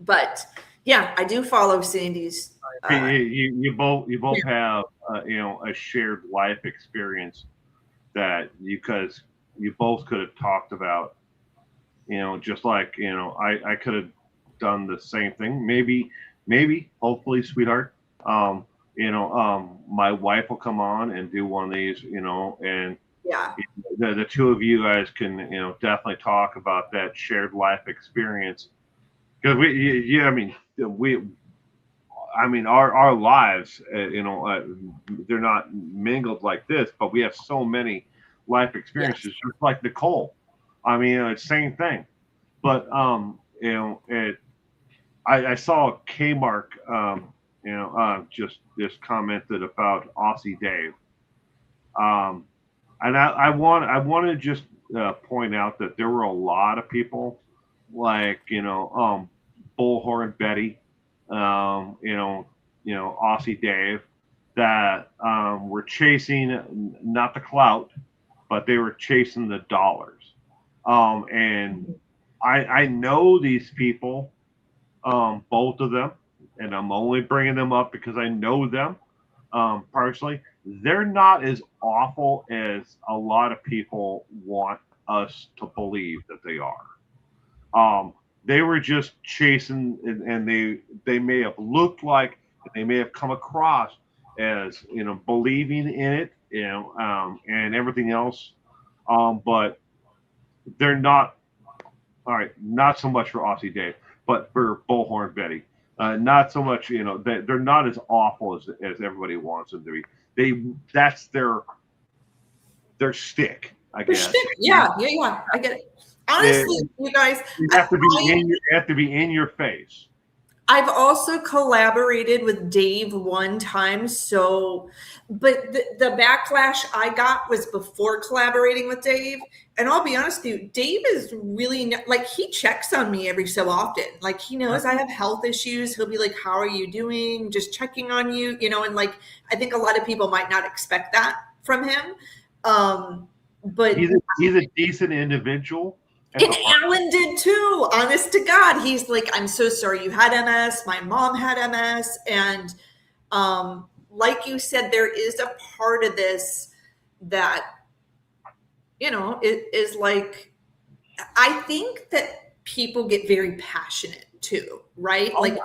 But yeah, I do follow Sandy's. You both have a shared life experience that because you both could have talked about. Just like I could have done the same thing. Maybe, hopefully, sweetheart. My wife will come on and do one of these, and the two of you guys can, definitely talk about that shared life experience. Because our lives, they're not mingled like this, but we have so many life experiences, just like Nicole. It's same thing. But I saw Kmark, just commented about Aussie Dave, and I want to just point out that there were a lot of people like Bullhorn Betty, Aussie Dave, that were chasing not the clout, but they were chasing the dollars. And I know these people, both of them, and I'm only bringing them up because I know them personally. They're not as awful as a lot of people want us to believe that they are. They were just chasing, and they may have looked like, they may have come across as believing in it, and everything else, but they're not. All right, not so much for Aussie Dave, but for Bullhorn Betty, not so much. They're not as awful as everybody wants them to be. That's their stick, I guess. Yeah, I get it. Honestly, you guys, you have to be in your face. I've also collaborated with Dave one time, but the backlash I got was before collaborating with Dave. And I'll be honest with you, Dave is really he checks on me every so often. Like, he knows I have health issues. He'll be like, "How are you doing?" Just checking on you, and I think a lot of people might not expect that from him. But he's a decent individual. And Alan did too, honest to God. He's like, "I'm so sorry you had MS. My mom had MS." And like you said, there is a part of this that, it is like, I think that people get very passionate too, right? Like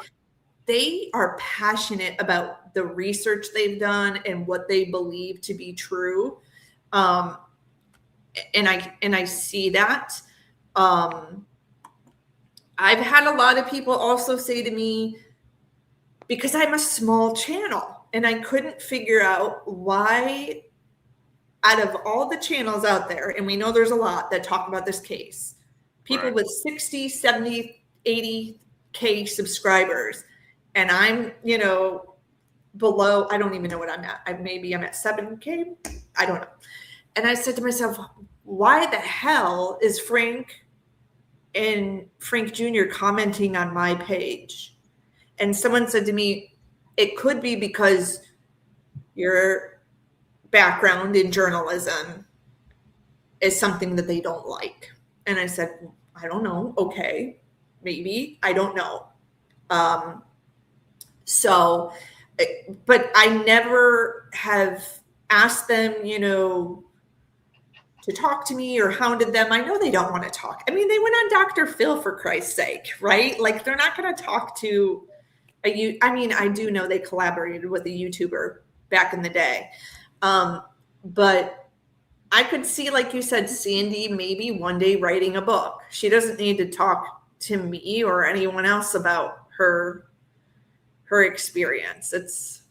they are passionate about the research they've done and what they believe to be true. And I see that. I've had a lot of people also say to me, because I'm a small channel and I couldn't figure out why out of all the channels out there, and we know there's a lot that talk about this case, people Right. with 60, 70, 80K subscribers, and I'm, below, I don't even know what I'm at. Maybe I'm at 7K. I don't know. And I said to myself, why the hell is Frank and Frank Jr. commenting on my page? And someone said to me, it could be because your background in journalism is something that they don't like. And I said, I don't know. Okay, maybe. I don't know. But I never have asked them, to talk to me or hounded them. I know they don't want to talk. I mean, they went on Dr. Phil, for Christ's sake, right? Like, they're not going to talk to I do know they collaborated with a YouTuber back in the day. But I could see, like you said, Sandy maybe one day writing a book. She doesn't need to talk to me or anyone else about her experience. It's,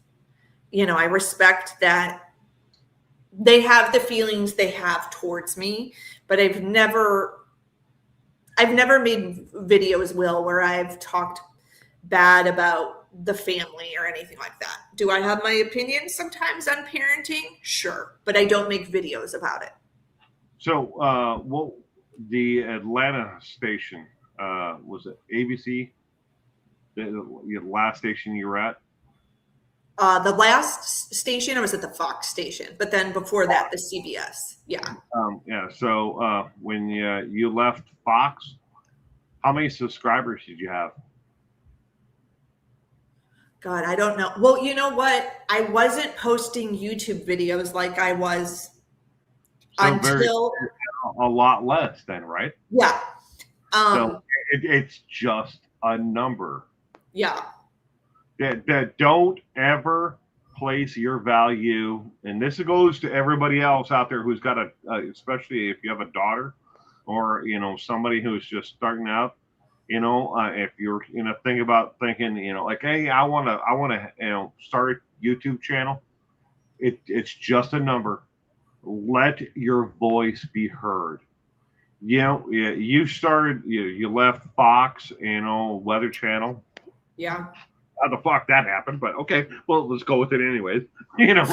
I respect that they have the feelings they have towards me, but I've never made videos, Will, where I've talked bad about the family or anything like that. Do I have my opinion sometimes on parenting? Sure, but I don't make videos about it. So, the Atlanta station, was it ABC? The last station you were at? The last station, I was at the Fox station, but then before that, the CBS. Yeah. Yeah. So, when you left Fox, how many subscribers did you have? God, I don't know. Well, you know what? I wasn't posting YouTube videos like I was until a lot less then, right? Yeah. So it's just a number. Yeah. That don't ever place your value, and this goes to everybody else out there who's got especially if you have a daughter or somebody who's just starting out. If you're thinking, like, hey, I want to start a YouTube channel. It's just a number. Let your voice be heard. You started. You left Fox, Weather Channel. Yeah. How the fuck that happened? But okay, well, let's go with it anyways. But anyways.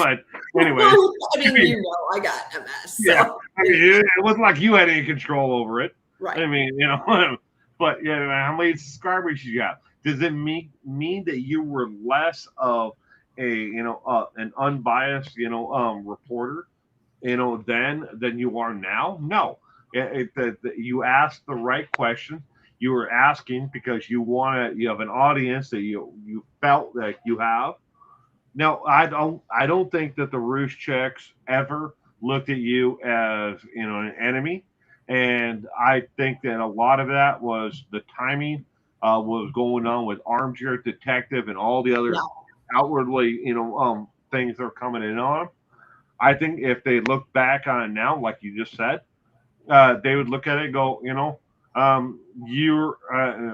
I mean, I got a mess. So. Yeah. I mean, it wasn't like you had any control over it. Right. I mean, but how many subscribers you got? Does it mean that you were less of an unbiased, reporter, than you are now? No. You asked the right question. You were asking because you have an audience that you felt that you have. Now, I don't think that the Rouge Checks ever looked at you as an enemy, and I think that a lot of that was the timing was going on with Armchair Detective and all the other outwardly things that are coming in on them. I think if they look back on it now, like you just said, they would look at it and go, you're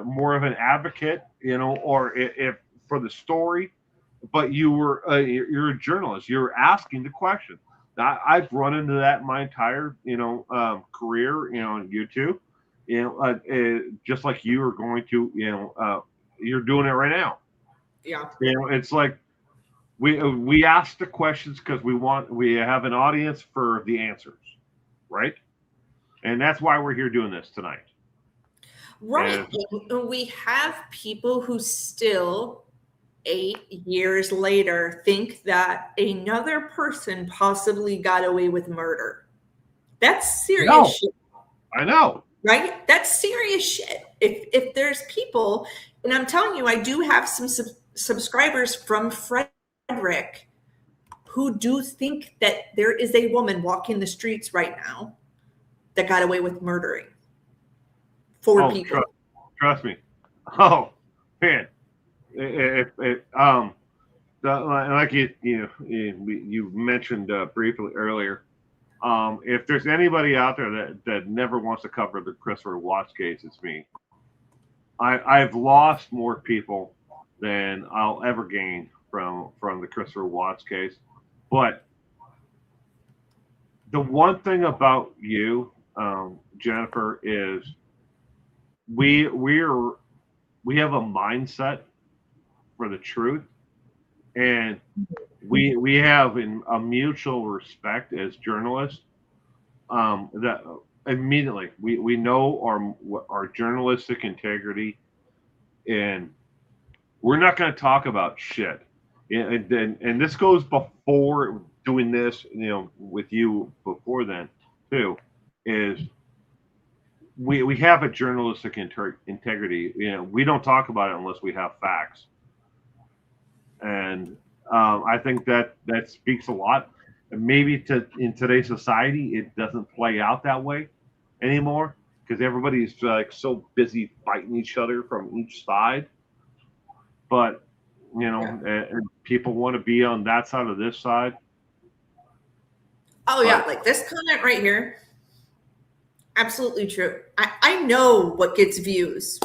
more of an advocate, or if for the story, but you're a journalist. You're asking the question. I've run into that my entire, career, on YouTube, just like you are going to, you're doing it right now. Yeah. It's like we ask the questions because we have an audience for the answers, right? And that's why we're here doing this tonight. Right. And we have people who still 8 years later think that another person possibly got away with murder. That's serious shit. I know. Right? That's serious shit. If there's people, and I'm telling you, I do have some subscribers from Frederick who do think that there is a woman walking the streets right now that got away with murdering 4 people. Trust me. Oh man, like you mentioned briefly earlier. If there's anybody out there that never wants to cover the Christopher Watts case, it's me. I've lost more people than I'll ever gain from the Christopher Watts case. But the one thing about you, Jennifer, is we have a mindset for the truth, and we have a mutual respect as journalists, that immediately we know our journalistic integrity, and we're not going to talk about shit. And this goes before doing this, with you before then too, is we have a journalistic integrity. We don't talk about it unless we have facts. And I think that speaks a lot. And maybe in today's society, it doesn't play out that way anymore because everybody's like so busy fighting each other from each side. But and people want to be on that side or this side. Oh yeah, like this comment right here. Absolutely true. I know what gets views.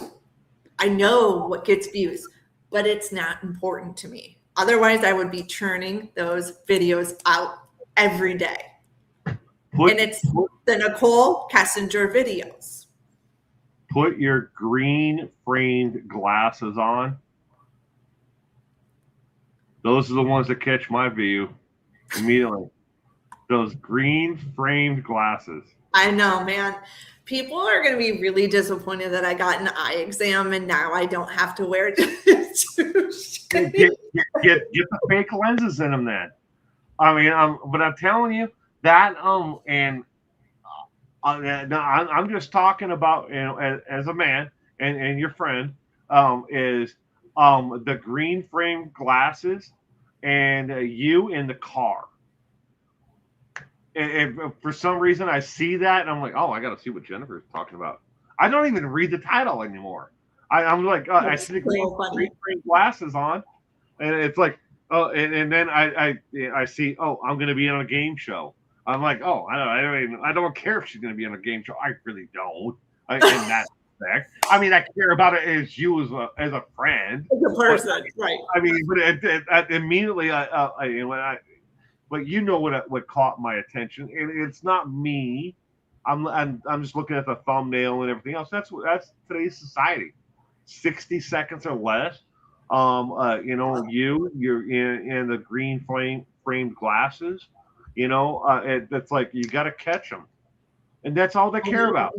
I know what gets views, but it's not important to me. Otherwise, I would be churning those videos out every day. And it's the Nicole Kessinger videos. Put your green framed glasses on. Those are the ones that catch my view immediately. Those green framed glasses. I know, man. People are going to be really disappointed that I got an eye exam and now I don't have to wear it. Get the fake lenses in them then. I mean, but I'm telling you that I'm just talking about as a man and your friend is the green frame glasses and you in the car. And for some reason I see that and I'm like, oh, I got to see what Jennifer's talking about. I don't even read the title anymore. I'm like, I see the green frame glasses on, and it's like, oh, and then I see, oh, I'm going to be on a game show. I'm like, oh, I don't care if she's going to be on a game show. I really don't. In that respect, I mean, I care about it as you as a friend, as a person, right? I mean, but immediately, but you know what caught my attention, and it's not me. I'm just looking at the thumbnail and everything else. That's today's society. 60 seconds or less. You're in the green framed glasses. It's like you got to catch them, and that's all they care about.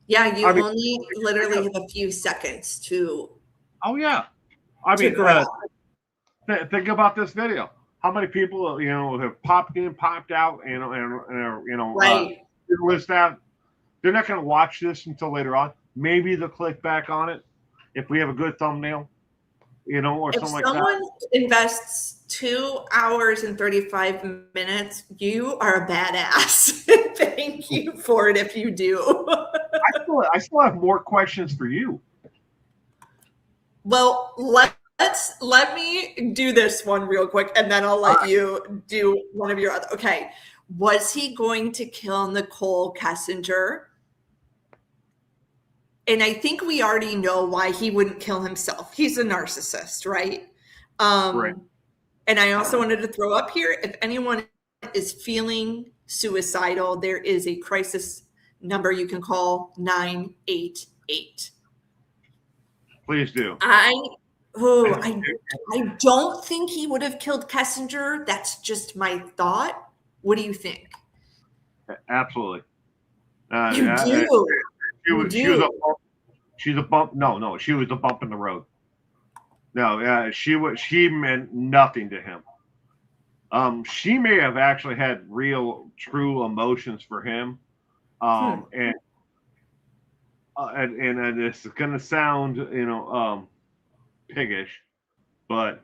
Yeah, only literally have a few seconds to. Oh yeah, I mean, think about this video. How many people have popped in, popped out, right? List out. They're not going to watch this until later on. Maybe they'll click back on it if we have a good thumbnail, or something like that. If someone invests 2 hours and 35 minutes, you are a badass. Thank you for it if you do. I still have more questions for you. Well, let me do this one real quick, and then I'll let you do one of your other. Okay. Was he going to kill Nicole Kessinger? And I think we already know why he wouldn't kill himself. He's a narcissist, right? Right. And I also wanted to throw up here, if anyone is feeling suicidal, there is a crisis number you can call 988. Please do. I don't think he would have killed Kessinger. That's just my thought. What do you think? Absolutely. You do. She's a bump. No, she was a bump in the road. No, she meant nothing to him. She may have actually had real, true emotions for him. And it's going to sound, piggish, but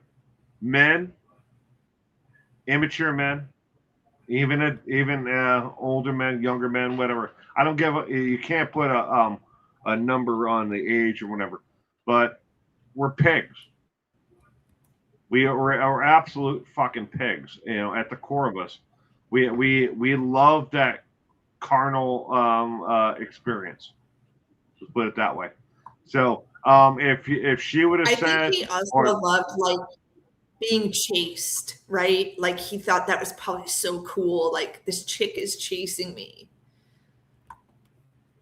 men immature men, even older men, younger men, whatever. I don't give a, you can't put a number on the age or whatever, but we're pigs. We're absolute fucking pigs. You know, at the core of us, we love that carnal experience. Let's put it that way. So if she would have I said, think he also loved like being chased, right? Like he thought that was probably so cool. Like this chick is chasing me.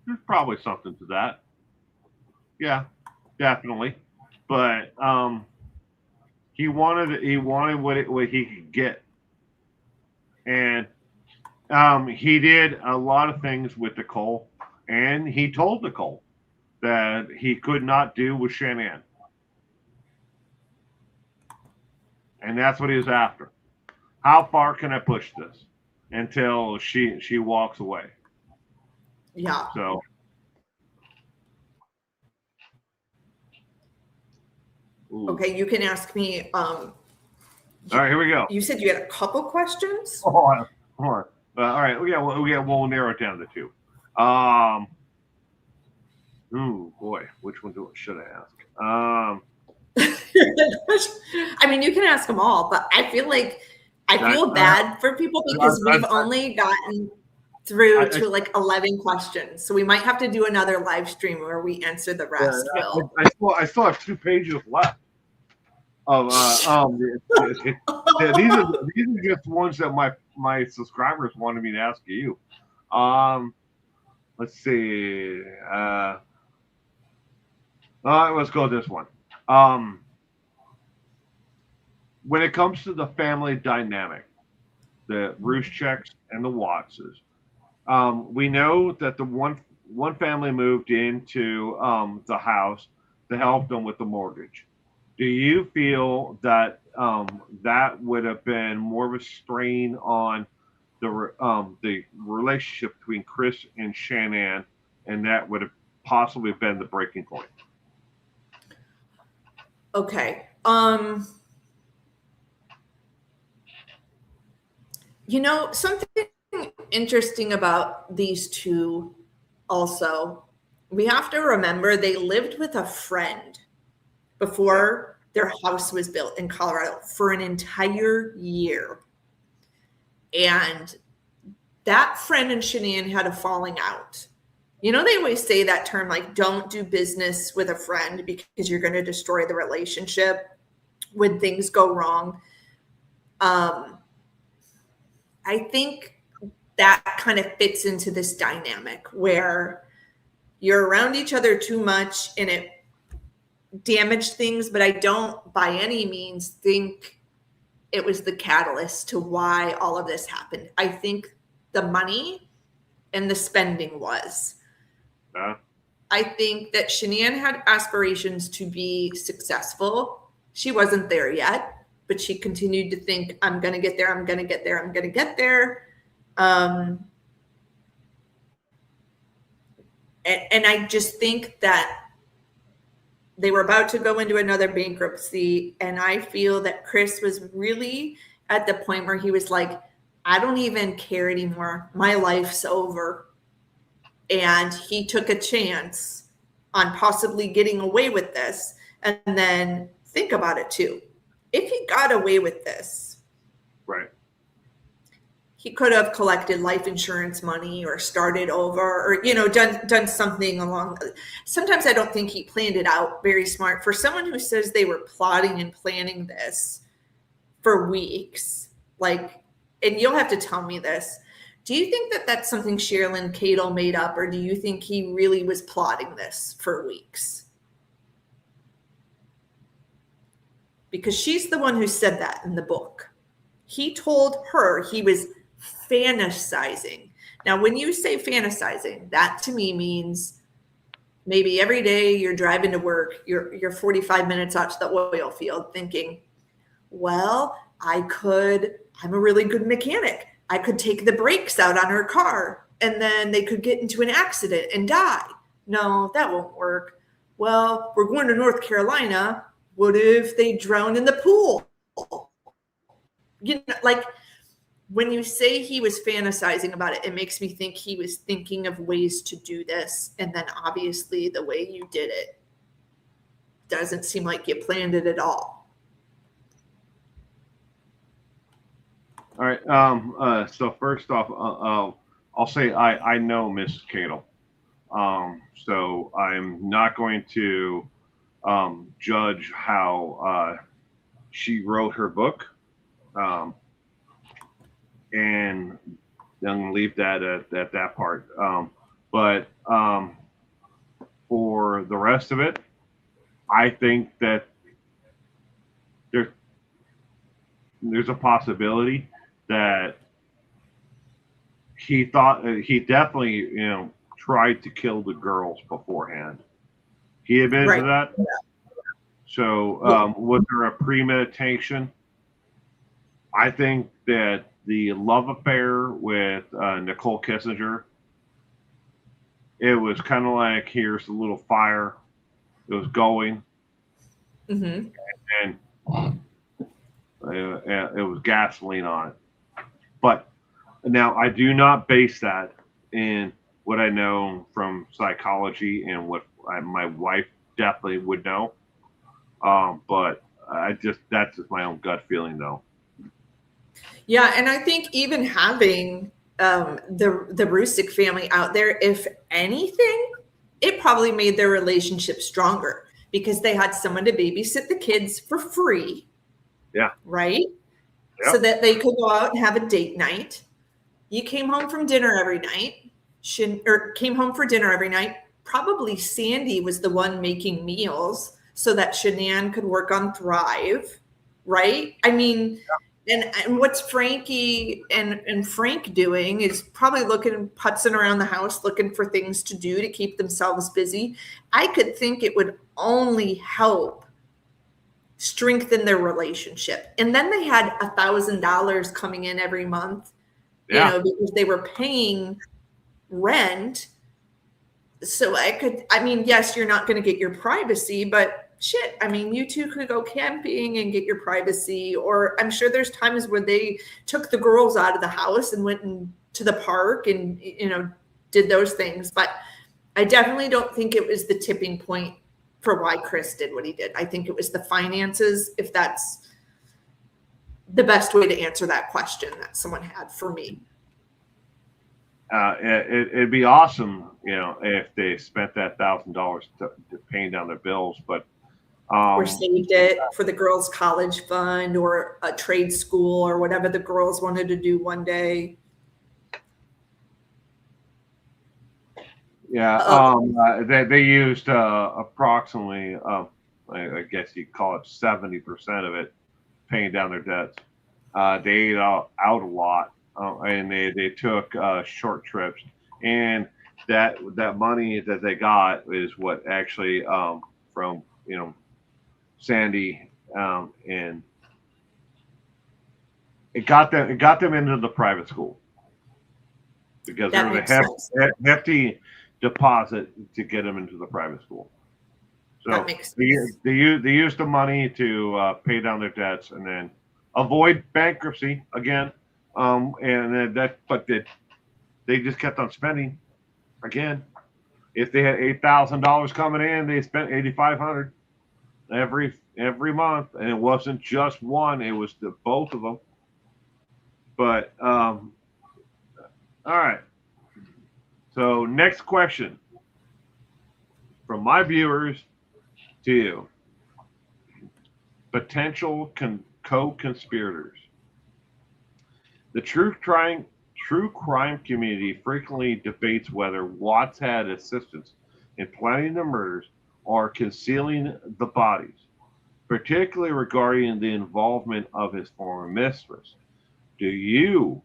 there's probably something to that. Yeah, definitely. But he wanted what he could get, and he did a lot of things with Nicole, and he told Nicole that he could not do with Shanann. And that's what he was after. How far can I push this until she walks away? Yeah. So ooh. Okay, you can ask me. All right, here we go. You said you had a couple questions. Hold on. All right, we'll narrow it down to two. Ooh, boy, which one should I ask? I mean, you can ask them all, but I feel like I feel bad for people because we've only gotten through to like 11 questions, so we might have to do another live stream where we answer the rest. I still have 2 pages left. These are just ones that my subscribers wanted me to ask you. Let's see. Let's go with this one. When it comes to the family dynamic, the Ruschecks and the Wattses, we know that the one family moved into the house to help them with the mortgage. Do you feel that that would have been more of a strain on the relationship between Chris and Shanann, and that would have possibly been the breaking point? Okay. You know, something interesting about these two also, we have to remember they lived with a friend before their house was built in Colorado for an entire year. And that friend and Shanann had a falling out. You know, they always say that term, like, don't do business with a friend because you're going to destroy the relationship when things go wrong. I think that kind of fits into this dynamic where you're around each other too much and it damaged things, but I don't by any means think it was the catalyst to why all of this happened. I think the money and the spending was. I think that Shanann had aspirations to be successful. She wasn't there yet, but she continued to think, I'm going to get there. I'm going to get there. I'm going to get there. And I just think that they were about to go into another bankruptcy. And I feel that Chris was really at the point where he was like, I don't even care anymore. My life's over. And he took a chance on possibly getting away with this. And then think about it too. If he got away with this, right, he could have collected life insurance money or started over or, you know, done something along. Sometimes I don't think he planned it out very smart. For someone who says they were plotting and planning this for weeks, like, and you'll have to tell me this. Do you think that that's something Sherilyn Cadle made up, or do you think he really was plotting this for weeks? Because she's the one who said that in the book. He told her he was fantasizing. Now, when you say fantasizing, that to me means maybe every day you're driving to work, you're 45 minutes out to the oil field thinking, well, I'm a really good mechanic. I could take the brakes out on her car and then they could get into an accident and die. No, that won't work. Well, we're going to North Carolina. What if they drown in the pool? like when you say he was fantasizing about it, it makes me think he was thinking of ways to do this. And then obviously the way you did it doesn't seem like you planned it at all. All right. So first off, I'll say I know Miss Cadle. So I'm not going to judge how she wrote her book. And I'm going to leave that at that part. But for the rest of it, I think that there's a possibility that he definitely, tried to kill the girls beforehand. He admitted to that. Yeah. So was there a premeditation? I think that the love affair with Nicole Kissinger, it was kind of like, here's a little fire. It was going. Mm-hmm. And it was gasoline on it. But now I do not base that in what I know from psychology and what my wife definitely would know. But that's just my own gut feeling, though. Yeah, and I think even having the Rusick family out there, if anything, it probably made their relationship stronger because they had someone to babysit the kids for free. Yeah. Right? Yep. So that they could go out and have a date night. You came home from dinner every night. Came home for dinner every night. Probably Sandy was the one making meals so that Shanann could work on Thrive. Right? I mean... Yeah. And what's Frankie and Frank doing is probably putzing around the house, looking for things to do to keep themselves busy. I could think it would only help strengthen their relationship. And then they had $1,000 coming in every month, because they were paying rent. So yes, you're not going to get your privacy, but shit, I mean, you two could go camping and get your privacy, or I'm sure there's times where they took the girls out of the house and went to the park and, did those things. But I definitely don't think it was the tipping point for why Chris did what he did. I think it was the finances, if that's the best way to answer that question that someone had for me. It'd be awesome, if they spent that $1,000 to paying down their bills, but or saved it for the girls' college fund or a trade school or whatever the girls wanted to do one day. Yeah, they used approximately, I guess you'd call it 70% of it, paying down their debts. They ate out a lot, and they took short trips, and that money that they got is what actually from Sandy, and it got them into the private school because there was a hefty deposit to get them into the private school. So they used the money to pay down their debts and then avoid bankruptcy again. And then they just kept on spending again. If they had $8,000 coming in, they spent $8,500 every month, and it wasn't just one; it was both of them. But all right. So next question from my viewers to you: potential co-conspirators. The true crime community frequently debates whether Watts had assistance in planning the murders or concealing the bodies, particularly regarding the involvement of his former mistress. Do you,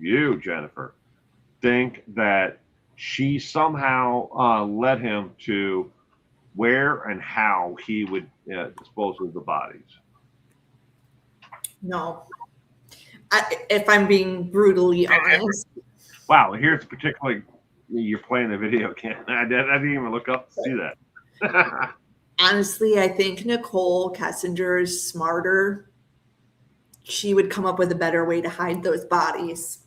Jennifer, think that she somehow led him to where and how he would dispose of the bodies? No. If I'm being brutally honest. Wow, here's particularly, you're playing the video, Ken. I didn't even look up to see that. Honestly, I think Nicole Kissinger is smarter. she would come up with a better way to hide those bodies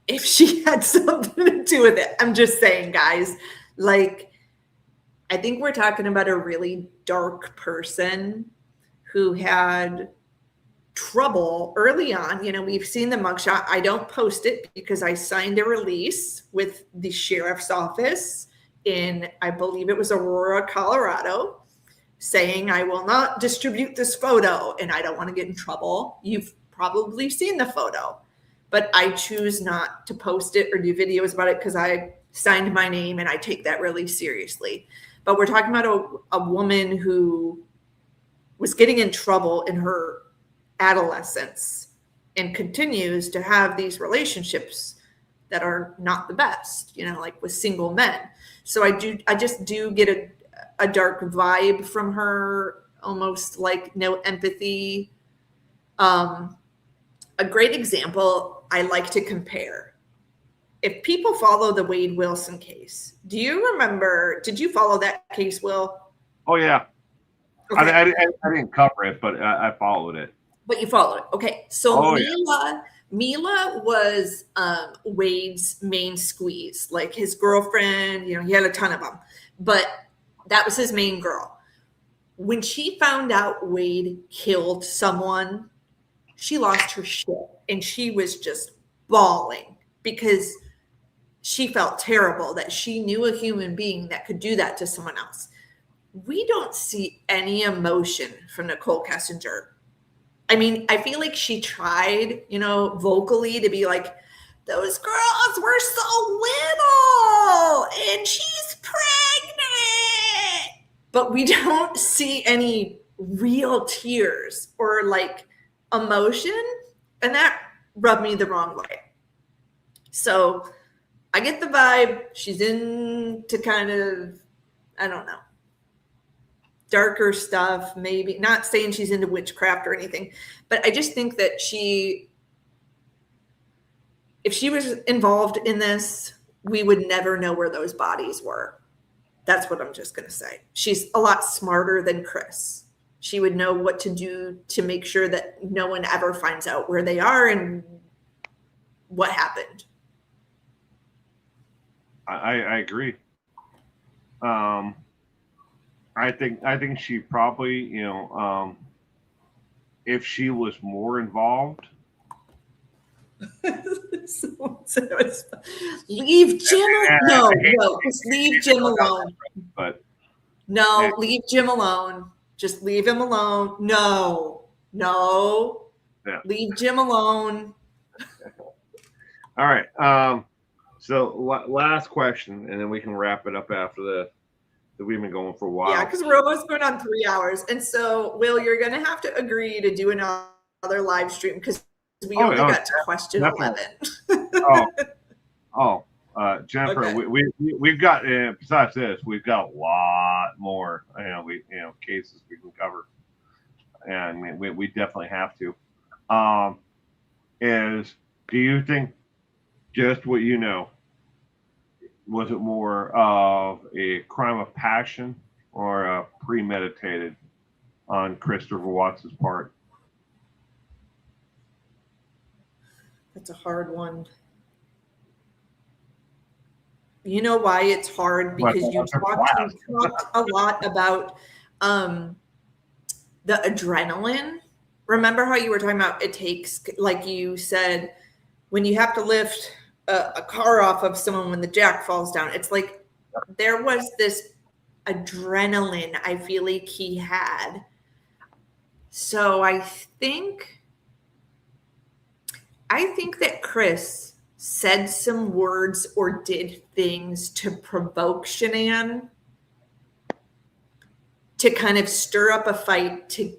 if she had something to do with it. I'm just saying, guys, like, I think we're talking about a really dark person who had trouble early on. You know, we've seen the mugshot. I don't post it because I signed a release with the sheriff's office in, I believe it was Aurora, Colorado, saying I will not distribute this photo and I don't want to get in trouble. You've probably seen the photo, but I choose not to post it or do videos about it because I signed my name and I take that really seriously. But we're talking about a woman who was getting in trouble in her adolescence and continues to have these relationships that are not the best, you know, like with single men. So I just do get a dark vibe from her, almost like no empathy. A great example I like to compare. If people follow the Wade Wilson case, do you remember, did you follow that case, Will? Oh, yeah. Okay. I didn't cover it, but I followed it. But you followed it. Okay. So yeah. Mila was Wade's main squeeze, like his girlfriend, you know, he had a ton of them, but that was his main girl. When she found out Wade killed someone, she lost her shit and she was just bawling because she felt terrible that she knew a human being that could do that to someone else. We don't see any emotion from Nicole Kessinger. I mean, I feel like she tried, you know, vocally to be like, those girls were so little and she's pregnant. But we don't see any real tears or like emotion. And that rubbed me the wrong way. So I get the vibe. She's into kind of, I don't know, darker stuff, maybe. Not saying she's into witchcraft or anything, but I just think that if she was involved in this, we would never know where those bodies were. That's what I'm just going to say. She's a lot smarter than Chris. She would know what to do to make sure that no one ever finds out where they are and what happened. I agree. I think she probably, you know, if she was more involved. Leave Jim alone. No, just leave Jim alone. But no, leave Jim alone. Just leave him alone. No. Yeah. Leave Jim alone. All right. So last question, and then we can wrap it up after this. We've been going for a while. Yeah, because we're almost going on 3 hours. And so, Will, you're going to have to agree to do another live stream because we only got to question 11. Jennifer, Okay. we've got, besides this, we've got a lot more, cases we can cover. And we definitely have to. Do you think just what you know, was it more of a crime of passion or premeditated on Christopher Watts' part? That's a hard one. You know why it's hard? Because you talk a lot about the adrenaline. Remember how you were talking about it takes, like you said, when you have to lift a car off of someone when the jack falls down, it's like there was this adrenaline I feel like he had. So I think that Chris said some words or did things to provoke Shanann, to kind of stir up a fight, to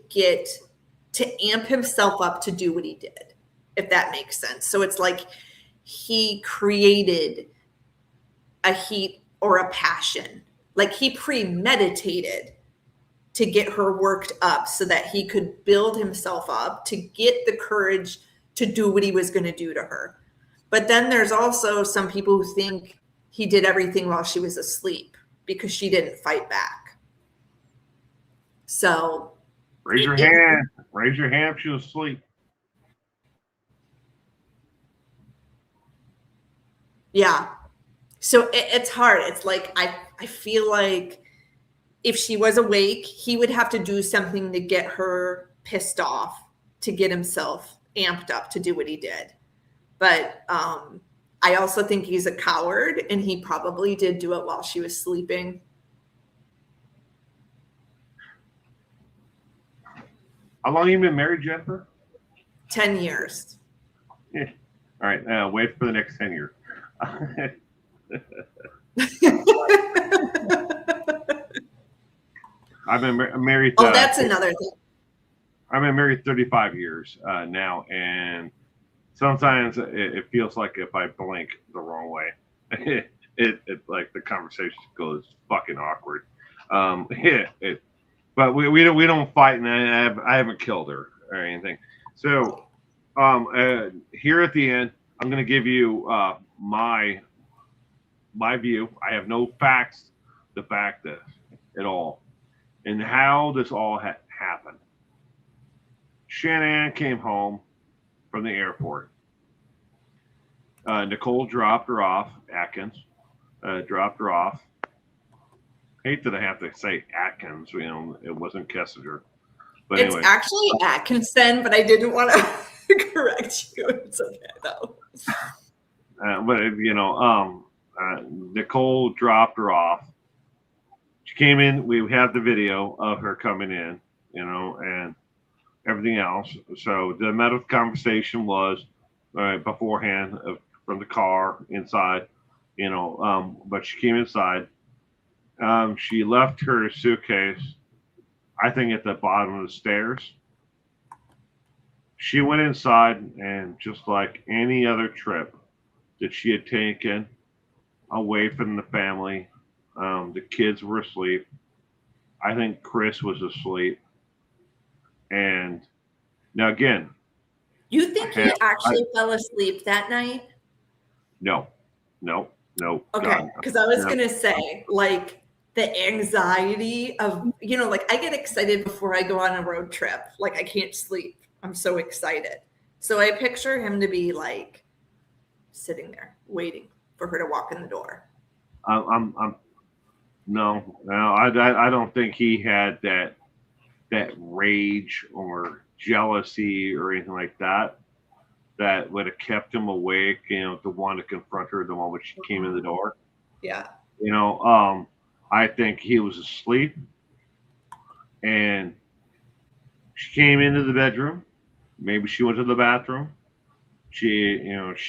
amp himself up to do what he did, if that makes sense. So it's like he created a heat or a passion, like he premeditated to get her worked up so that he could build himself up to get the courage to do what he was going to do to her. But then there's also some people who think he did everything while she was asleep because she didn't fight back. So raise your hand if she was asleep. Yeah. So it's hard. It's like, I feel like if she was awake, he would have to do something to get her pissed off, to get himself amped up to do what he did. But I also think he's a coward, and he probably did do it while she was sleeping. How long have you been married, Jennifer? 10 years. Yeah. All right. Wait for the next 10 years. I've been married. Oh, that's another thing. I've been married 35 years now, and sometimes it feels like if I blink the wrong way, it like the conversation goes fucking awkward. But we don't fight, and I haven't killed her or anything. So here at the end, I'm going to give you my view. I have no facts to back this at all, and how this all happened. Shanann came home from the airport. Nicole dropped her off. Atkins dropped her off. Hate that I have to say Atkins. It wasn't Kessinger. But it's anyway. Actually Atkinson, but I didn't want to correct you. It's okay though. Nicole dropped her off. She came in. We have the video of her coming in, and everything else. So the amount of conversation was beforehand from the car inside, but she came inside. She left her suitcase, I think, at the bottom of the stairs. She went inside, and just like any other trip that she had taken away from the family, the kids were asleep. I think Chris was asleep. And now again, you think he actually fell asleep that night? No. Okay, because I was gonna say, like, the anxiety of, like, I get excited before I go on a road trip. Like, I can't sleep. I'm so excited. So I picture him to be like sitting there waiting for her to walk in the door. No, I don't think he had that rage or jealousy or anything like that would have kept him awake, to want to confront her the moment she came in the door. Yeah. I think he was asleep, and she came into the bedroom. Maybe she went to the bathroom. She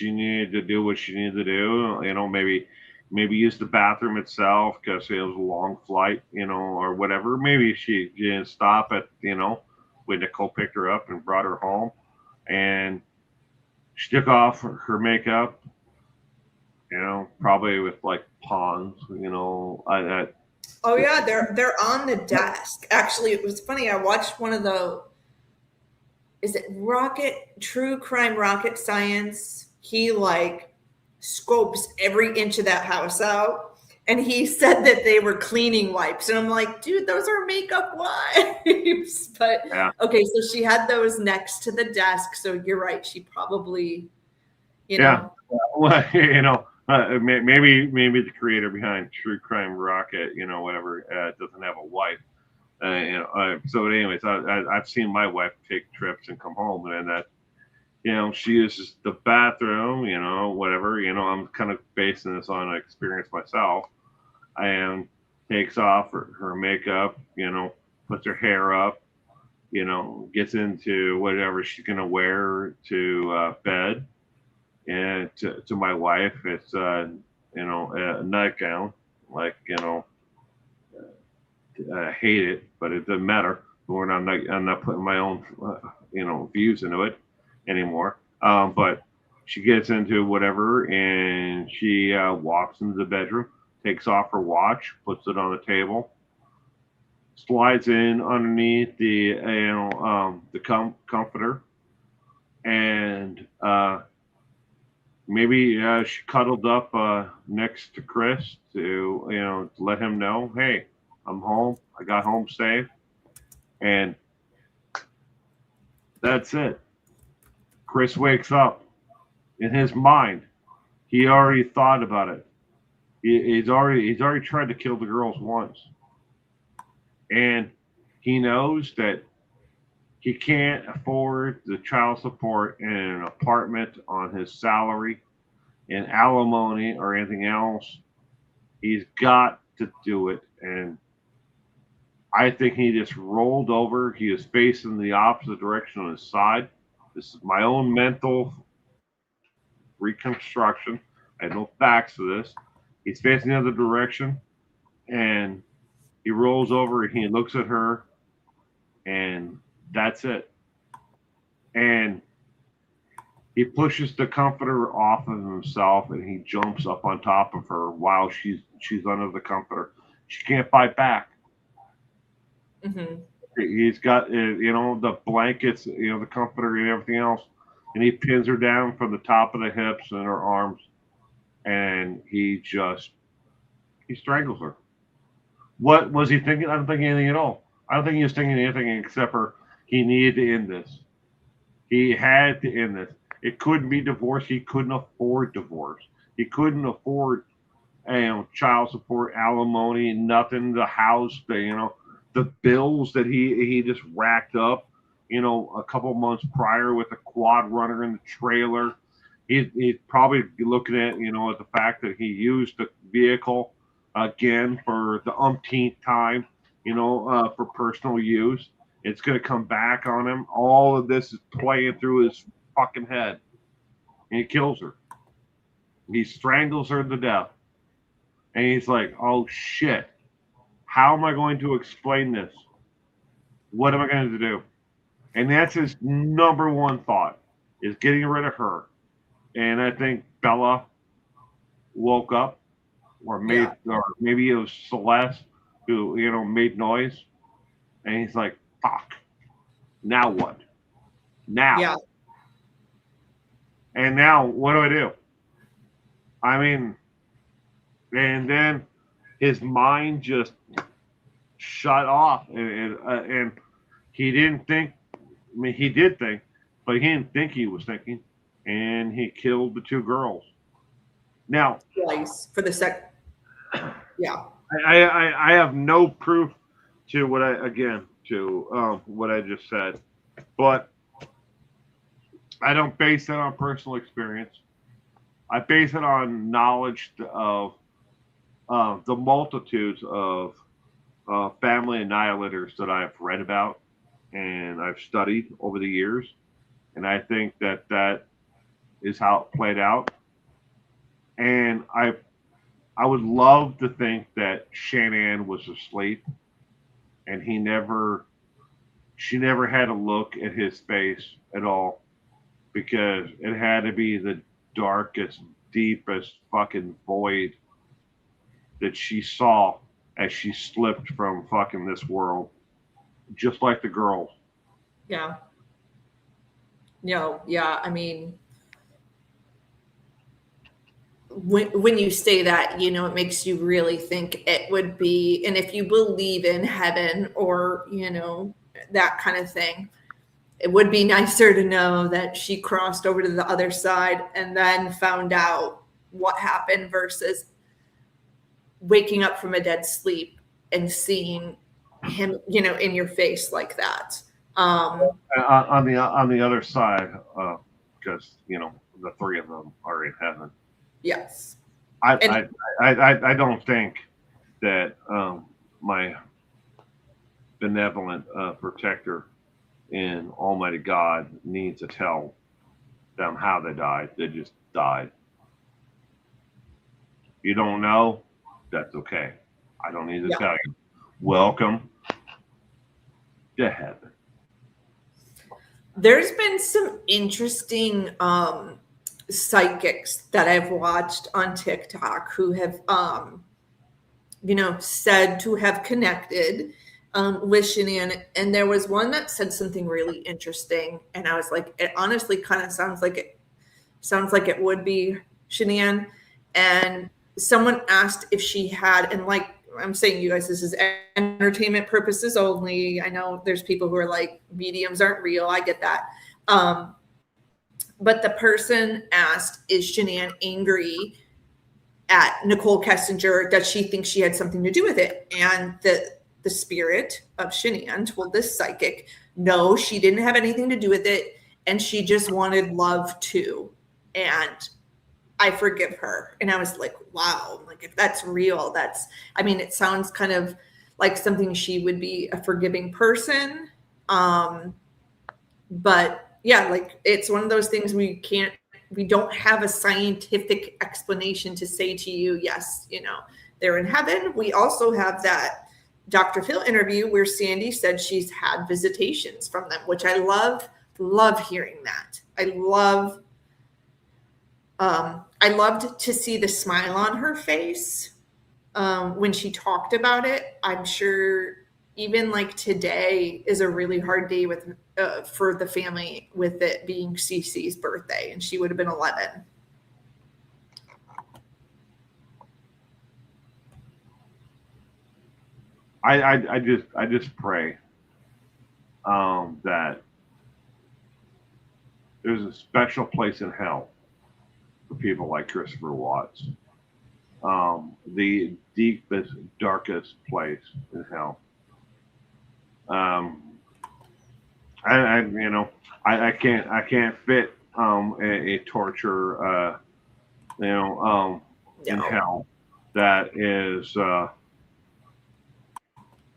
needed to do what she needed to do. Maybe use the bathroom itself because it was a long flight, or whatever. Maybe she didn't stop at, when Nicole picked her up and brought her home, and she took off her makeup, probably with like Pond's, Oh yeah, they're on the desk. Actually, it was funny. I watched one of the, is it True Crime Rocket Science? He like scopes every inch of that house out, and he said that they were cleaning wipes, and I'm like, dude, those are makeup wipes. But yeah. Okay, so she had those next to the desk. So you're right. She probably, Yeah. Well, maybe the creator behind True Crime Rocket, whatever, doesn't have a wife. So anyways, I've seen my wife take trips and come home, and that, she uses the bathroom, whatever, I'm kind of basing this on an experience myself, and takes off her makeup, puts her hair up, gets into whatever she's going to wear to bed. And to my wife, it's, a nightgown, like, I hate it, but it doesn't matter. I'm not putting my own, views into it anymore. But she gets into whatever, and she walks into the bedroom, takes off her watch, puts it on the table, slides in underneath the, comforter, and maybe she cuddled up next to Chris to, let him know, hey, I'm home. I got home safe. And that's it. Chris wakes up. In his mind, He already thought about it. He's already tried to kill the girls once, and he knows that he can't afford the child support and an apartment on his salary and alimony or anything else. He's got to do it, and I think he just rolled over. He is facing the opposite direction on his side. This is my own mental reconstruction. I have no facts to this. He's facing the other direction, and he rolls over and he looks at her, and that's it. And he pushes the comforter off of himself, and he jumps up on top of her while she's under the comforter. She can't fight back. Mm-hmm. He's got the blankets, the comforter and everything else, and he pins her down from the top of the hips and her arms, and he strangles her. What was he thinking? I don't think anything at all. I don't think he was thinking anything except for he needed to end this. He had to end this. It couldn't be divorce. He couldn't afford divorce. He couldn't afford child support, alimony, nothing, the house, the bills that he just racked up, a couple months prior with a quad runner in the trailer. He'd probably be looking at, at the fact that he used the vehicle again for the umpteenth time, for personal use. It's going to come back on him. All of this is playing through his fucking head. And he kills her. He strangles her to death. And he's like, oh shit. How am I going to explain this? What am I going to do? And that's his number one thought, is getting rid of her. And I think Bella woke up, or maybe it was Celeste who, made noise. And he's like, fuck. Now what? Now. Yeah. And now what do I do? I mean, and then his mind just shut off, and he didn't think. I mean, he did think, but he didn't think he was thinking, and he killed the two girls. Now, Twice for the second. Yeah. I have no proof to what I just said, but I don't base it on personal experience. I base it on knowledge of the multitudes of family annihilators that I've read about and I've studied over the years. And I think that is how it played out. And I would love to think that Shanann was asleep and she never had a look at his face at all, because it had to be the darkest, deepest fucking void that she saw as she slipped from fucking this world, just like the girls. Yeah. No, yeah. I mean, when you say that, it makes you really think it would be, and if you believe in heaven or, that kind of thing, it would be nicer to know that she crossed over to the other side and then found out what happened versus waking up from a dead sleep and seeing him, in your face like that. On the other side, because the three of them are in heaven. Yes. I don't think that my benevolent protector in Almighty God needs to tell them how they died. They just died. You don't know? That's okay. I don't need to tell you. Welcome to heaven. There's been some interesting psychics that I've watched on TikTok who have, said to have connected with Shanann. And there was one that said something really interesting. And I was like, it honestly kind of sounds like it would be Shanann. And someone asked if she had, and like I'm saying, you guys, this is entertainment purposes only. I know there's people who are like, mediums aren't real. I get that. but the person asked, is Shanann angry at Nicole Kessinger? Does she think she had something to do with it? And the spirit of Shanann told this psychic, no, she didn't have anything to do with it. And she just wanted love too. And I forgive her. And I was like, wow, like if that's real, it sounds kind of like something she would be a forgiving person. But yeah, like it's one of those things we don't have a scientific explanation to say to you, yes, they're in heaven. We also have that Dr. Phil interview where Sandy said she's had visitations from them, which I love hearing that. I loved to see the smile on her face when she talked about it. I'm sure even like today is a really hard day for the family, with it being Cece's birthday, and she would have been 11. I just pray that there's a special place in hell for people like Christopher Watts. The deepest, darkest place in hell. I can't fit a torture in hell that is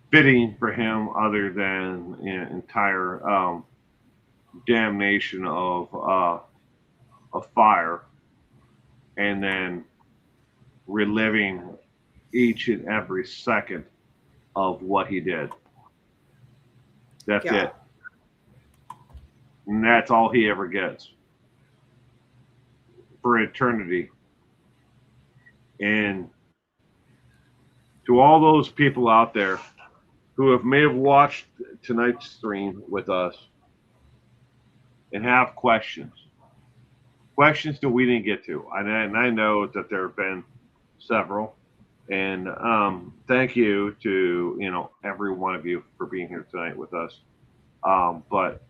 fitting for him, other than entire damnation of fire, and then reliving each and every second of what he did. That's it. And that's all he ever gets for eternity. And to all those people out there who may have watched tonight's stream with us and have questions that we didn't get to. And I know that there have been several. And thank you to every one of you for being here tonight with us. But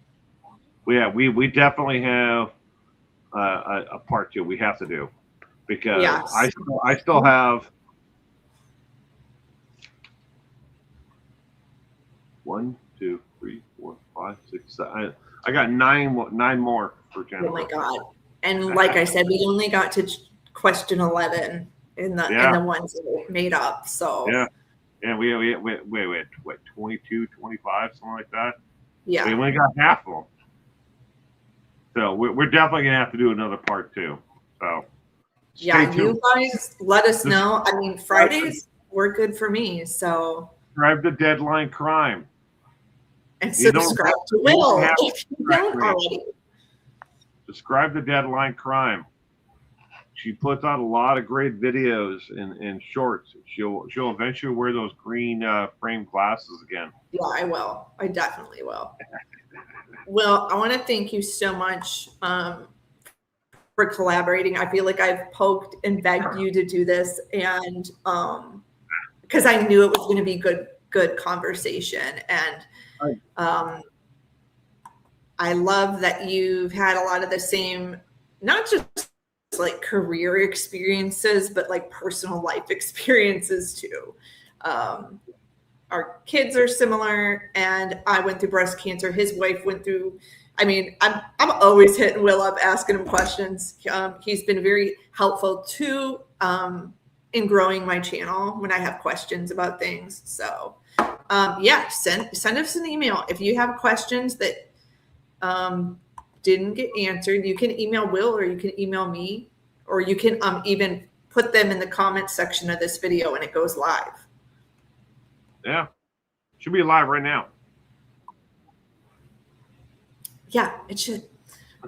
we definitely have a part 2 we have to do, because yes. I still have 1, 2, 3, 4, 5, 6, 7. I got 9 more for Jennifer. Oh my God! And like I said, we only got to question 11 in the ones that we made up. So we wait, 22, 25, something like that. Yeah, we only got half of them. So we're definitely gonna have to do another part 2. So yeah, you guys let us know. I mean, Fridays were good for me. So subscribe to Deadline Crime. And subscribe to Will if you don't already. Subscribe to Deadline Crime. She puts out a lot of great videos and shorts. She'll eventually wear those green framed glasses again. Yeah, I will. I definitely will. Well, I want to thank you so much for collaborating. I feel like I've poked and begged you to do this, and because I knew it was going to be good conversation. And I love that you've had a lot of the same, not just like career experiences, but like personal life experiences too. Our kids are similar, and I went through breast cancer. His wife went through. I mean, I'm always hitting Will up, asking him questions. He's been very helpful too in growing my channel when I have questions about things. So send us an email if you have questions that didn't get answered. You can email Will, or you can email me, or you can even put them in the comment section of this video and it goes live. Yeah, should be live right now. Yeah, it should.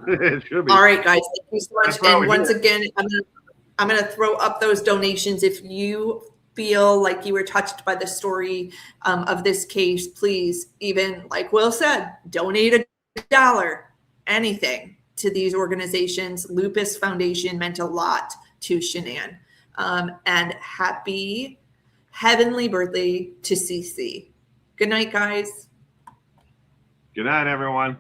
It should be. All right, guys, thank you so much. And once again, I'm gonna throw up those donations. If you feel like you were touched by the story of this case, please, even like Will said, donate $1, anything to these organizations. Lupus Foundation meant a lot to Shanann. And happy heavenly birthday to Cece. Good night, guys. Good night, everyone.